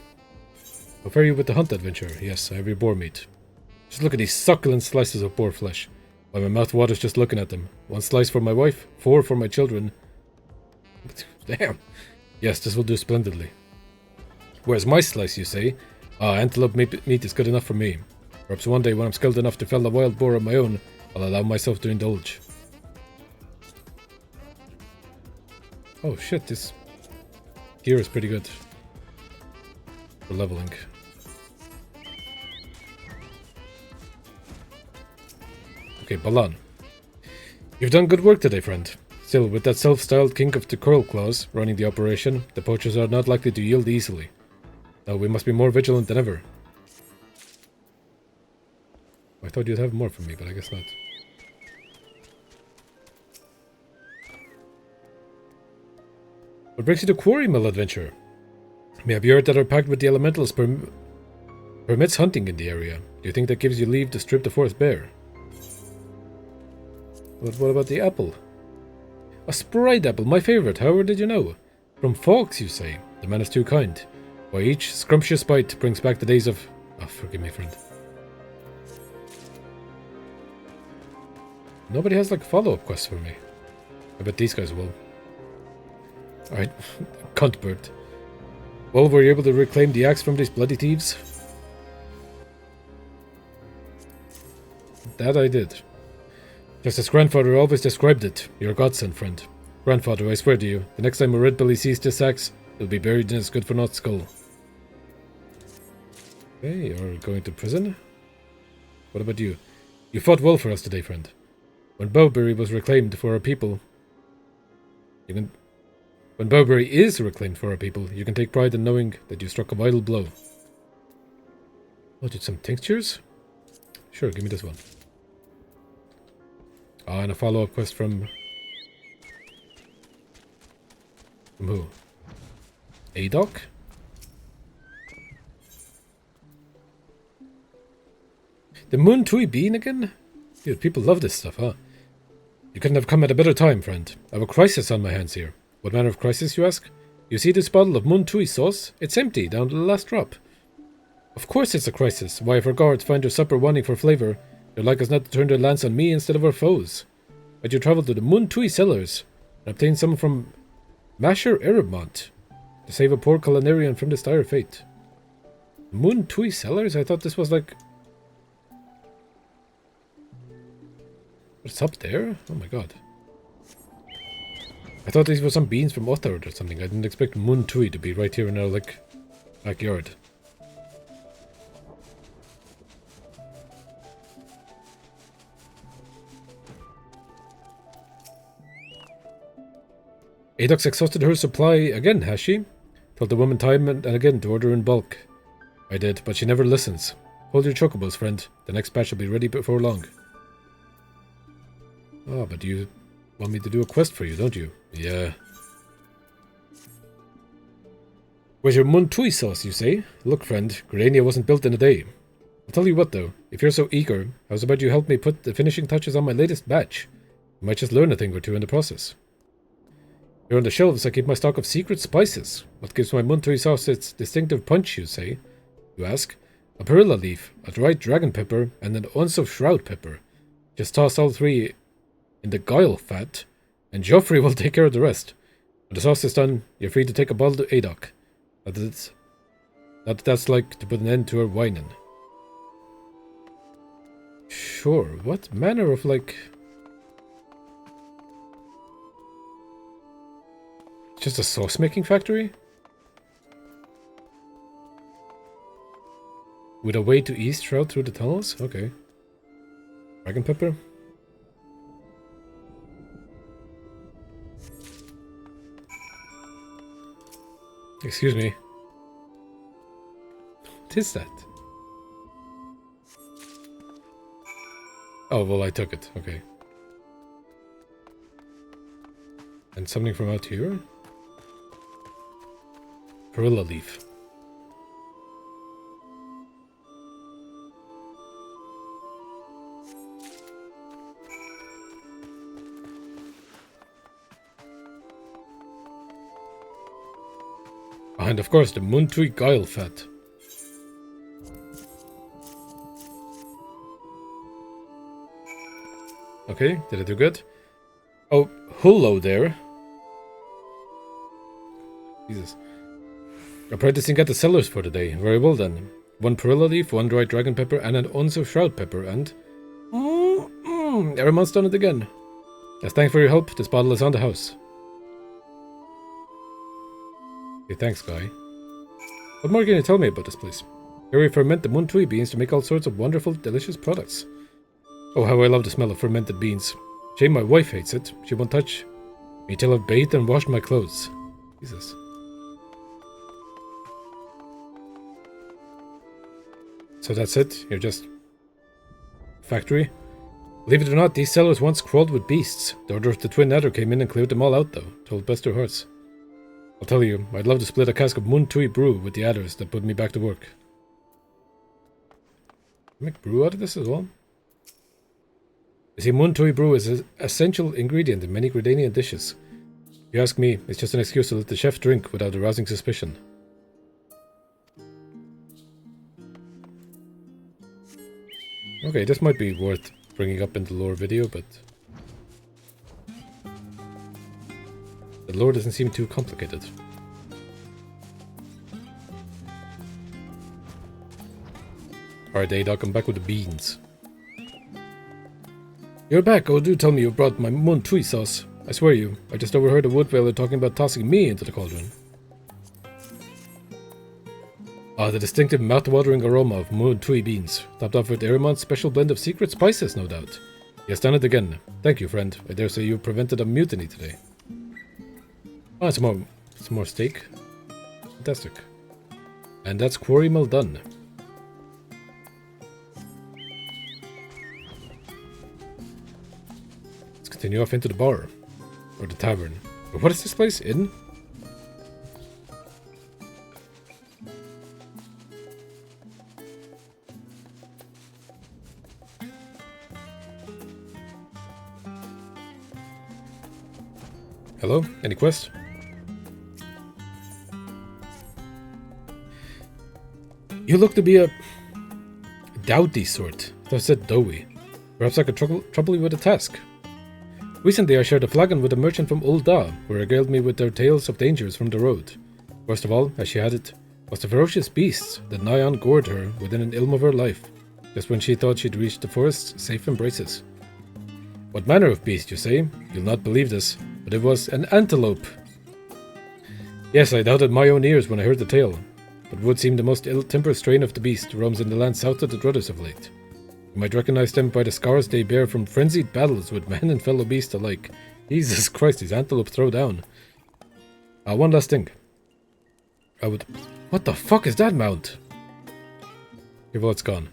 How fare you with the hunt adventure? Yes, I have your boar meat. Just look at these succulent slices of boar flesh. Why, my mouth waters just looking at them. 1 slice for my wife, 4 for my children. Damn. Yes, this will do splendidly. Where's my slice, you say? Ah, antelope meat is good enough for me. Perhaps one day when I'm skilled enough to fell a wild boar on my own, I'll allow myself to indulge. Oh shit, this gear is pretty good for leveling. Okay, Balan. You've done good work today, friend. Still, with that self-styled king of the curl claws running the operation, the poachers are not likely to yield easily. No, we must be more vigilant than ever. I thought you'd have more for me, but I guess not. What brings you to Quarry Mill adventure? May have you heard that our pact with the elementals permits hunting in the area? Do you think that gives you leave to strip the forest bare? But what about the apple? A sprite apple, my favourite. However did you know? From Fawkes, you say? The man is too kind. Why, each scrumptious bite brings back the days of... Oh, forgive me, friend. Nobody has, like, follow-up quests for me. I bet these guys will. Alright, cunt bird. Well, were you able to reclaim the axe from these bloody thieves? That I did. Just as grandfather always described it. You're a godsend, friend. Grandfather, I swear to you, the next time a red belly sees this axe, it'll be buried in his good-for-naught skull. Okay, you're going to prison? What about you? You fought well for us today, friend. When Bowberry was reclaimed for our people... When Bowberry is reclaimed for our people, you can take pride in knowing that you struck a vital blow. Oh, did some tinctures? Sure, give me this one. Ah, and a follow-up quest from... From who? Adoc? The Moon Tui Bean again? Dude, people love this stuff, huh? You couldn't have come at a better time, friend. I have a crisis on my hands here. What manner of crisis, you ask? You see this bottle of Moon Tui sauce? It's empty, down to the last drop. Of course it's a crisis. Why, if our guards find their supper wanting for flavour, they're like us not to turn their lance on me instead of our foes. But you travel to the Moon Tui cellars and obtain some from Masher Erebmont to save a poor culinarian from this dire fate. Moon Tui cellars? I thought this was like... It's up there? Oh my god. I thought these were some beans from Othard or something. I didn't expect Mun Tui to be right here in our, like, backyard. Adok's exhausted her supply again, has she? Told the woman time and again to order in bulk. I did, but she never listens. Hold your chocobos, friend. The next batch will be ready before long. Oh, but you want me to do a quest for you, don't you? Yeah. Where's your Mun Tui sauce, you say? Look, friend, Gridania wasn't built in a day. I'll tell you what, though. If you're so eager, how's about you help me put the finishing touches on my latest batch? You might just learn a thing or two in the process. Here on the shelves, I keep my stock of secret spices. What gives my Mun Tui sauce its distinctive punch, you say? You ask? A perilla leaf, a dried dragon pepper, and an ounce of shroud pepper. Just toss all three in the guile fat, and Joffrey will take care of the rest. When the sauce is done, you're free to take a bottle to Adok. That's like to put an end to her whining. Sure, what manner of, like... Just a sauce-making factory? With a way to east route through the tunnels? Okay. Dragon pepper? Excuse me. What is that? Oh, well, I took it. Okay. And something from out here? Perilla leaf. And of course, the Mun Tui guile fat. Okay, did I do good? Oh, hello there. Jesus. Apprenticing at the cellars for the day. Very well then. 1 perilla leaf, 1 dried dragon pepper, and an ounce of shroud pepper, and... Everyone's done it again. As thanks for your help, this bottle is on the house. Okay, thanks, guy. What more can you tell me about this place? Here we ferment the Mun Tui beans to make all sorts of wonderful, delicious products. Oh, how I love the smell of fermented beans. Shame my wife hates it. She won't touch me till I've bathed and washed my clothes. Jesus. So that's it? You're just... factory? Believe it or not, these cellars once crawled with beasts. The Order of the Twin Adder came in and cleared them all out, though. Told best their hearts. I'll tell you, I'd love to split a cask of Mun Tui brew with the adders that put me back to work. Make brew out of this as well? You see, Mun Tui brew is an essential ingredient in many Gridanian dishes. If you ask me, it's just an excuse to let the chef drink without arousing suspicion. Okay, this might be worth bringing up in the lore video, but... the lore doesn't seem too complicated. Alright, Adok, I'm back with the beans. You're back. Oh, do tell me you brought my Mun Tui sauce. I swear you, I just overheard a woodveiler talking about tossing me into the cauldron. Ah, the distinctive mouth-watering aroma of Mun Tui beans, topped off with Arimon's special blend of secret spices, no doubt. He has done it again. Thank you, friend. I dare say you prevented a mutiny today. Oh, some more steak. Fantastic. And that's quarry mill done. Let's continue off into the bar. Or the tavern. What is this place? Inn? Hello? Any quest? You look to be a doughty sort. I said doughy. Perhaps I could trouble you with a task. Recently I shared a flagon with a merchant from Ul'dah, who regaled me with their tales of dangers from the road. Worst of all, as she had it, was the ferocious beasts that nigh on gored her within an ilm of her life, just when she thought she'd reached the forest's safe embraces. What manner of beast, you say? You'll not believe this, but but it was an antelope. Yes, I doubted my own ears when I heard the tale, but it would seem the most ill-tempered strain of the beast roams in the land south of the Druthers of late. You might recognize them by the scars they bear from frenzied battles with men and fellow beasts alike. Jesus Christ, these antelopes throw down. One last thing. What the fuck is that mount? Okay, well, it's gone.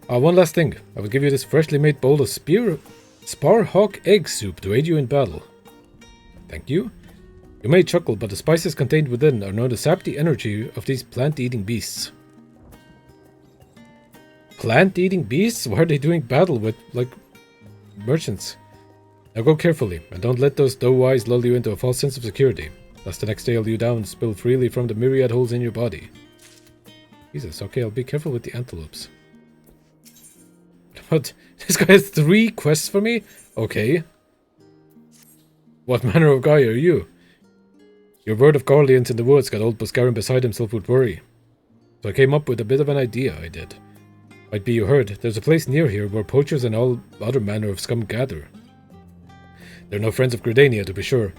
One last thing. I will give you this freshly made bowl of Sparhawk egg soup to aid you in battle. Thank you. You may chuckle, but the spices contained within are known to sap the energy of these plant-eating beasts. Plant-eating beasts? Why are they doing battle with, like, merchants? Now go carefully, and don't let those doe eyes lull you into a false sense of security. Lest the next day you down spill freely from the myriad holes in your body. Jesus, okay, I'll be careful with the antelopes. What? This guy has 3 quests for me? Okay. What manner of guy are you? Your word of Garleans in the woods got old Buscarin beside himself with worry. So I came up with a bit of an idea, I did. Might be you heard, there's a place near here where poachers and all other manner of scum gather. They're no friends of Gridania, to be sure,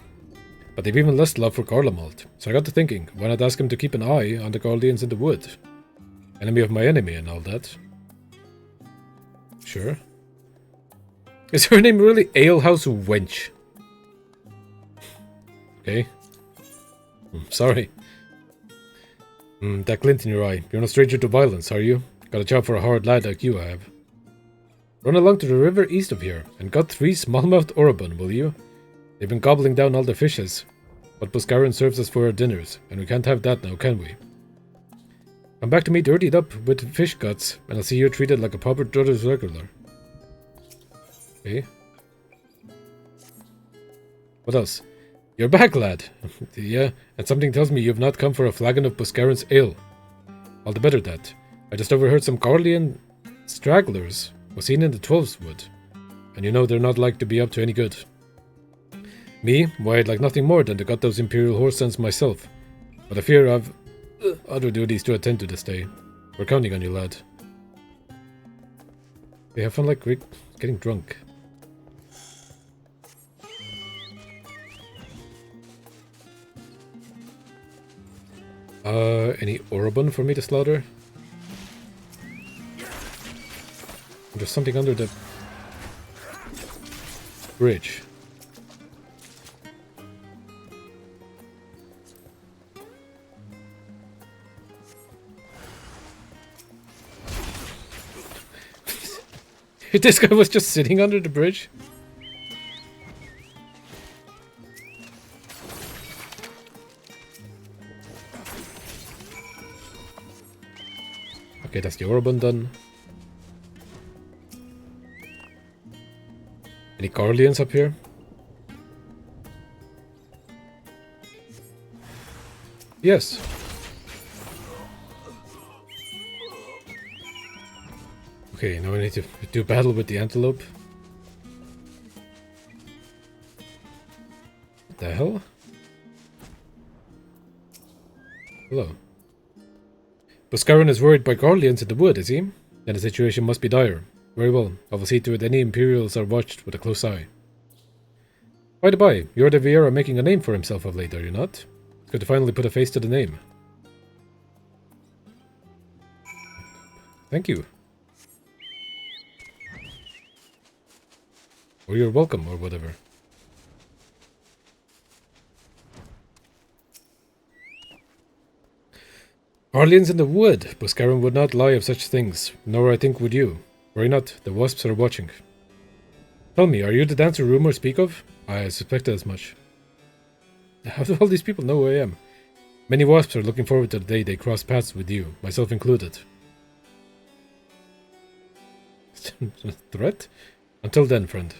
but they've even less love for Garlemald, so I got to thinking, why not ask him to keep an eye on the Garleans in the wood? Enemy of my enemy and all that. Sure. Is her name really Alehouse Wench? Okay. Sorry. That glint in your eye. You're no stranger to violence, are you? Got a job for a hard lad like you have. Run along to the river east of here, and gut 3 smallmouth orobun, will you? They've been gobbling down all the fishes, but Buscarin serves us for our dinners, and we can't have that now, can we? Come back to me dirtied up with fish guts, and I'll see you treated like a proper Druthers regular. Okay. What else? You're back, lad. Yeah, and something tells me you've not come for a flagon of Buscarin's ale. All the better that. I just overheard some Garlean stragglers was seen in the Twelves Wood, and you know they're not like to be up to any good. Me? Why, I'd like nothing more than to gut those Imperial horse sons myself, but I fear I've other duties to attend to this day. We're counting on you, lad. They have fun like getting drunk. Any orobun for me to slaughter? There's something under the bridge. This guy was just sitting under the bridge? Okay, that's the orobun done. Any Garleans up here? Yes. Okay, now I need to do battle with the antelope. What the hell? Hello. Buscarin is worried by Garleans in the wood, is he? Then the situation must be dire. Very well, I will see to it any Imperials are watched with a close eye. By the by, Lord de Vieira making a name for himself of late, are you not? It's good to finally put a face to the name. Thank you. Or you're welcome, or whatever. Garleans in the wood! Buscarin would not lie of such things, nor I think would you. Worry not, the wasps are watching. Tell me, are you the dancer rumors speak of? I suspected as much. How do all these people know who I am? Many wasps are looking forward to the day they cross paths with you, myself included. Threat? Until then, friend.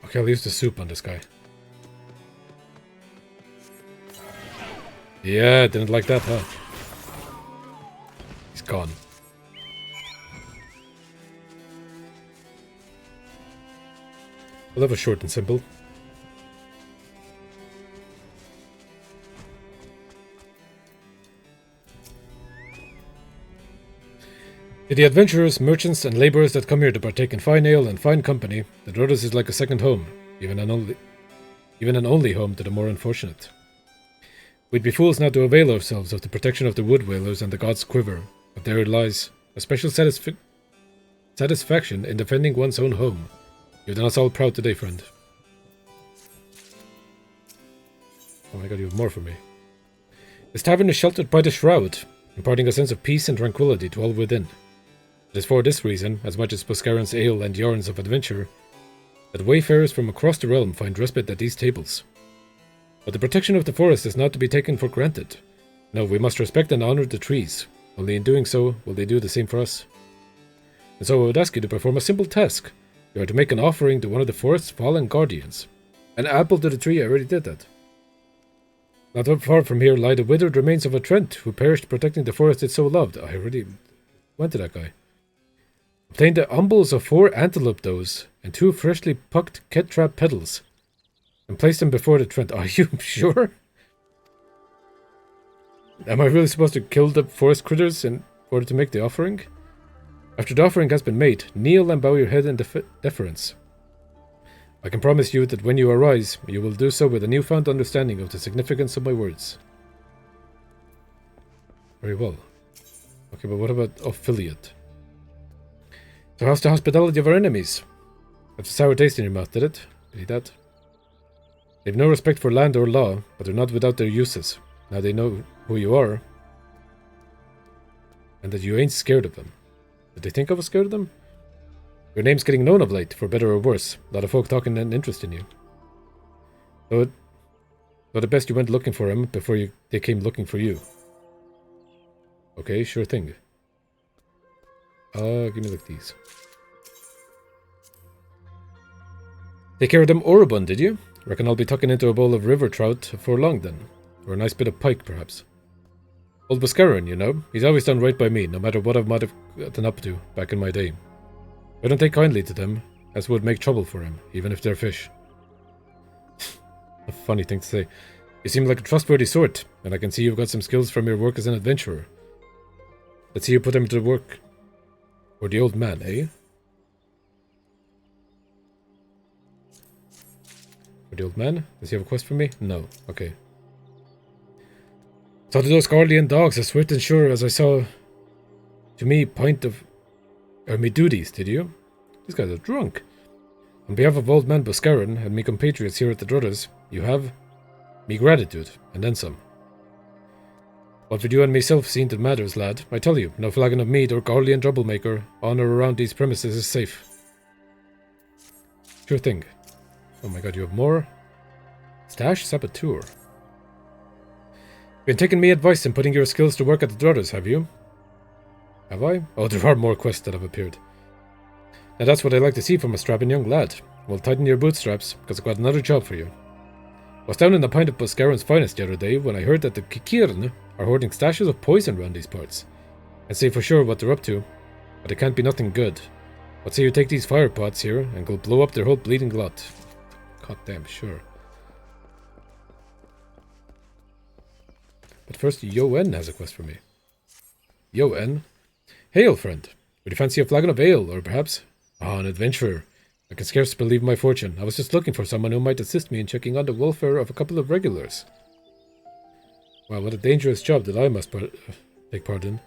Okay, I'll use the soup on this guy. Yeah, didn't like that, huh? He's gone. Well, that was short and simple. To the adventurers, merchants, and labourers that come here to partake in fine ale and fine company, the Druids is like a second home, even an only home to the more unfortunate. We'd be fools not to avail ourselves of the protection of the wood whalers and the gods' quiver, but there lies a special satisfaction in defending one's own home. You've done us all proud today, friend. Oh my god, you have more for me. This tavern is sheltered by the shroud, imparting a sense of peace and tranquility to all within. It is for this reason, as much as Boscaran's ale and yarns of adventure, that wayfarers from across the realm find respite at these tables. But the protection of the forest is not to be taken for granted. No, we must respect and honor the trees. Only in doing so will they do the same for us. And so I would ask you to perform a simple task. You are to make an offering to one of the forest's fallen guardians. An apple to the tree, I already did that. Not far from here lie the withered remains of a Trent who perished protecting the forest it so loved. I already went to that guy. Obtain the umbels of 4 antelope does and 2 freshly pucked ket-trap petals, and place them before the Trent. Are you sure? Am I really supposed to kill the forest critters in order to make the offering? After the offering has been made, kneel and bow your head in deference. I can promise you that when you arise, you will do so with a newfound understanding of the significance of my words. Very well. Okay, but what about affiliate? So how's the hospitality of our enemies? That's a sour taste in your mouth, did it? Did that? They've no respect for land or law, but they're not without their uses. Now they know who you are, and that you ain't scared of them. Did they think I was scared of them? Your name's getting known of late, for better or worse. A lot of folk talking and interest in you. So the best you went looking for him before they came looking for you. Okay, sure thing. Give me like these. Take care of them oribund, did you? Reckon I'll be tucking into a bowl of river trout for long then. Or a nice bit of pike, perhaps. Old Boscaran, you know, he's always done right by me, no matter what I might have gotten up to back in my day. I don't take kindly to them, as would make trouble for him, even if they're fish. A funny thing to say. You seem like a trustworthy sort, and I can see you've got some skills from your work as an adventurer. Let's see you put them to work. Or the old man, eh? For the old man? Does he have a quest for me? No. Okay. So to those guardian dogs as swift and sure as I saw to me me duties, did you? These guys are drunk. On behalf of old man Boscaran and me compatriots here at the Druids, you have me gratitude, and then some. What would you and myself seen that matters, lad? I tell you, no flagon of mead or guardian troublemaker on or around these premises is safe. Sure thing. Oh my god, you have more? Stash Saboteur. Been taking me advice in putting your skills to work at the Druids, have you? Have I? Oh, there are more quests that have appeared. Now that's what I like to see from a strapping young lad. Well, tighten your bootstraps, because I've got another job for you. I was down in the pint of Boscaran's finest the other day when I heard that the Kikirn are hoarding stashes of poison around these parts. I'd say for sure what they're up to, but it can't be nothing good. What say you take these fire pots here and go blow up their whole bleeding lot? God damn, sure. But first, Yo-En has a quest for me. Yo-En? Hail, friend. Would you fancy a flagon of ale, or perhaps... an adventurer. I can scarce believe my fortune. I was just looking for someone who might assist me in checking on the welfare of a couple of regulars. Wow, what a dangerous job that I must take part in.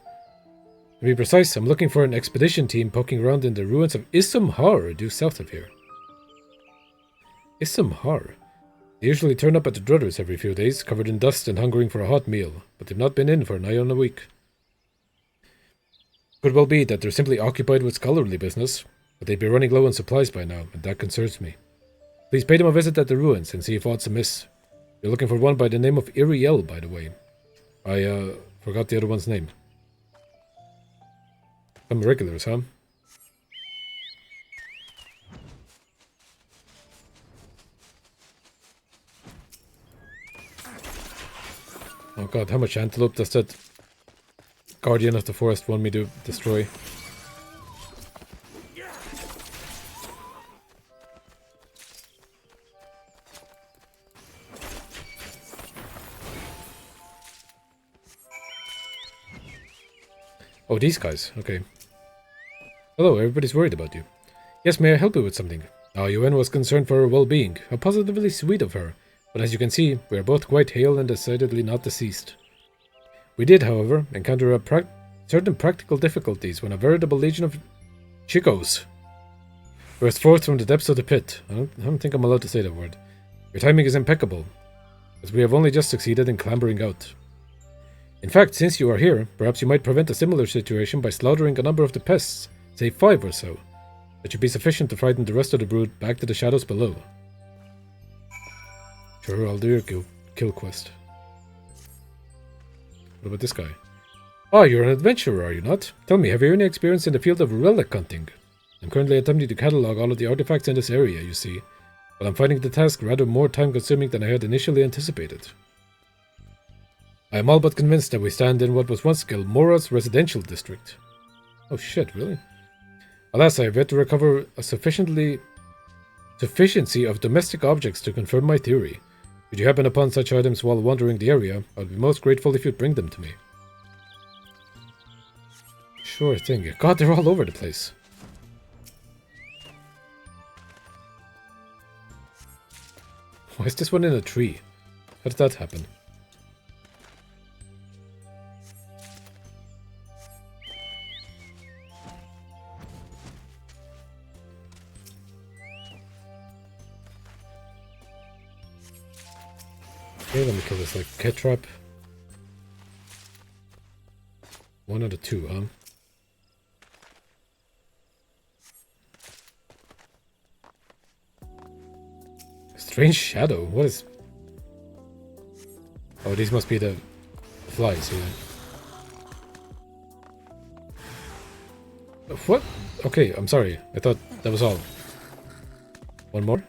To be precise, I'm looking for an expedition team poking around in the ruins of Issamhar, due south of here. Issamhar? They usually turn up at the Druids every few days, covered in dust and hungering for a hot meal, but they've not been in for nigh on a week. Could well be that they're simply occupied with scholarly business, but they'd be running low on supplies by now, and that concerns me. Please pay them a visit at the ruins and see if auught's amiss. You're looking for one by the name of Iriel, by the way. I forgot the other one's name. Some regulars, huh? Oh god, how much antelope does that Guardian of the Forest want me to destroy? Oh, these guys. Okay. Hello, everybody's worried about you. Yes, may I help you with something? Our UN was concerned for her well-being. How positively sweet of her. But as you can see, we are both quite hale and decidedly not deceased. We did, however, encounter certain practical difficulties when a veritable legion of chicos burst forth from the depths of the pit. I don't think I'm allowed to say that word. Your timing is impeccable, as we have only just succeeded in clambering out. In fact, since you are here, perhaps you might prevent a similar situation by slaughtering a number of the pests, say 5 or so. That should be sufficient to frighten the rest of the brood back to the shadows below. Sure, I'll do your kill quest. What about this guy? Ah, you're an adventurer, are you not? Tell me, have you any experience in the field of relic hunting? I'm currently attempting to catalog all of the artifacts in this area, you see, but I'm finding the task rather more time-consuming than I had initially anticipated. I am all but convinced that we stand in what was once Gilmora's residential district. Oh shit, really? Alas, I have yet to recover a sufficiency of domestic objects to confirm my theory. Should you happen upon such items while wandering the area, I would be most grateful if you'd bring them to me. Sure thing. God, they're all over the place. Why is this one in a tree? How did that happen? Okay, let me kill this like cat trap. 1 out of 2, huh? Strange shadow. What is... Oh, these must be the flies here. What? Okay, I'm sorry. I thought that was all. One more?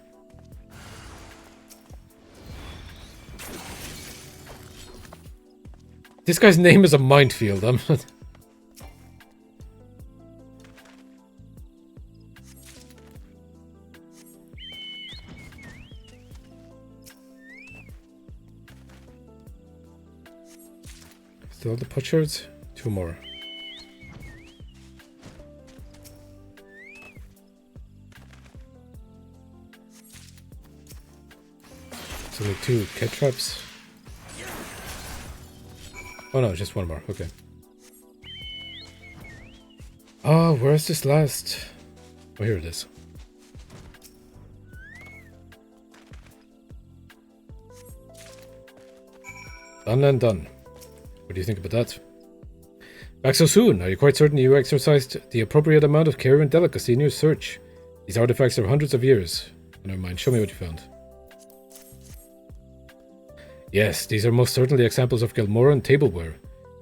This guy's name is a minefield. I'm not... Still the potsherds? 2 more. So only 2 cat traps. Oh no, just 1 more. Okay. Oh, where's this last? Oh, here it is. Done and done. What do you think about that? Back so soon? Are you quite certain you exercised the appropriate amount of care and delicacy in your search? These artifacts are hundreds of years. Never mind, show me what you found. Yes, these are most certainly examples of Gilmoran tableware.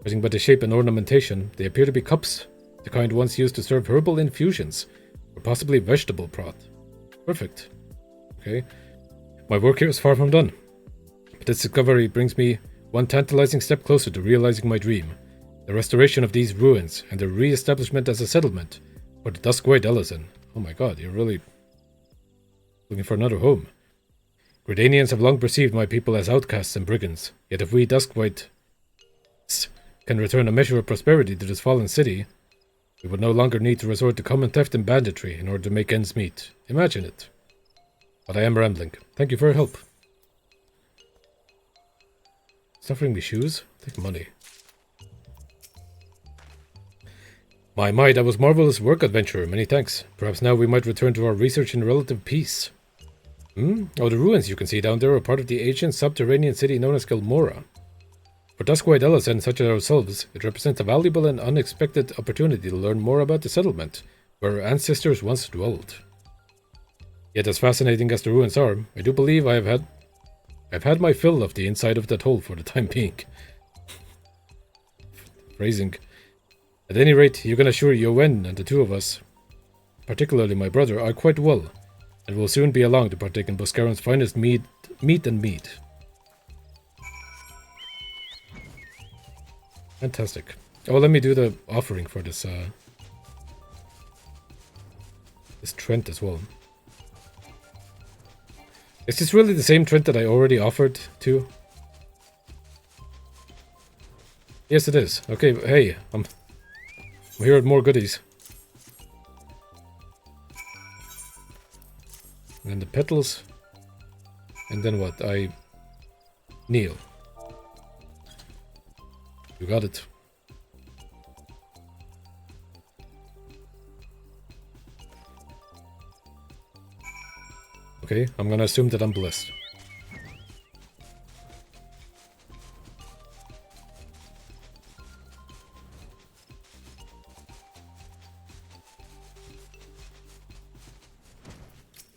Judging by the shape and ornamentation, they appear to be cups, the kind once used to serve herbal infusions, or possibly vegetable broth. Perfect. Okay. My work here is far from done, but this discovery brings me one tantalizing step closer to realizing my dream, the restoration of these ruins and their re-establishment as a settlement for the Dusk-White Ellison. Oh my god, you're really looking for another home. Gridanians have long perceived my people as outcasts and brigands, yet if we Dusk-White can return a measure of prosperity to this fallen city, we would no longer need to resort to common theft and banditry in order to make ends meet. Imagine it. But I am rambling. Thank you for your help. It's offering me shoes? Take money. My, that was marvelous work, adventurer. Many thanks. Perhaps now we might return to our research in relative peace. Oh, the ruins you can see down there are part of the ancient subterranean city known as Gilmora. For Dusk-White Ellison such as ourselves, it represents a valuable and unexpected opportunity to learn more about the settlement, where our ancestors once dwelled. Yet as fascinating as the ruins are, I do believe I've had my fill of the inside of that hole for the time being. Phrasing. At any rate, you can assure Yowen and the 2 of us, particularly my brother, are quite well, and will soon be along to partake in Boscaran's finest meat and mead. Fantastic. Oh, let me do the offering for this this Trent as well. Is this really the same Trent that I already offered to? Yes, it is. Okay, hey, I'm here with more goodies. And then the petals. And then what? I kneel. You got it. Okay, I'm gonna assume that I'm blessed.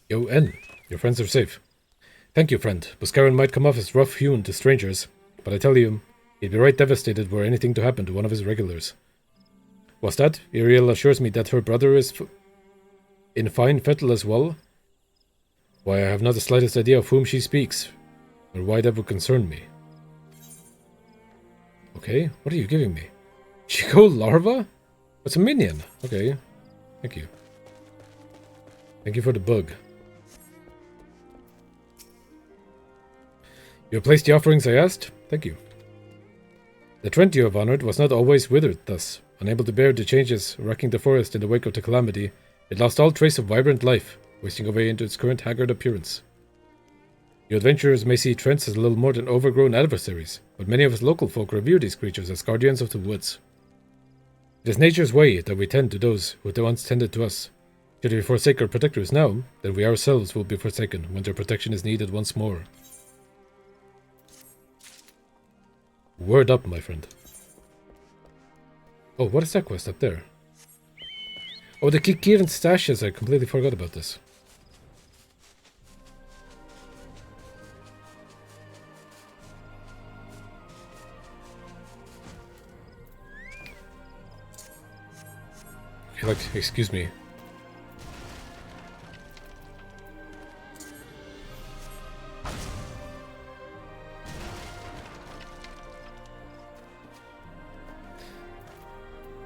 Yo, N, your friends are safe. Thank you, friend. Buscaran might come off as rough-hewn to strangers, but I tell you, he'd be right devastated were anything to happen to one of his regulars. What's that? Iriel assures me that her brother is in fine fettle as well? Why, I have not the slightest idea of whom she speaks, or why that would concern me. Okay, what are you giving me? Chico larva? It's a minion. Okay, thank you. Thank you for the bug. You have placed the offerings I asked? Thank you. The Trent you have honored was not always withered thus. Unable to bear the changes wrecking the forest in the wake of the calamity, it lost all trace of vibrant life, wasting away into its current haggard appearance. You adventurers may see Trents as little more than overgrown adversaries, but many of us local folk revere these creatures as guardians of the woods. It is nature's way that we tend to those who once tended to us. Should we forsake our protectors now, then we ourselves will be forsaken when their protection is needed once more. Word up, my friend. Oh, what is that quest up there? Oh, the Kikiran stashes. I completely forgot about this. Okay, like, excuse me.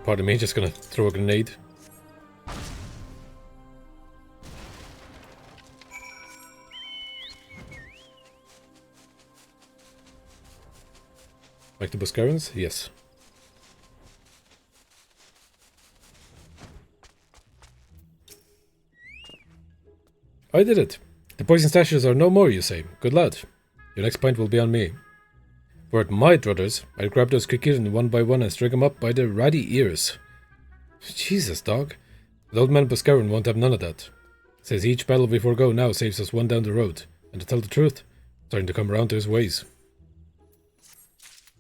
Pardon me, just gonna throw a grenade. Like the Buscarans? Yes. I did it. The poison stashes are no more, you say. Good lad. Your next pint will be on me. Were it my druthers, I'd grab those Kikiran one by one and string them up by their ratty ears. Jesus, dog. The old man Buscaran won't have none of that. Says each battle we forego now saves us one down the road, and to tell the truth, starting to come around to his ways.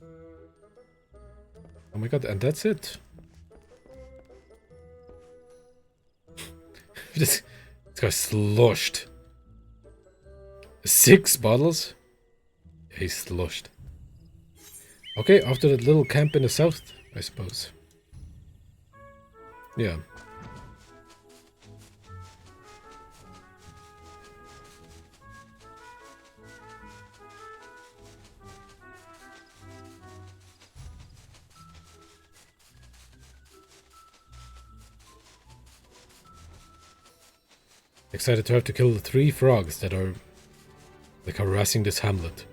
Oh my god, and that's it. This guy sloshed. 6 bottles? He sloshed. Okay, after that little camp in the south, I suppose. Yeah. Excited to have to kill the 3 frogs that are like harassing this hamlet.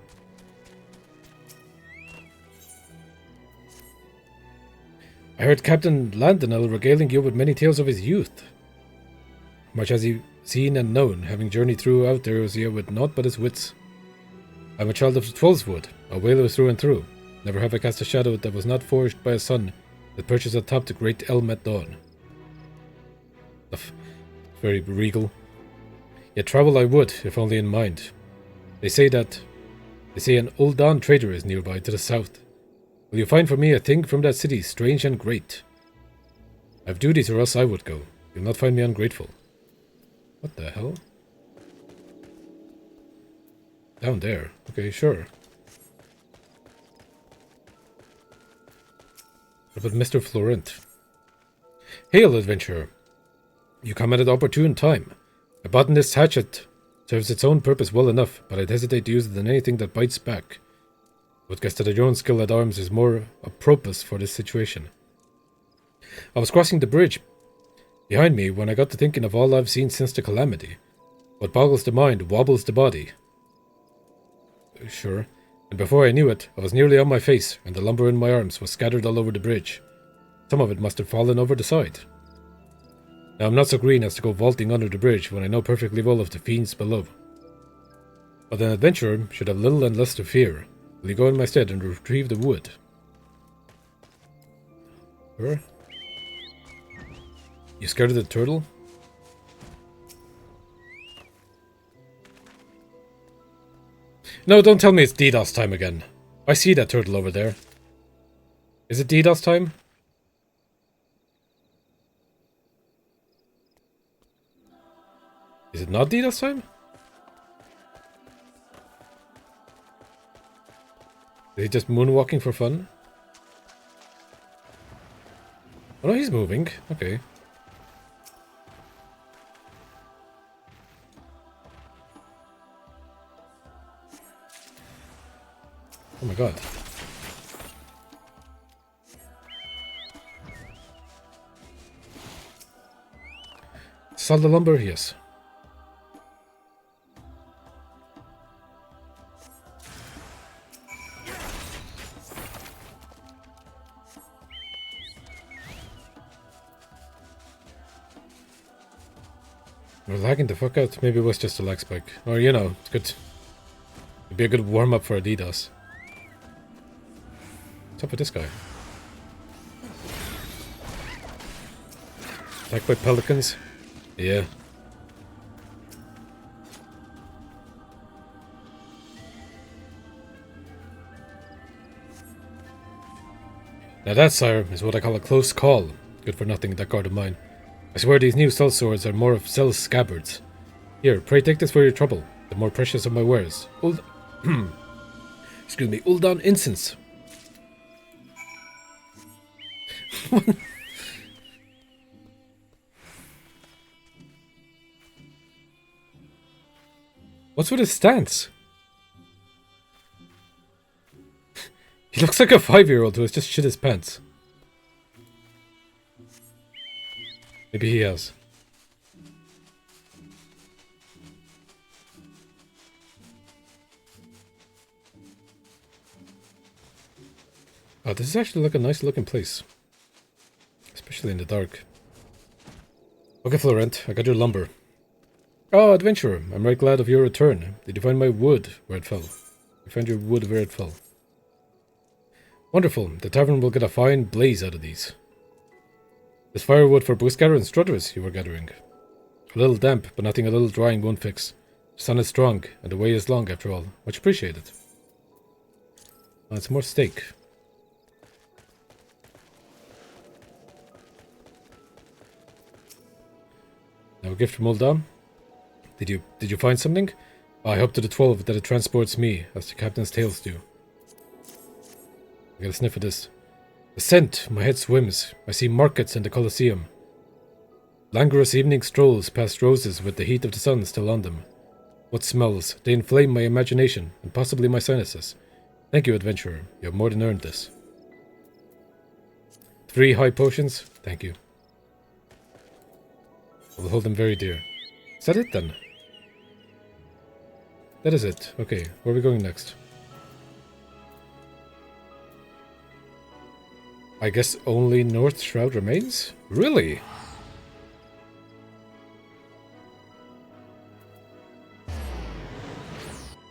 I heard Captain Landonell regaling you with many tales of his youth. Much has he seen and known, having journeyed throughout the Eosia with naught but his wits. I am a child of the Twelveswood, a whaler through and through. Never have I cast a shadow that was not forged by a sun that perches atop the great elm at dawn. Very regal. Yet travel I would, if only in mind. They say an Uldan trader is nearby to the south. Will you find for me a thing from that city, strange and great? I have duties or else I would go. You'll not find me ungrateful. What the hell? Down there. Okay, sure. What about Mr. Florent? Hail, adventurer. You come at an opportune time. A botanist's hatchet serves its own purpose well enough, but I'd hesitate to use it in anything that bites back. Would guess that your own skill at arms is more apropos for this situation. I was crossing the bridge behind me when I got to thinking of all I've seen since the calamity. What boggles the mind wobbles the body. Sure, and before I knew it, I was nearly on my face, and the lumber in my arms was scattered all over the bridge. Some of it must have fallen over the side. Now I'm not so green as to go vaulting under the bridge when I know perfectly well of the fiends below. But an adventurer should have little and less to fear. Will you go in my stead and retrieve the wood? Where? You scared of the turtle? No, don't tell me it's DDoS time again. I see that turtle over there. Is it DDoS time? Is it not DDoS time? Is he just moonwalking for fun? Oh no, he's moving. Okay. Oh my god. Sell the lumber? Yes. We're lagging the fuck out. Maybe it was just a lag spike. Or, you know, it's good. It'd be a good warm-up for a DDoS. What's up with this guy? Attacked by pelicans? Yeah. Now that, sire, is what I call a close call. Good for nothing, that guard of mine. I swear these new cell swords are more of cell's scabbards. Here, pray take this for your trouble, the more precious of my wares. Excuse me, Uldan incense. What's with his stance? He looks like a 5-year-old who has just shit his pants. Maybe he has. Oh, this is actually like a nice looking place. Especially in the dark. Okay, Florent, I got your lumber. Oh, adventurer, I'm very glad of your return. Did you find my wood where it fell? You found your wood where it fell. Wonderful, the tavern will get a fine blaze out of these. This firewood for Buscar and Struthers you were gathering. A little damp, but nothing a little drying won't fix. The sun is strong, and the way is long after all. Much appreciated. Oh, it's more steak. Now a gift from Uldam. Did you find something? Oh, I hope to the 12 that it transports me, as the captain's tales do. I got a sniff of this. The scent, my head swims. I see markets and the Colosseum. Languorous evening strolls past roses with the heat of the sun still on them. What smells? They inflame my imagination, and possibly my sinuses. Thank you, adventurer. You have more than earned this. 3 high potions? Thank you. I will hold them very dear. Is that it then? That is it. Okay, where are we going next? I guess only North Shroud remains? Really?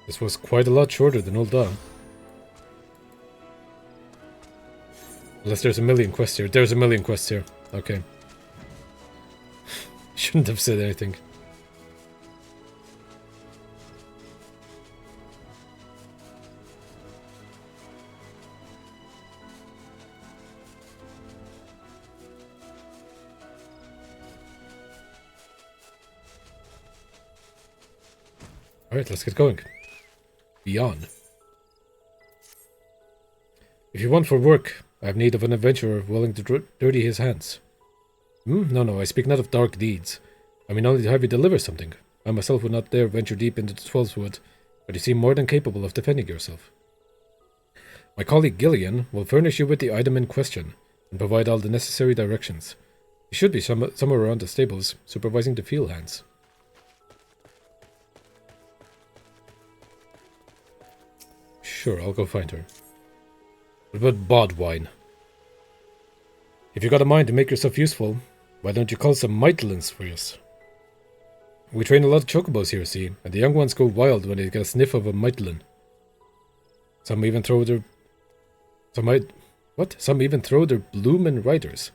This was quite a lot shorter than Ul'dah. Unless there's a million quests here. There's a million quests here. Okay. Shouldn't have said anything. Alright, let's get going. Beyond. If you want for work, I have need of an adventurer willing to dirty his hands. No, I speak not of dark deeds. I mean only to have you deliver something. I myself would not dare venture deep into the Twelvewood, but you seem more than capable of defending yourself. My colleague Gillian will furnish you with the item in question, and provide all the necessary directions. He should be somewhere around the stables, supervising the field hands. Sure, I'll go find her. What about bod wine? If you got a mind to make yourself useful, Why don't you call some Mytilins for us? We train a lot of chocobos here, see, and the young ones go wild when they get a sniff of a Mytilin. Some even throw their... Some even throw their bloomin' riders.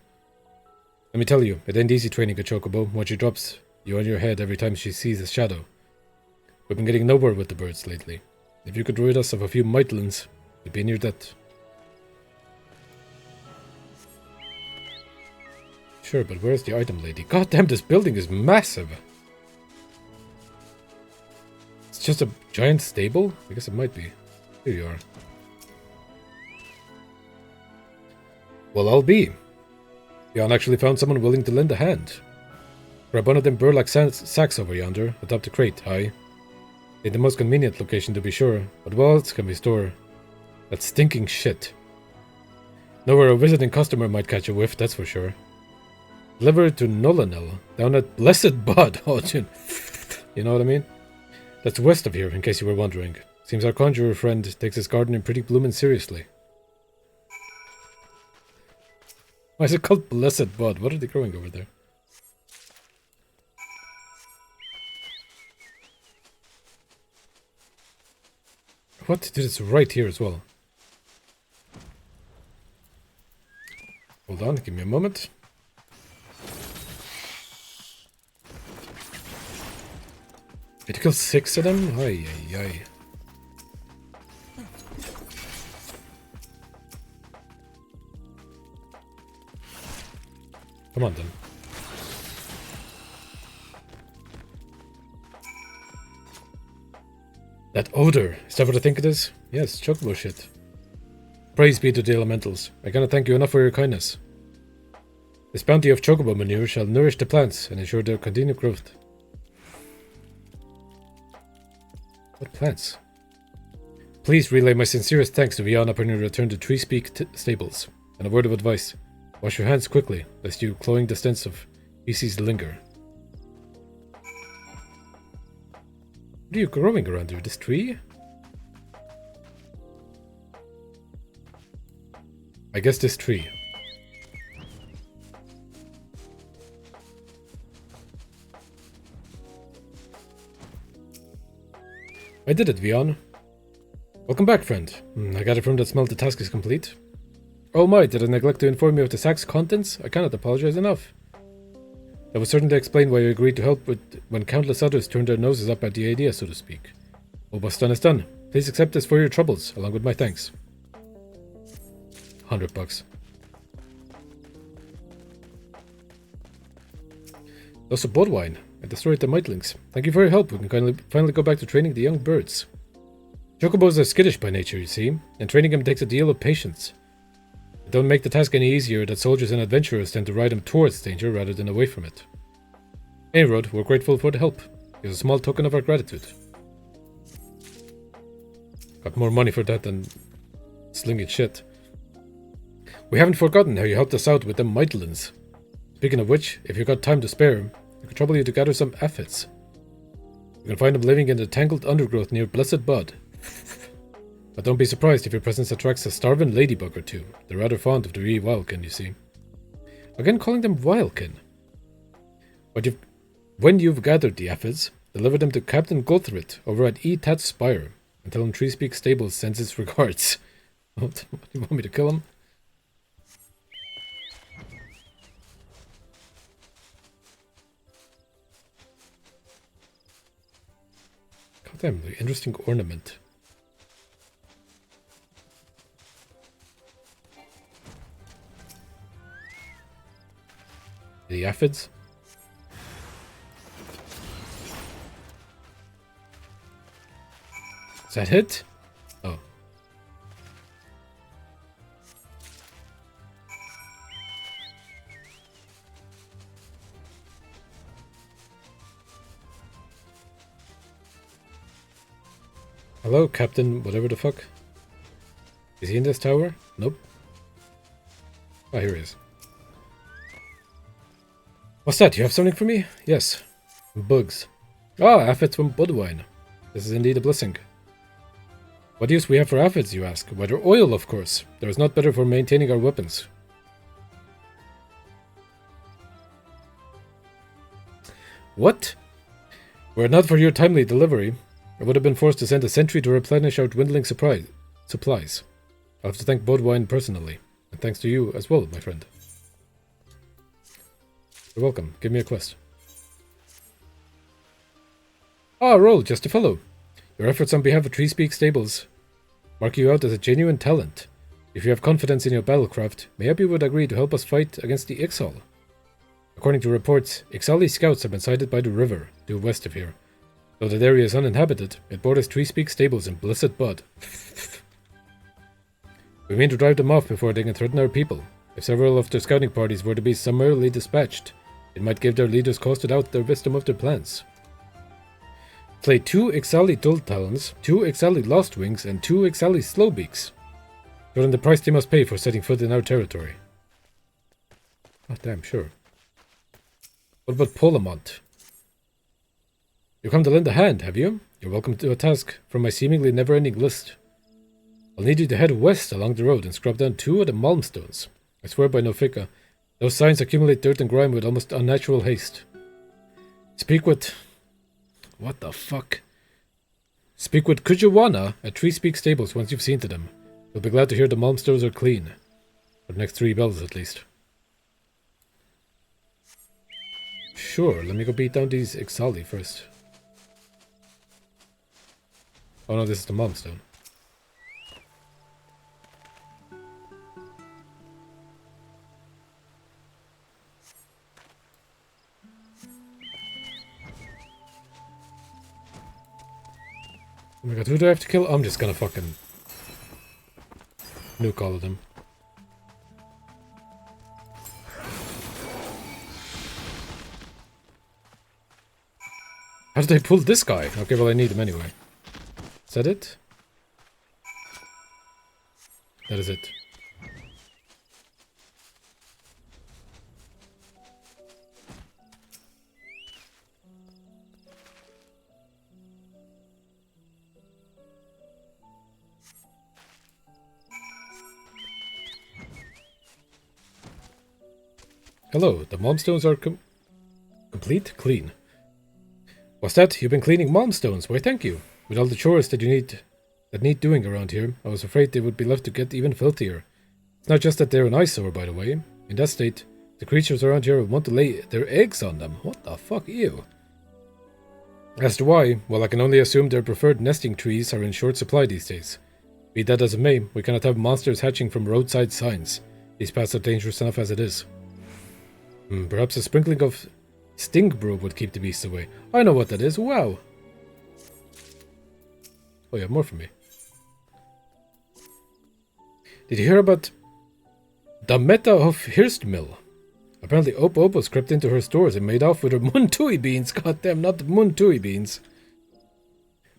Let me tell you, it ain't easy training a chocobo once she drops you on your head every time she sees a shadow. We've been getting nowhere with the birds lately. If you could rid us of a few Mytilins, it'd be in your debt. Sure, but where's the item lady? God damn, this building is massive! It's just a giant stable? I guess it might be. Here you are. Well, I'll be. Jan actually found someone willing to lend a hand. Grab one of them burlap sacks over yonder, atop the crate, aye. Ain't the most convenient location to be sure, but what else can we store that stinking shit? Nowhere a visiting customer might catch a whiff, that's for sure. Deliver it to Nolanel, down at Blessed Bud. Oh, you know what I mean? That's west of here, in case you were wondering. Seems our conjurer friend takes his gardening pretty bloomin' seriously. Why is it called Blessed Bud? What are they growing over there? What? Dude, it's right here as well. Hold on, give me a moment. Did you kill 6 of them? Ay, ay, ay. Come on, then. That odor! Is that what I think it is? Yes, chocobo shit. Praise be to the elementals. I cannot thank you enough for your kindness. This bounty of chocobo manure shall nourish the plants and ensure their continued growth. What plants? Please relay my sincerest thanks to Vian upon your return to Tree Speak Stables. And a word of advice. Wash your hands quickly, lest you cloying the stench of feces linger. What are you growing around here? This tree? I guess this tree. I did it, Vian. Welcome back, friend. I gather from that smell the task is complete. Oh my, did I neglect to inform you of the sack's contents? I cannot apologize enough. That would certainly explain why you agreed to help when countless others turned their noses up at the idea, so to speak. Well, what's done is done. Please accept this for your troubles, along with my thanks. $100. Also, Bodwine. I destroyed the Mytlings. Thank you for your help. We can finally go back to training the young birds. Chocobos are skittish by nature, you see, and training them takes a deal of patience. It don't make the task any easier that soldiers and adventurers tend to ride them towards danger rather than away from it. Anyway, we're grateful for the help. Here's a small token of our gratitude. Got more money for that than slinging shit. We haven't forgotten how you helped us out with them Mytilins. Speaking of which, if you got time to spare, I could trouble you to gather some aphids. You can find them living in the tangled undergrowth near Blessed Bud. But don't be surprised if your presence attracts a starving ladybug or two. They're rather fond of the wee wildkin, you see. Again, calling them wildkin. But when you've gathered the aphids, deliver them to Captain Gothrit over at Tat Spire, and tell him Tree Speak Stables sends its regards. What? You want me to kill him? Goddamn, the interesting ornament. The aphids? Is that it? Oh. Hello, Captain, whatever the fuck. Is he in this tower? Nope. Oh, here he is. What's that? You have something for me? Yes. Bugs. Ah, aphids from Budwine. This is indeed a blessing. What use we have for aphids, you ask? Why, they're oil, of course. There is not better for maintaining our weapons. What? Were it not for your timely delivery, I would have been forced to send a sentry to replenish our dwindling supplies. I'll have to thank Bodwine personally, and thanks to you as well, my friend. You're welcome. Give me a quest. Ah, roll, just a fellow. Your efforts on behalf of Treespeak Stables mark you out as a genuine talent. If you have confidence in your battlecraft, maybe you would agree to help us fight against the Ixal. According to reports, Ixali scouts have been sighted by the river, due west of here. Though that area is uninhabited, it borders Treespeak Stables in Blessed Bud. We mean to drive them off before they can threaten our people. If several of their scouting parties were to be summarily dispatched, it might give their leaders cause to doubt their wisdom of their plans. Slay 2 Ixali Dull-Talons, 2 Ixali Lost Wings, and 2 Ixali Slowbeaks. Show them the price they must pay for setting foot in our territory. Oh, damn, sure. What about Polamont? You come to lend a hand, have you? You're welcome to a task from my seemingly never-ending list. I'll need you to head west along the road and scrub down 2 of the Malmstones. I swear by no fika, those signs accumulate dirt and grime with almost unnatural haste. Speak with... What the fuck? Speak with Kujawana at Treespeak Stables once you've seen to them. You'll be glad to hear the Malmstones are clean. For the next 3 bells at least. Sure, let me go beat down these Ixali first. Oh no, this is the Malmstone. Oh my god, who do I have to kill? I'm just gonna fucking nuke all of them. How did they pull this guy? Okay, well I need him anyway. Is that it? That is it. Hello, the Malmstones are complete? Clean. What's that? You've been cleaning Malmstones? Why, thank you. With all the chores that need doing around here, I was afraid they would be left to get even filthier. It's not just that they're an eyesore, by the way. In that state, the creatures around here want to lay their eggs on them. What the fuck, ew. As to why, well, I can only assume their preferred nesting trees are in short supply these days. Be that as it may, we cannot have monsters hatching from roadside signs. These paths are dangerous enough as it is. Perhaps a sprinkling of sting brew would keep the beasts away. I know what that is. Wow. Oh, you have more for me. Did you hear about the Meta of Hirstmill? Apparently Opos crept into her stores and made off with her Muntui beans. Goddamn, not the Muntui beans.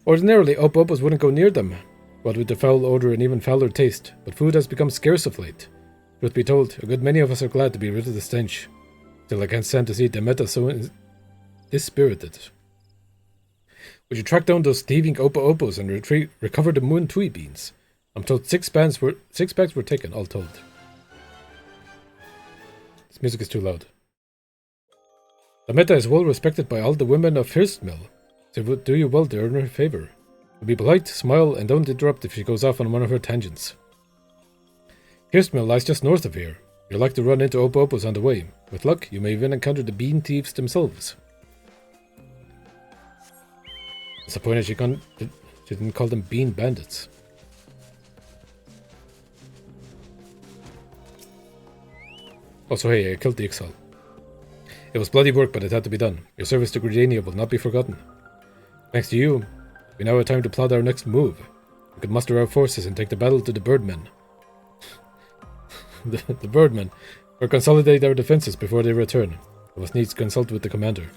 Ordinarily, Opos wouldn't go near them, what with the foul odor and even fouler taste, but food has become scarce of late. Truth be told, a good many of us are glad to be rid of the stench. Still, I can't stand to see the Meta so dispirited. Would you track down those thieving Opos and recover the Muntui beans? I'm told 6 bags were taken, all told. This music is too loud. The Meta is well respected by all the women of Hirstmill, so it would do you well to earn her favor. Be polite, smile, and don't interrupt if she goes off on one of her tangents. Hirstmill lies just north of here. You'll like to run into Opos on the way. With luck, you may even encounter the bean thieves themselves. Disappointed she didn't call them bean bandits. Also, hey, I killed the Ixal. It was bloody work, but it had to be done. Your service to Gridania will not be forgotten. Thanks to you, we now have time to plot our next move. We could muster our forces and take the battle to the Birdmen. the Birdmen, or consolidate our defenses before they return. I must needs consult with the commander.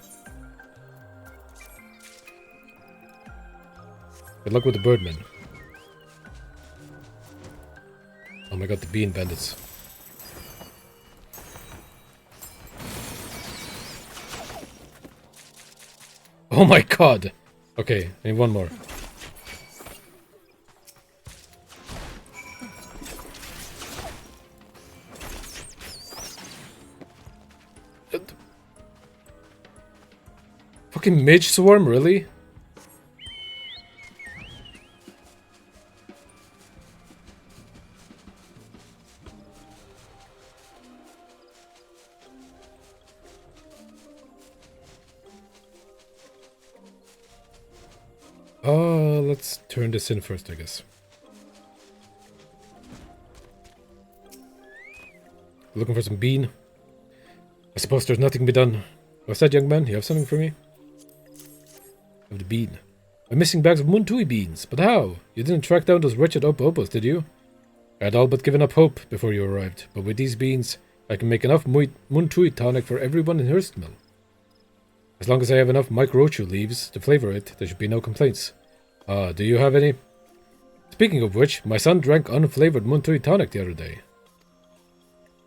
Good luck with the Birdmen. Oh my god, the bean bandits. Oh my god! Okay, I need one more. Fucking mage swarm, really? Let's turn this in first, I guess. Looking for some bean. I suppose there's nothing to be done. What's that, young man? You have something for me? Of the bean. I'm missing bags of Muntui beans, but how? You didn't track down those wretched Opos, did you? I had all but given up hope before you arrived, but with these beans, I can make enough Muntui tonic for everyone in Hurstmill. As long as I have enough microchu leaves to flavor it, there should be no complaints. Do you have any? Speaking of which, my son drank unflavored Muntui tonic the other day.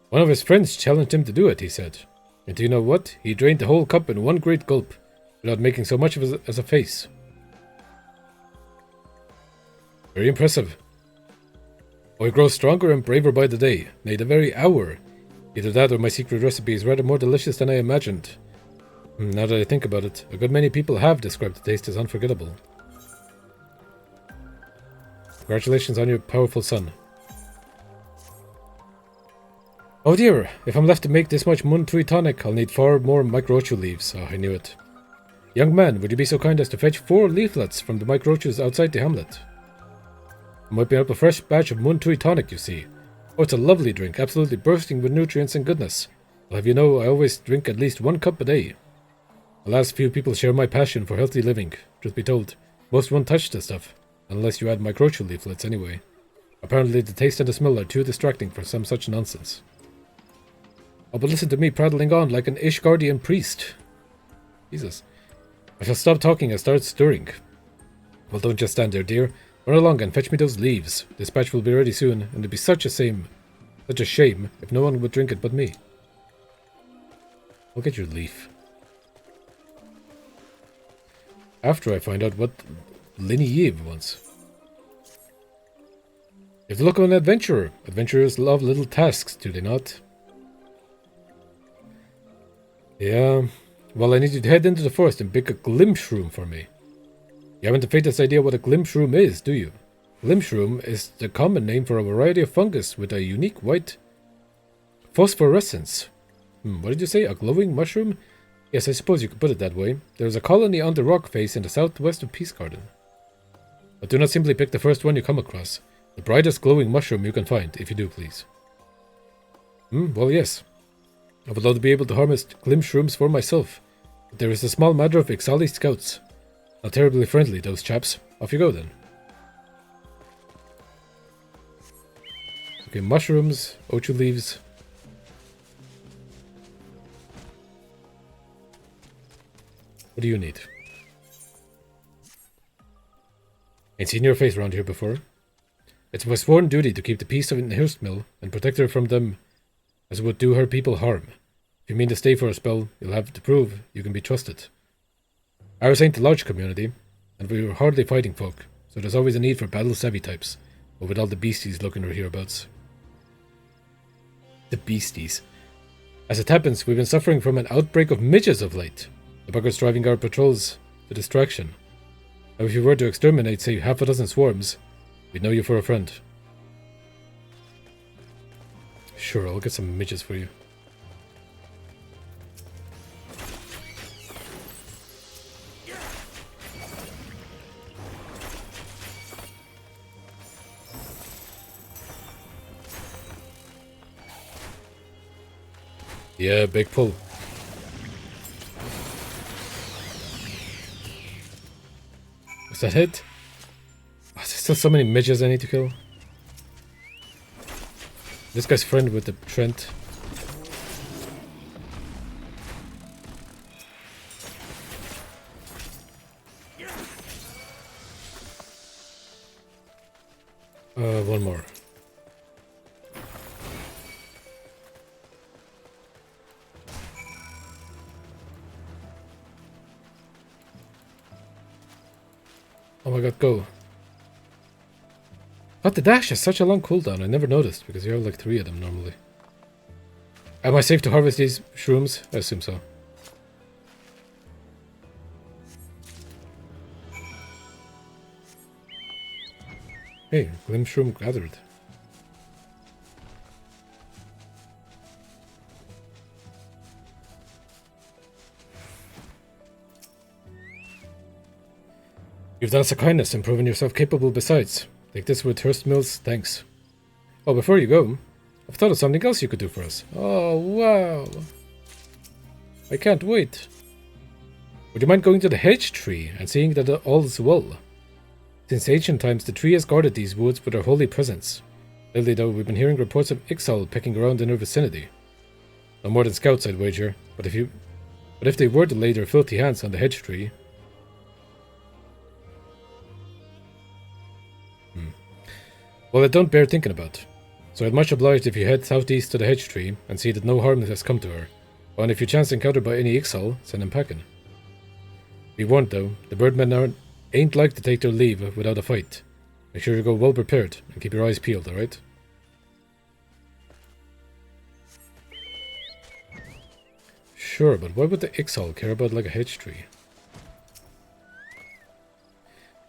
One of his friends challenged him to do it, he said. And do you know what? He drained the whole cup in one great gulp, without making so much of it as a face. Very impressive. I grow stronger and braver by the day, nay, the very hour. Either that or my secret recipe is rather more delicious than I imagined. Now that I think about it, a good many people have described the taste as unforgettable. Congratulations on your powerful son. Oh dear, if I'm left to make this much Muntui tonic, I'll need 4 more microchu leaves. Oh, I knew it. Young man, would you be so kind as to fetch 4 leaflets from the microchus outside the hamlet? I'm whipping up a fresh batch of Muntui tonic, you see. Oh, it's a lovely drink, absolutely bursting with nutrients and goodness. I'll have you know, I always drink at least 1 cup a day. Alas, few people share my passion for healthy living. Truth be told, most won't touch the stuff. Unless you add microchu leaflets anyway. Apparently the taste and the smell are too distracting for some such nonsense. Oh, but listen to me prattling on like an Ishgardian priest. Jesus. I shall stop talking and start stirring. Well, don't just stand there, dear. Run along and fetch me those leaves. This batch will be ready soon, and it'd be such a shame if no one would drink it but me. I'll get your leaf. After I find out what Linny Yiv wants. You have the look of an adventurer. Adventurers love little tasks, do they not? Yeah. Well, I need you to head into the forest and pick a glimpshroom for me. You haven't the faintest idea what a glimpshroom is, do you? Glimpshroom is the common name for a variety of fungus with a unique white phosphorescence. What did you say? A glowing mushroom? Yes, I suppose you could put it that way. There is a colony on the rock face in the southwest of Peace Garden. But do not simply pick the first one you come across. The brightest glowing mushroom you can find, if you do please. Well, yes. I would love to be able to harvest glimpshrooms for myself. But there is a small matter of Ixali scouts. Not terribly friendly, those chaps. Off you go, then. Okay, mushrooms, ochu leaves. What do you need? Ain't seen your face around here before. It's my sworn duty to keep the peace of Hurstmill and protect her from them as it would do her people harm. If you mean to stay for a spell, you'll have to prove you can be trusted. Ours ain't a large community, and we're hardly fighting folk, so there's always a need for battle-savvy types, but with all the beasties looking or hereabouts. The beasties. As it happens, we've been suffering from an outbreak of midges of late. The buggers driving our patrols to distraction. Now if you were to exterminate, say, half a dozen swarms, we'd know you for a friend. Sure, I'll get some midges for you. Yeah, big pull. Was that it? Oh, there's still so many midges I need to kill. This guy's friend with the Trent. One more. Oh my god, go. But the dash has such a long cooldown, I never noticed, because you have like 3 of them normally. Am I safe to harvest these shrooms? I assume so. Hey, Glimshroom gathered. You've done us a kindness and proven yourself capable besides. Take this with Hurst Mills, thanks. Oh, before you go, I've thought of something else you could do for us. Oh, wow. I can't wait. Would you mind going to the hedge tree and seeing that all's well? Since ancient times, the tree has guarded these woods with their holy presence. Lately, though, we've been hearing reports of Ixal pecking around in our vicinity. No more than scouts, I'd wager. But if they were to lay their filthy hands on the hedge tree... Well, it don't bear thinking about. So I'd much obliged if you head southeast to the hedge tree and see that no harm has come to her. Oh, and if you chance encounter by any Ixal, send him packing. Be warned though, the birdmen ain't like to take their leave without a fight. Make sure you go well prepared and keep your eyes peeled, alright? Sure, but why would the Ixal care about like a hedge tree?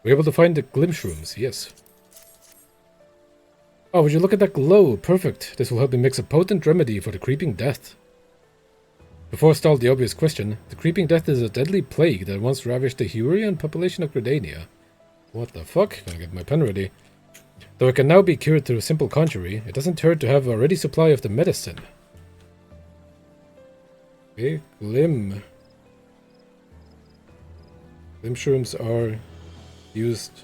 We're able to find the Glimshrooms, yes. Oh, would you look at that glow? Perfect. This will help me mix a potent remedy for the creeping death. Before stalled the obvious question, the creeping death is a deadly plague that once ravished the Hurrian population of Gridania. What the fuck? Gonna get my pen ready. Though it can now be cured through a simple conjury, it doesn't hurt to have a ready supply of the medicine. Okay, Glimshrooms are used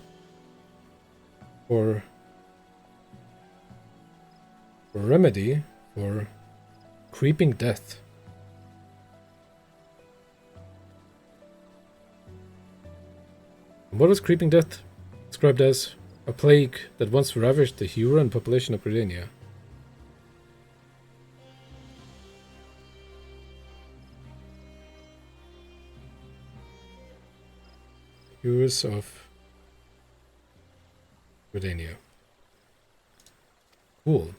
for remedy for creeping death. What was creeping death described as? A plague that once ravaged the Huron population of Gridania. Hurons of Gridania. Cool.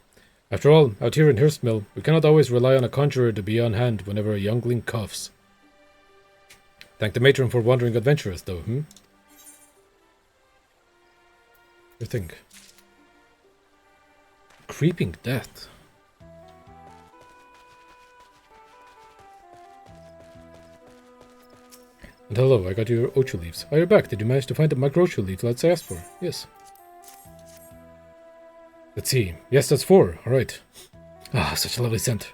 After all, out here in Hurstmill, we cannot always rely on a conjurer to be on hand whenever a youngling coughs. Thank the matron for wandering adventurous, though, I think. Creeping death. And hello, I got your Ocho leaves. Oh, you're back. Did you manage to find the microcho leaf let's ask for? Yes. Let's see. Yes, that's 4. Alright. Ah, such a lovely scent.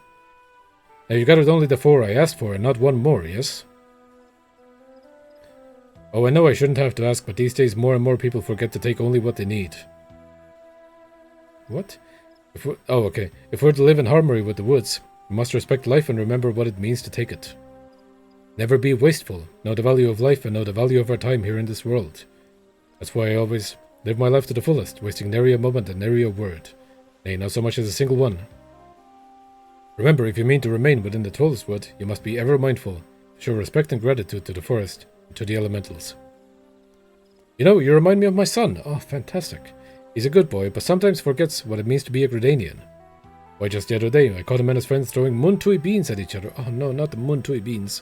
Now you gathered only the 4 I asked for and not one more, yes? Oh, I know I shouldn't have to ask, but these days more and more people forget to take only what they need. What? Oh, okay. If we're to live in harmony with the woods, we must respect life and remember what it means to take it. Never be wasteful. Know the value of life and know the value of our time here in this world. That's why I always live my life to the fullest, wasting nary a moment and nary a word. Nay, not so much as a single one. Remember, if you mean to remain within the Troll's Wood, you must be ever mindful. Show respect and gratitude to the forest and to the elementals. You know, you remind me of my son. Oh, fantastic. He's a good boy, but sometimes forgets what it means to be a Gridanian. Why, just the other day, I caught him and his friends throwing Muntui beans at each other. Oh no, not the Muntui beans.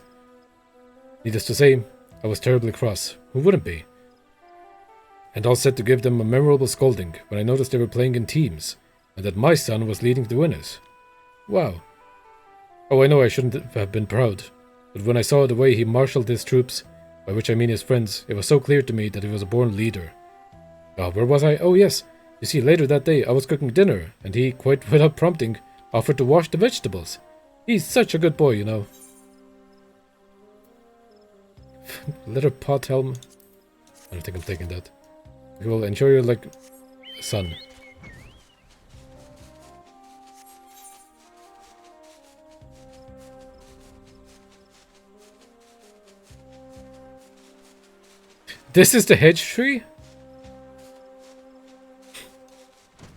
Needless to say, I was terribly cross. Who wouldn't be? And all set to give them a memorable scolding when I noticed they were playing in teams, and that my son was leading the winners. Wow. Oh, I know I shouldn't have been proud, but when I saw the way he marshaled his troops, by which I mean his friends, it was so clear to me that he was a born leader. Oh, where was I? Oh, yes. You see, later that day I was cooking dinner, and he, quite without prompting, offered to wash the vegetables. He's such a good boy, you know. Litter pot helm. I don't think I'm taking that. Cool, enjoy your, like, sun. This is the hedge tree?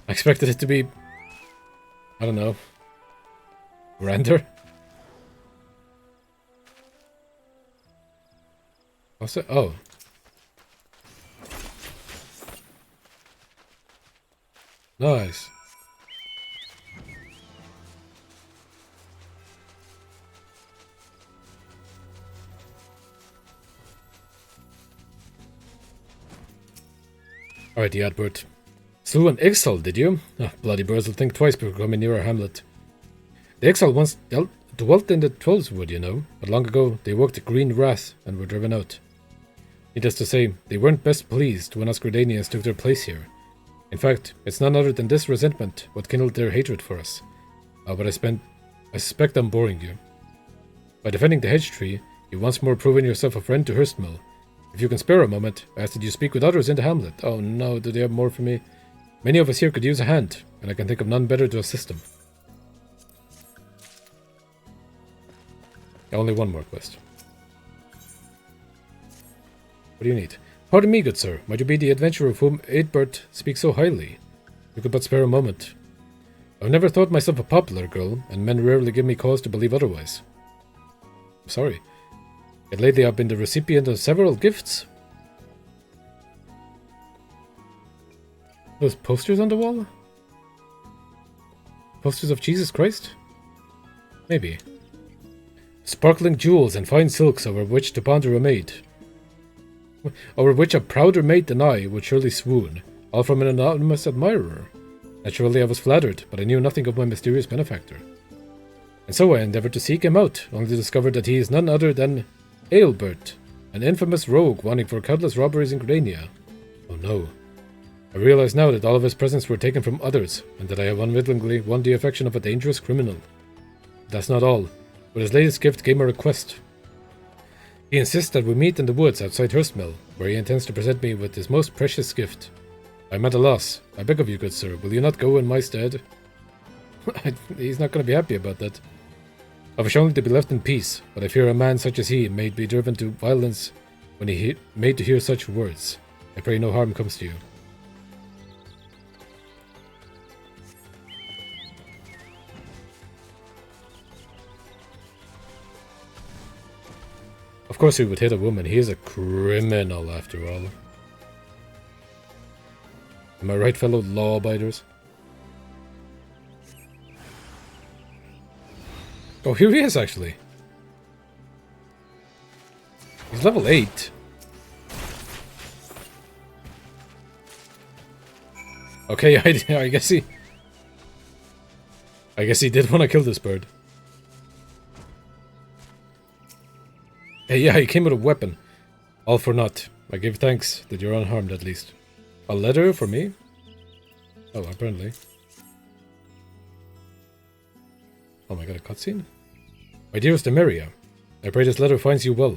I expected it to be, I don't know, grander. What's it? Oh. Nice. Alright, the advert. Slew an exile, did you? Ah, bloody birds will think twice before coming near our hamlet. The exile once dwelt in the Twelveswood, you know, but long ago they woke the green wrath and were driven out. Needless to say, they weren't best pleased when us Gridanians took their place here. In fact, it's none other than this resentment what kindled their hatred for us. But I suspect I'm boring you. By defending the hedge tree, you once more proven yourself a friend to Hurstmill. If you can spare a moment, I ask that you speak with others in the hamlet. Oh no, do they have more for me? Many of us here could use a hand, and I can think of none better to assist them. Only one more quest. What do you need? Pardon me, good sir. Might you be the adventurer of whom Eadbert speaks so highly? You could but spare a moment. I've never thought myself a popular girl, and men rarely give me cause to believe otherwise. I'm sorry. Yet lately I've been the recipient of several gifts. Those posters on the wall? Posters of Jesus Christ? Maybe. Sparkling jewels and fine silks over which to ponder a maid. Over which a prouder maid than I would surely swoon, all from an anonymous admirer. Naturally I was flattered, but I knew nothing of my mysterious benefactor. And so I endeavoured to seek him out, only to discover that he is none other than Aelbert, an infamous rogue wanting for countless robberies in Gridania. Oh no. I realize now that all of his presents were taken from others, and that I have unwittingly won the affection of a dangerous criminal. But that's not all. With his latest gift came a request. He insists that we meet in the woods outside Hurstmill, where he intends to present me with his most precious gift. I am at a loss. I beg of you, good sir, will you not go in my stead? He's not going to be happy about that. I wish only to be left in peace, but I fear a man such as he may be driven to violence when he made to hear such words. I pray no harm comes to you. Of course he would hit a woman. He is a criminal, after all. Am I right, fellow law-abiders? Oh, here he is, actually. He's level 8. Okay, I guess he did want to kill this bird. Hey, yeah, he came with a weapon. All for naught. I give thanks that you're unharmed, at least. A letter for me? Oh, apparently. Oh my god, a cutscene? My dearest Emeria, I pray this letter finds you well.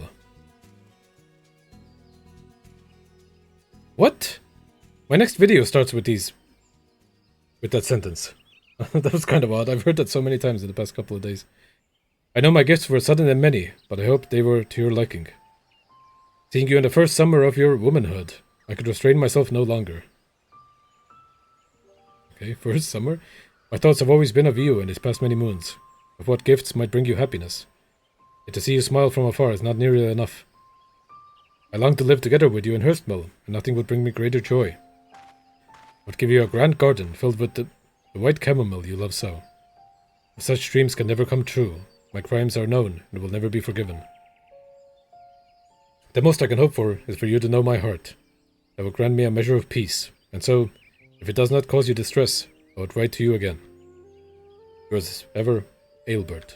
What? My next video starts with that sentence. That was kind of odd. I've heard that so many times in the past couple of days. I know my gifts were sudden and many, but I hope they were to your liking. Seeing you in the first summer of your womanhood, I could restrain myself no longer. Okay, first summer? My thoughts have always been of you in these past many moons, of what gifts might bring you happiness. Yet to see you smile from afar is not nearly enough. I long to live together with you in Hurstmill, and nothing would bring me greater joy. I would give you a grand garden filled with the white chamomile you love so. If such dreams can never come true, my crimes are known and will never be forgiven. The most I can hope for is for you to know my heart. That will grant me a measure of peace, and so, if it does not cause you distress, I would write to you again. Yours ever, Aelbert.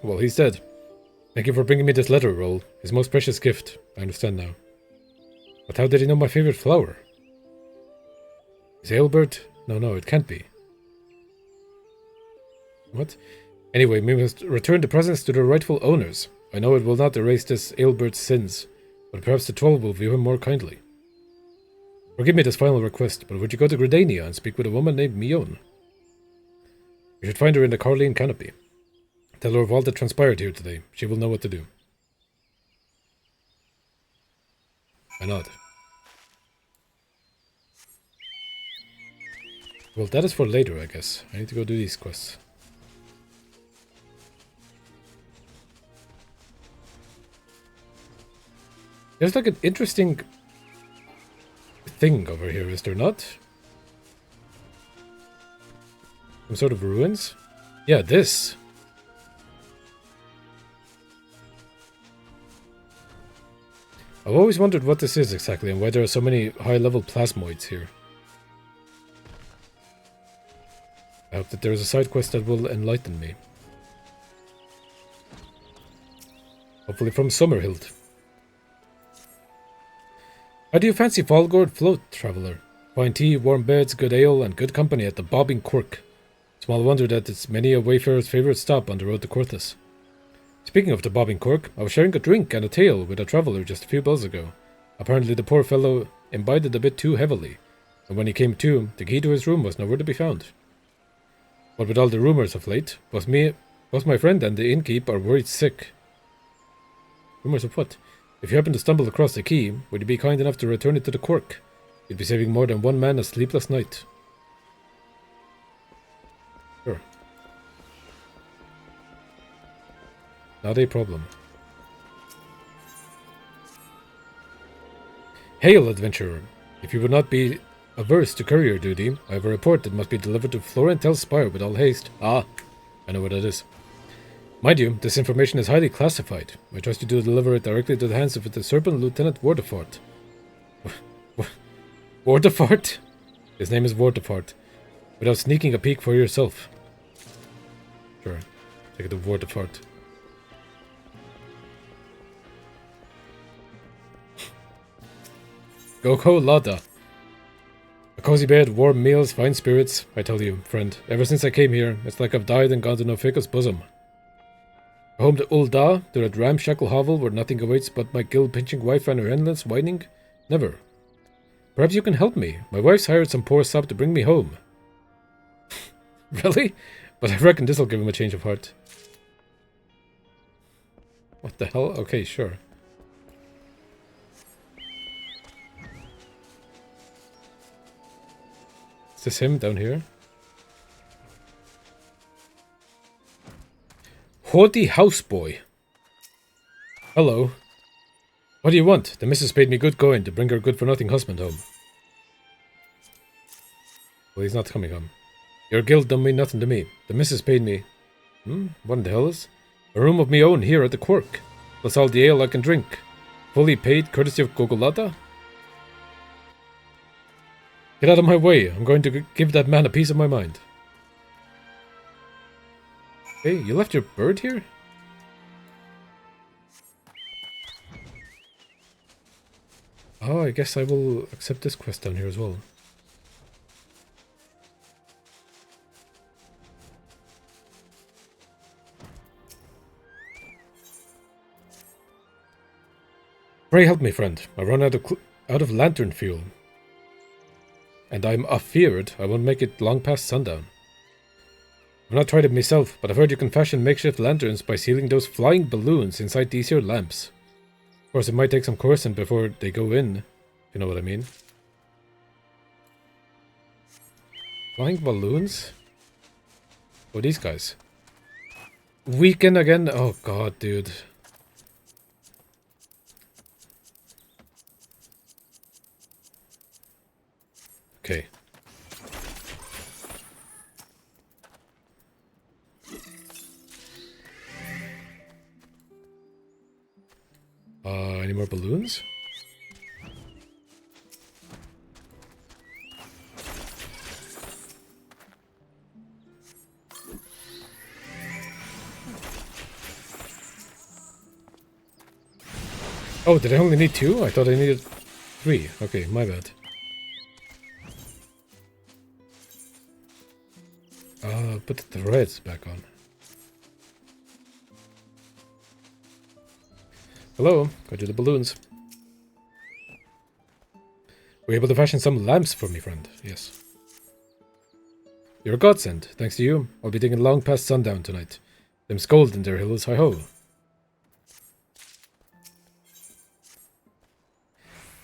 Well, he's dead. Thank you for bringing me this letter roll, his most precious gift, I understand now. But how did he know my favorite flower? Is Aelbert? No, it can't be. What? Anyway, we must return the presents to their rightful owners. I know it will not erase this Aelbert's sins, but perhaps the troll will view him more kindly. Forgive me this final request, but would you go to Gridania and speak with a woman named Mion? You should find her in the Carline Canopy. Tell her of all that transpired here today. She will know what to do. I nod. Well, that is for later, I guess. I need to go do these quests. There's like an interesting thing over here, is there not? Some sort of ruins? Yeah, this. I've always wondered what this is exactly and why there are so many high-level plasmoids here. I hope that there is a side quest that will enlighten me. Hopefully from Summerhild. How do you fancy Fallgord Float, traveller? Fine tea, warm beds, good ale, and good company at the Bobbing Cork. Small wonder that it's many a wayfarer's favourite stop on the road to Corthus. Speaking of the Bobbing Cork, I was sharing a drink and a tale with a traveller just a few bells ago. Apparently the poor fellow imbibed a bit too heavily, and when he came to, the key to his room was nowhere to be found. What with all the rumours of late, both my friend and the innkeep are worried sick. Rumours of what? If you happen to stumble across the key, would you be kind enough to return it to the Cork? You'd be saving more than one man a sleepless night. Sure. Not a problem. Hail, adventurer. If you would not be averse to courier duty, I have a report that must be delivered to Florentel's Spire with all haste. Ah, I know what that is. Mind you, this information is highly classified. I trust you to deliver it directly to the hands of the Serpent Lieutenant Wardefort. Wardefort? His name is Wardefort. Without sneaking a peek for yourself. Sure, take it to Wardefort. Go Lada. A cozy bed, warm meals, fine spirits. I tell you, friend, ever since I came here, it's like I've died and gone to Nofika's bosom. Home to Ul'da, to that ramshackle hovel where nothing awaits but my gill-pinching wife and her endless whining? Never. Perhaps you can help me. My wife's hired some poor sub to bring me home. Really? But I reckon this'll give him a change of heart. What the hell? Okay, sure. Is this him down here? Haughty houseboy. Hello. What do you want? The missus paid me good coin to bring her good-for-nothing husband home. Well, he's not coming home. Your guild don't mean nothing to me. The missus paid me... what in the hell is? A room of me own here at the Quirk. Plus all the ale I can drink. Fully paid, courtesy of Gogolata? Get out of my way. I'm going to give that man a piece of my mind. Hey, you left your bird here? Oh, I guess I will accept this quest down here as well. Pray help me, friend. I run out of lantern fuel. And I'm afeared I won't make it long past sundown. I've not tried it myself, but I've heard you can fashion makeshift lanterns by sealing those flying balloons inside these here lamps. Of course, it might take some coercing before they go in, if you know what I mean. Flying balloons? Oh, these guys. Weaken again? Oh god, dude. Okay. Any more balloons? Oh, did I only need 2? I thought I needed 3. Okay, my bad. Put the threads back on. Hello, got you the balloons. Were you able to fashion some lamps for me, friend? Yes. You're a godsend. Thanks to you, I'll be digging long past sundown tonight. Them scold in their hills, hi-ho.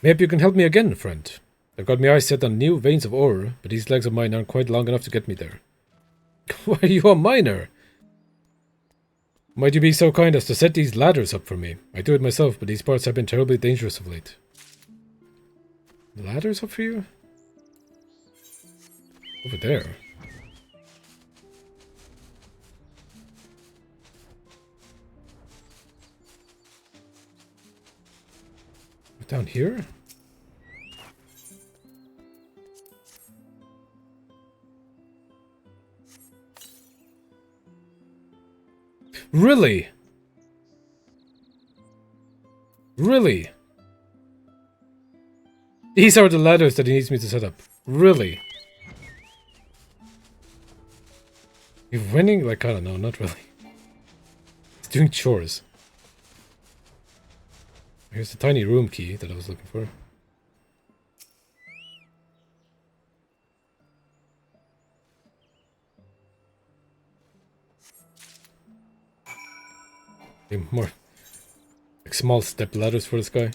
Maybe you can help me again, friend. I've got my eyes set on new veins of ore, but these legs of mine aren't quite long enough to get me there. Why are you a miner? Might you be so kind as to set these ladders up for me? I do it myself, but these parts have been terribly dangerous of late. Ladders up for you? Over there. Down here? Really? Really? These are the ladders that he needs me to set up. Really? You're winning? Like, I don't know, not really. He's doing chores. Here's the tiny room key that I was looking for. More like small step ladders for this guy.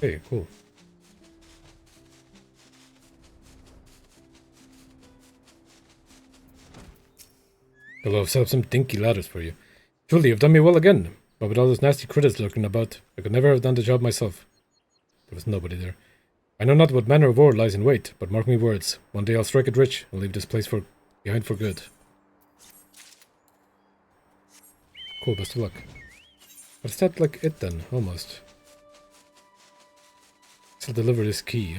Hey, cool. Hello, I've set up some dinky ladders for you. Truly, you've done me well again. But with all those nasty critters lurking about, I could never have done the job myself. There was nobody there. I know not what manner of ore lies in wait, but mark me words. One day I'll strike it rich and leave this place behind for good. Cool, best of luck. But is that like it then? Almost. So deliver this key.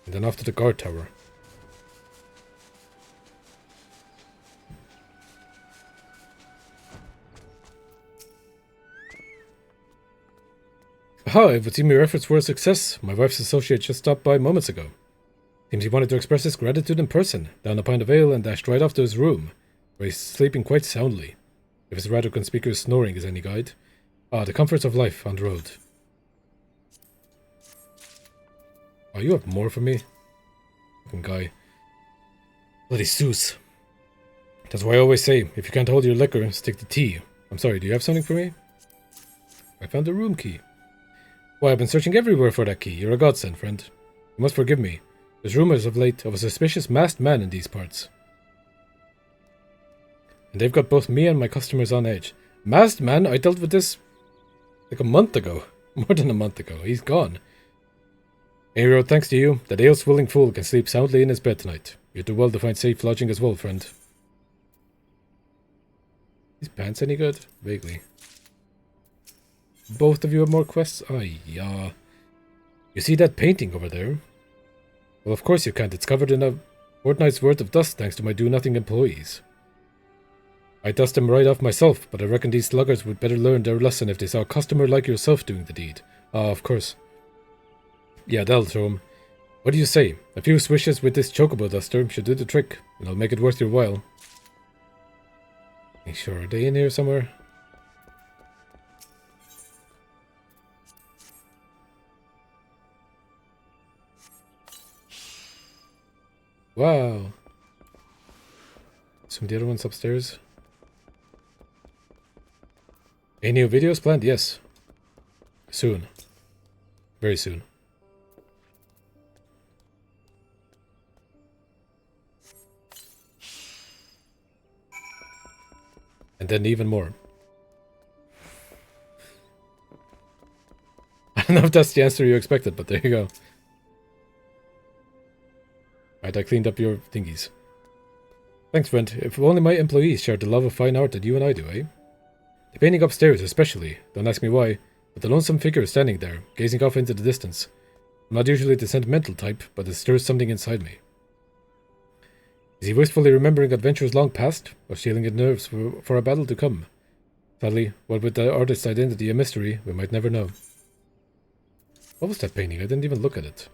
And then off to the guard tower. Aha, it would seem your efforts were a success. My wife's associate just stopped by moments ago. Seems he wanted to express his gratitude in person, downed a pint of ale and dashed right off to his room, where he's sleeping quite soundly, if his rather conspicuous snoring is any guide. Ah, the comforts of life on the road. Oh, you have more for me? Fucking guy. Bloody Seuss. That's why I always say, if you can't hold your liquor, stick to tea. I'm sorry, do you have something for me? I found the room key. Why, I've been searching everywhere for that key. You're a godsend, friend. You must forgive me. There's rumors of late of a suspicious masked man in these parts. And they've got both me and my customers on edge. Masked man? I dealt with this like a month ago. More than a month ago. He's gone. Anyway, thanks to you, that ale-swilling fool can sleep soundly in his bed tonight. You'd do well to find safe lodging as well, friend. These pants any good? Vaguely. Both of you have more quests? Ay, yeah. You see that painting over there? Well, of course you can't. It's covered in a fortnight's worth of dust thanks to my do-nothing employees. I dust them right off myself, but I reckon these sluggers would better learn their lesson if they saw a customer like yourself doing the deed. Ah, of course. Yeah, that'll show 'em. What do you say? A few swishes with this chocobo duster should do the trick, and I'll make it worth your while. Are you sure? Are they in here somewhere? Wow. Some of the other ones upstairs. Any new videos planned? Yes. Soon. Very soon. And then even more. I don't know if that's the answer you expected, but there you go. Right, I cleaned up your thingies. Thanks, friend. If only my employees shared the love of fine art that you and I do, eh? The painting upstairs especially, don't ask me why, but the lonesome figure is standing there, gazing off into the distance. I'm not usually the sentimental type, but it stirs something inside me. Is he wistfully remembering adventures long past, or stealing his nerves for a battle to come? Sadly, what with the artist's identity a mystery, we might never know. What was that painting? I didn't even look at it.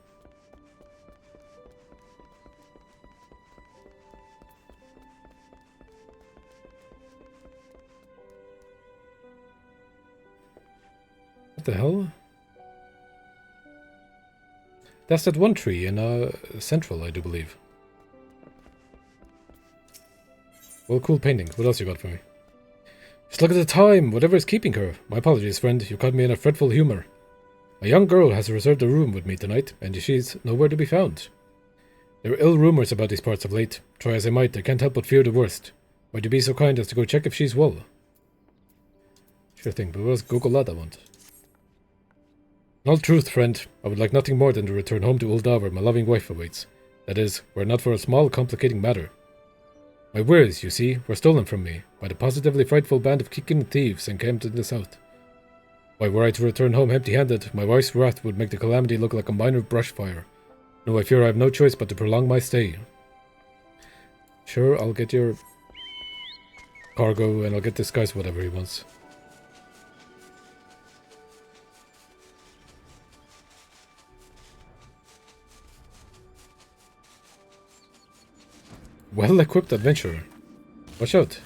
What the hell? That's that one tree in Central, I do believe. Well, cool painting. What else you got for me? Just look at the time. Whatever is keeping her. My apologies, friend. You caught me in a fretful humor. A young girl has reserved a room with me tonight, and she's nowhere to be found. There are ill rumors about these parts of late. Try as I might, I can't help but fear the worst. Might you be so kind as to go check if she's well? Sure thing, but what does Google Lad I want? In all truth, friend, I would like nothing more than to return home to Ul'dah where my loving wife awaits. That is, were it not for a small, complicating matter. My wares, you see, were stolen from me by the positively frightful band of kicking thieves encamped in the south. Why, were I to return home empty-handed, my wife's wrath would make the calamity look like a minor brush fire. No, I fear I have no choice but to prolong my stay. Sure, I'll get your cargo, and I'll get this guy's whatever he wants. Well-equipped adventurer. Watch out.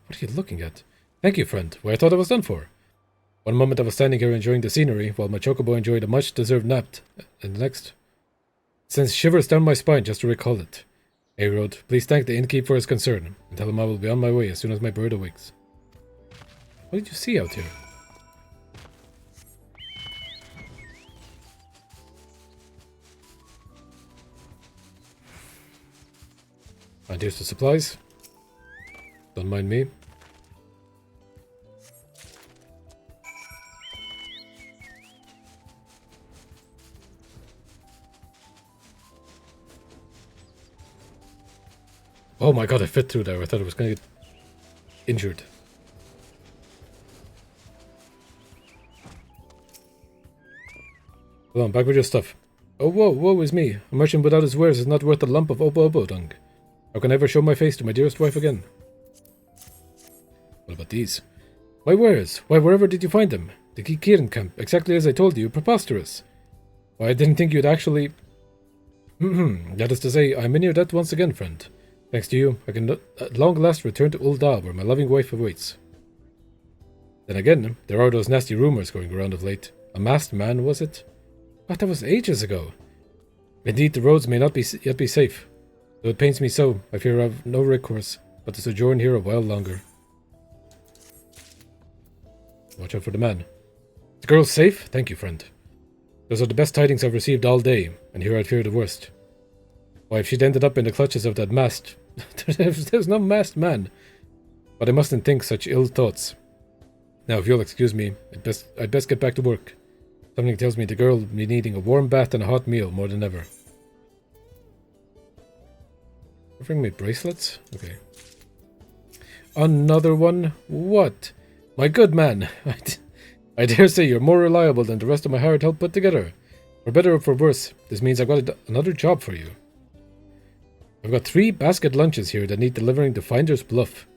What are you looking at? Thank you, friend. Why, I thought I was done for. One moment I was standing here enjoying the scenery, while my chocobo enjoyed a much-deserved nap, and the next sends shivers down my spine just to recall it. Hey, Road, please thank the innkeep for his concern, and tell him I will be on my way as soon as my bird awakes. What did you see out here? And here's the supplies. Don't mind me. Oh my god, I fit through there. I thought I was going to get injured. Hold on, back with your stuff. Oh, woe is me. A merchant without his wares is not worth a lump of obo dung. How can I ever show my face to my dearest wife again? What about these? My wares? Why, wherever did you find them? The Kikirin camp, exactly as I told you. Preposterous. Why, I didn't think you'd actually... That is to say, I'm in your debt once again, friend. Thanks to you, I can at long last return to Ul'dah, where my loving wife awaits. Then again, there are those nasty rumors going around of late. A masked man, was it? But that was ages ago. Indeed, the roads may not yet be safe. Though it pains me so, I fear I have no recourse but to sojourn here a while longer. Watch out for the man. The girl's safe? Thank you, friend. Those are the best tidings I've received all day, and here I'd fear the worst. Why, if she'd ended up in the clutches of that masked... There's no masked man. But I mustn't think such ill thoughts. Now, if you'll excuse me, I'd best get back to work. Something tells me the girl will be needing a warm bath and a hot meal more than ever. Bring me bracelets? Okay. Another one? What? My good man, I dare say you're more reliable than the rest of my hired help put together. For better or for worse, this means I've got another job for you. I've got 3 basket lunches here that need delivering to Finder's Bluff.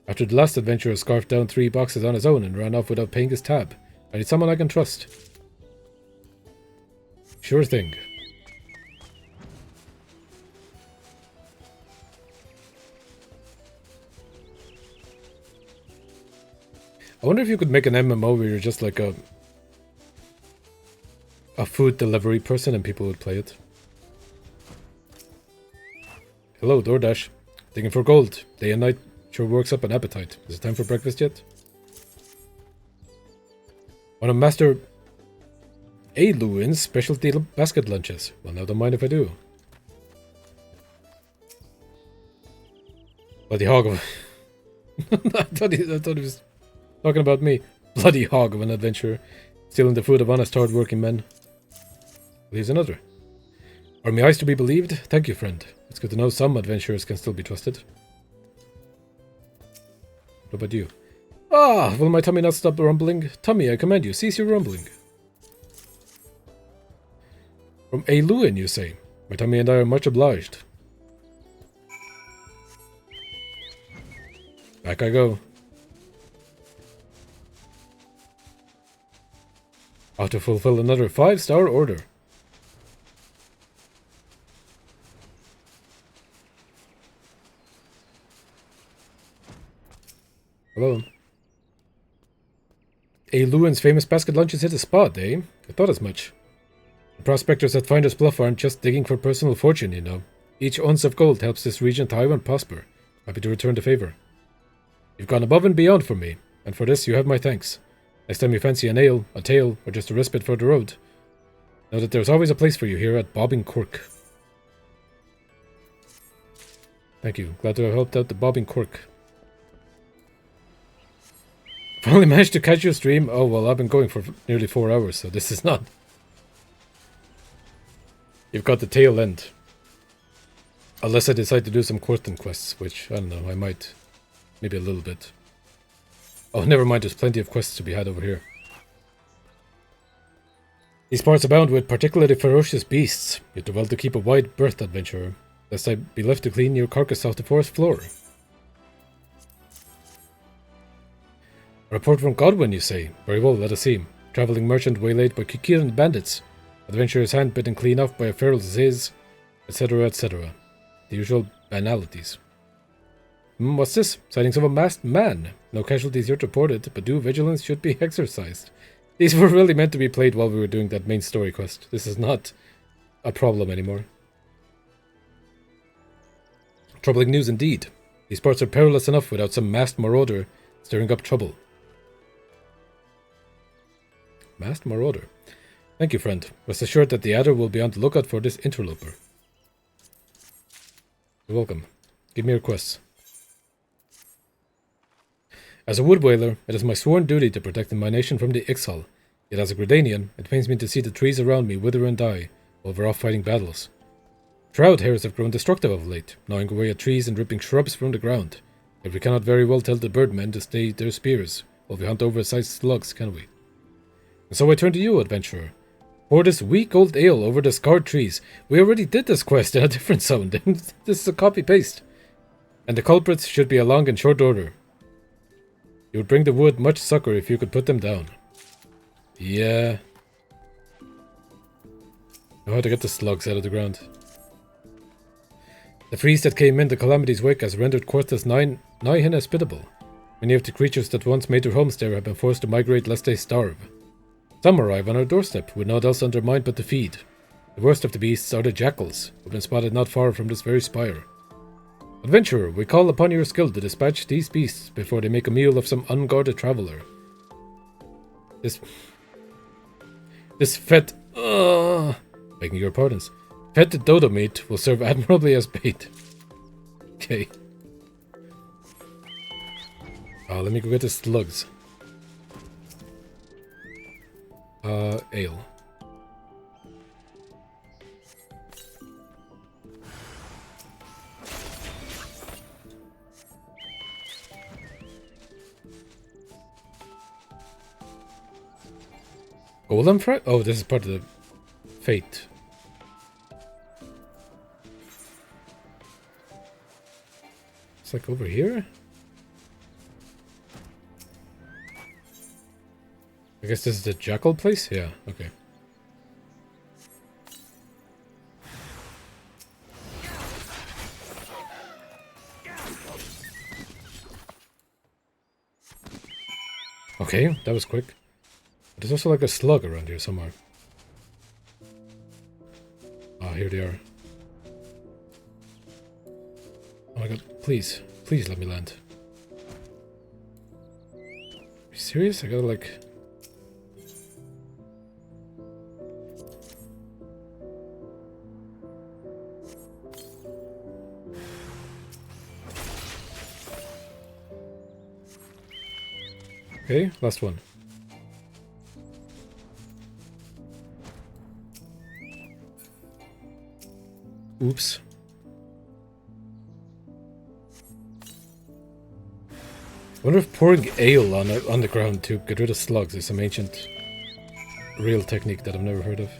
After the last adventurer scarfed down 3 boxes on his own and ran off without paying his tab, I need someone I can trust. Sure thing. I wonder if you could make an MMO where you're just like a food delivery person and people would play it. Hello, DoorDash. Digging for gold. Day and night sure works up an appetite. Is it time for breakfast yet? One of Master Aluin's specialty basket lunches. Well, now don't mind if I do. Bloody hog of... I thought he was... talking about me. Bloody hog of an adventurer. Stealing the food of honest, hard-working men. Here's another. Are my eyes to be believed? Thank you, friend. It's good to know some adventurers can still be trusted. What about you? Ah, will my tummy not stop rumbling? Tummy, I command you, cease your rumbling. From Aluin, you say? My tummy and I are much obliged. Back I go. How to fulfill another 5-star order. Hello. Aluin's famous basket lunches hit a spot, eh? I thought as much. The prospectors at Finder's Bluff aren't just digging for personal fortune, you know. Each ounce of gold helps this region thrive and prosper. Happy to return the favor. You've gone above and beyond for me, and for this you have my thanks. Next time you fancy an ale, a tale, or just a respite for the road, know that there's always a place for you here at Bobbing Cork. Thank you. Glad to have helped out the bobbing cork. Finally managed to catch your stream. Oh, well, I've been going for nearly 4 hours, so this is not... You've got the tail end. Unless I decide to do some Cortland quests, which, I don't know, I might. Maybe a little bit. Oh, never mind, there's plenty of quests to be had over here. These parts abound with particularly ferocious beasts. You do well to keep a wide berth, adventurer, lest I be left to clean your carcass off the forest floor. A report from Godwin, you say? Very well, let us see. Travelling merchant waylaid by Kikiran bandits. Adventurer's hand bitten clean off by a feral disease, etc., etc. The usual banalities. What's this? Sightings of a masked man. No casualties yet reported, but due vigilance should be exercised. These were really meant to be played while we were doing that main story quest. This is not a problem anymore. Troubling news indeed. These parts are perilous enough without some masked marauder stirring up trouble. Masked marauder. Thank you, friend. Rest assured that the Adder will be on the lookout for this interloper. You're welcome. Give me your quests. As a wood whaler, it is my sworn duty to protect my nation from the Ixal. Yet as a Gridanian, it pains me to see the trees around me wither and die while we're off fighting battles. Shroud hares have grown destructive of late, gnawing away at trees and ripping shrubs from the ground. Yet we cannot very well tell the birdmen to stay their spears while we hunt oversized slugs, can we? And so I turn to you, adventurer. Pour this weak old ale over the scarred trees. We already did this quest in a different zone. This is a copy-paste. And the culprits should be along in short order. You would bring the wood much succor if you could put them down. Yeah. Know how to get the slugs out of the ground. The freeze that came in the Calamity's wake has rendered Quarthus nigh inhospitable. Many of the creatures that once made their homes there have been forced to migrate lest they starve. Some arrive on our doorstep with naught else on their mind but to feed. The worst of the beasts are the jackals, who have been spotted not far from this very spire. Adventurer, we call upon your skill to dispatch these beasts before they make a meal of some unguarded traveller. This fat... begging your pardons. Fat dodo meat will serve admirably as bait. Okay. Let me go get the slugs. Ale. Golem fry? Oh, this is part of the fate. It's like over here? I guess this is the jackal place? Yeah, okay. Okay, that was quick. There's also like a slug around here somewhere. Ah, here they are. Oh my god, please. Please let me land. Are you serious? I gotta like... Okay, last one. Oops. I wonder if pouring ale on the ground to get rid of slugs is some ancient real technique that I've never heard of.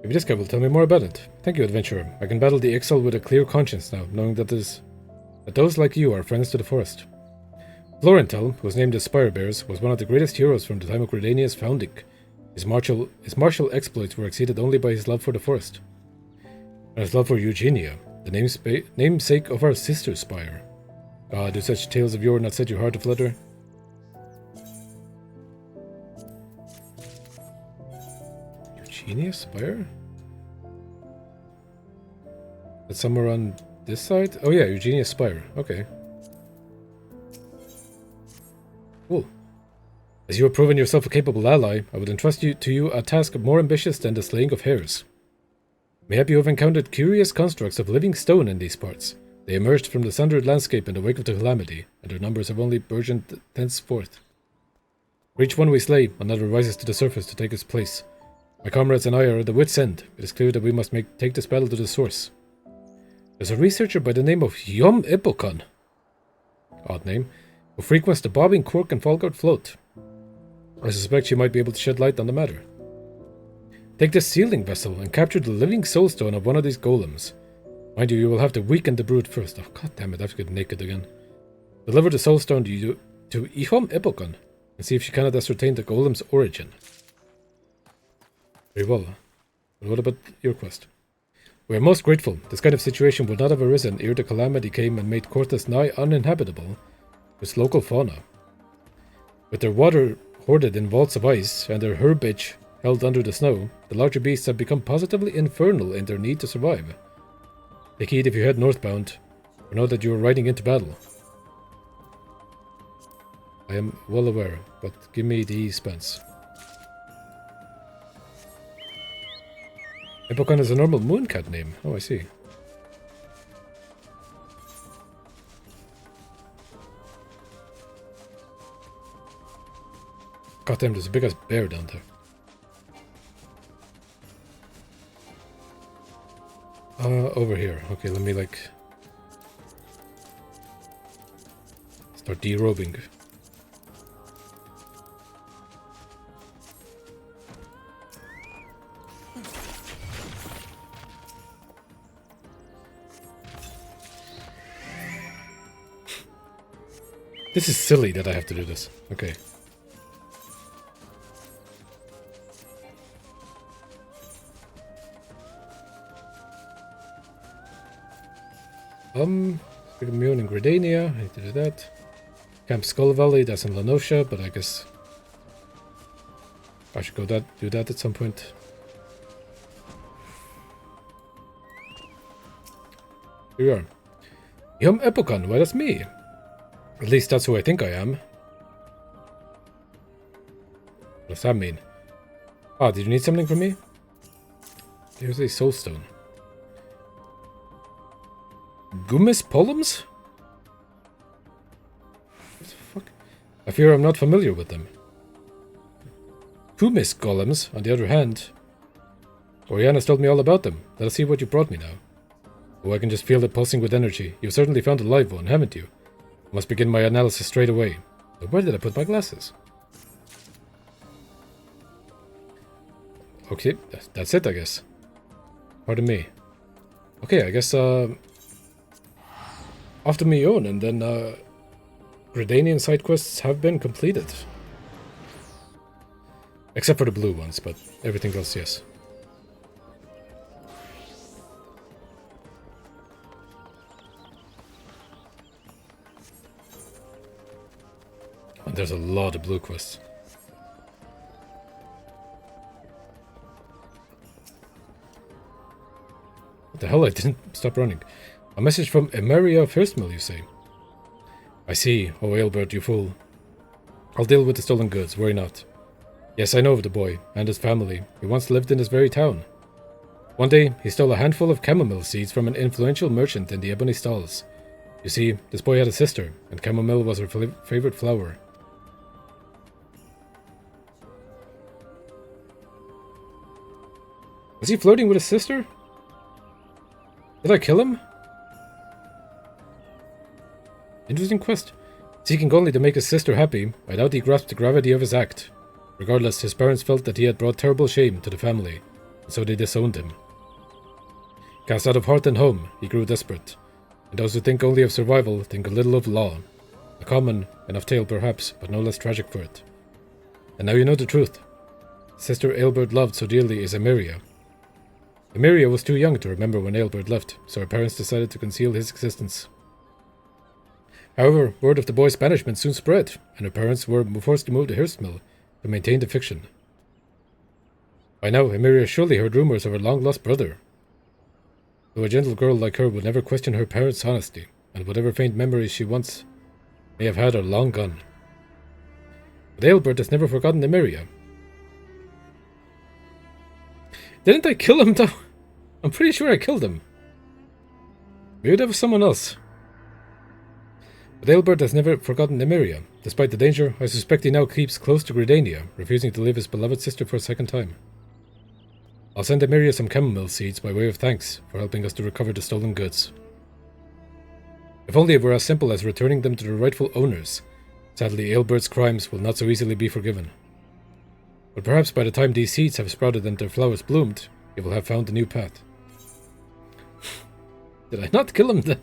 Maybe this guy will tell me more about it. Thank you, adventurer. I can battle the Ixal with a clear conscience now, knowing that those like you are friends to the forest. Florentel, who was named the Spire Bears, was one of the greatest heroes from the time of Gridania's founding. His martial exploits were exceeded only by his love for the forest. And his love for Eugenia, the namesake of our sister Spire. God, do such tales of yore not set your heart aflutter? Eugenia Spire? That's somewhere on this side? Oh yeah, Eugenia Spire. Okay. Cool. As you have proven yourself a capable ally, I would entrust to you a task more ambitious than the slaying of hares. Mayhap you have encountered curious constructs of living stone in these parts. They emerged from the sundered landscape in the wake of the calamity, and their numbers have only burgeoned thenceforth. For each one we slay, another rises to the surface to take its place. My comrades and I are at the wit's end. It is clear that we must take this battle to the source. There's a researcher by the name of Yom Ipokon, odd name, who frequents the bobbing cork and Falgard float. I suspect she might be able to shed light on the matter. Take this sealing vessel and capture the living soulstone of one of these golems. Mind you will have to weaken the brute first. Oh, god damn it, I have to get naked again. Deliver the soulstone to Ihom Ipokon and see if she cannot ascertain the golem's origin. Very well. But what about your quest? We are most grateful. This kind of situation would not have arisen ere the calamity came and made Corthus nigh uninhabitable with local fauna. With their water hoarded in vaults of ice and their herbage held under the snow, the larger beasts have become positively infernal in their need to survive. Take heed if you head northbound, or know that you are riding into battle. I am well aware, but give me the spence. Ipokon is a normal mooncat name. Oh, I see. Goddamn, there's a big ass bear down there. Over here. Okay, let me start derobing. This is silly that I have to do this. Okay. Immune in Gridania, I need to do that. Camp Skull Valley, that's in Lanosha, but I guess I should do that at some point. Here we are. Yom Epokon, why that's me. At least that's who I think I am. What does that mean? Ah, did you need something from me? There's a soulstone. Gumis Polems? What the fuck? I fear I'm not familiar with them. Kumis Golems, on the other hand. Oriana's told me all about them. Let us see what you brought me now. Oh, I can just feel it pulsing with energy. You've certainly found a live one, haven't you? I must begin my analysis straight away. But where did I put my glasses? Okay, that's it, I guess. Pardon me. Okay, I guess, off to me own, and then, Gridanian side quests have been completed. Except for the blue ones, but everything else, yes. And there's a lot of blue quests. What the hell, I didn't stop running. A message from Emeria Firstmill, you say? I see. Oh, Aelbert, you fool. I'll deal with the stolen goods, worry not. Yes, I know of the boy, and his family. He once lived in this very town. One day, he stole a handful of chamomile seeds from an influential merchant in the Ebony Stalls. You see, this boy had a sister, and chamomile was her favorite flower. Was he flirting with his sister? Did I kill him? Interesting quest. Seeking only to make his sister happy, I doubt he grasped the gravity of his act. Regardless, his parents felt that he had brought terrible shame to the family, and so they disowned him. Cast out of hearth and home, he grew desperate, and those who think only of survival think a little of law. A common enough tale perhaps, but no less tragic for it. And now you know the truth. Sister Aelbert loved so dearly is Emeria. Emeria was too young to remember when Aelbert left, so her parents decided to conceal his existence. However, word of the boy's banishment soon spread, and her parents were forced to move to Hirstmill to maintain the fiction. By now, Emeria surely heard rumors of her long-lost brother. Though a gentle girl like her would never question her parents' honesty, and whatever faint memories she once may have had are long gone. But Aelbert has never forgotten Emeria. Didn't I kill him, though? I'm pretty sure I killed him. Maybe that was someone else. But Aelbert has never forgotten Emeria. Despite the danger, I suspect he now keeps close to Gridania, refusing to leave his beloved sister for a second time. I'll send Emeria some chamomile seeds by way of thanks for helping us to recover the stolen goods. If only it were as simple as returning them to their rightful owners. Sadly, Aelbert's crimes will not so easily be forgiven. But perhaps by the time these seeds have sprouted and their flowers bloomed, he will have found a new path. Did I not kill him then?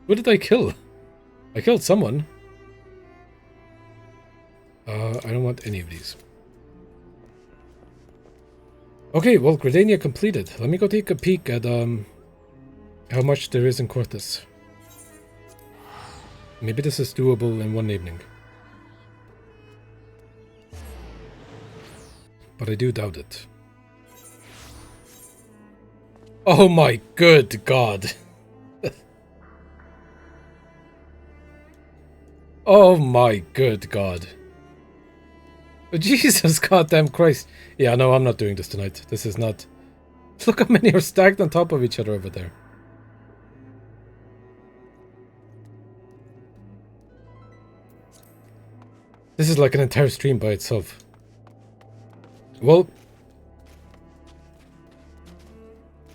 Who did I kill? I killed someone. I don't want any of these. Okay, well, Gridania completed. Let me go take a peek at how much there is in Cortes. Maybe this is doable in one evening. But I do doubt it. Oh my good god. Oh my good god. Jesus goddamn Christ. Yeah, no, I'm not doing this tonight. This is not... Look how many are stacked on top of each other over there. This is like an entire stream by itself. Well...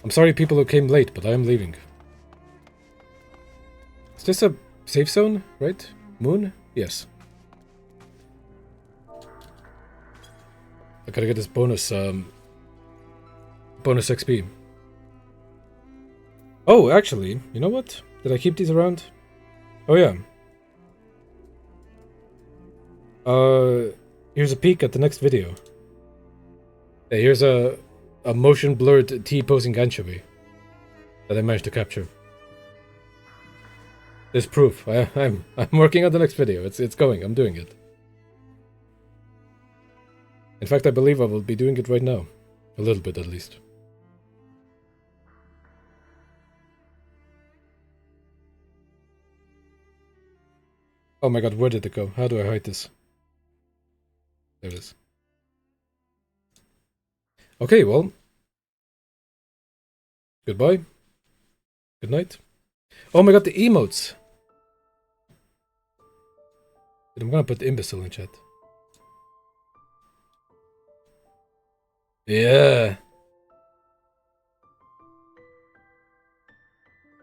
I'm sorry people who came late, but I am leaving. Is this a safe zone, right? Moon? Yes. I gotta get this bonus, bonus XP. Oh, actually, you know what? Did I keep these around? Oh, yeah. Here's a peek at the next video. Yeah, here's a motion blurred T-posing anchovy that I managed to capture. There's proof. I'm working on the next video. It's going. I'm doing it. In fact, I believe I will be doing it right now. A little bit, at least. Oh my god, where did it go? How do I hide this? There it is. Okay, well. Goodbye. Good night. Oh my god, the emotes! I'm gonna put imbecile in chat. Yeah.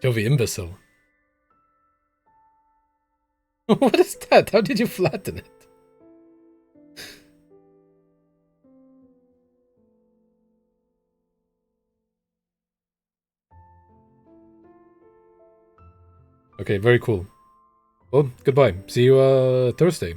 Jovi imbecile. What is that? How did you flatten it? Okay, very cool. Well, goodbye. See you Thursday.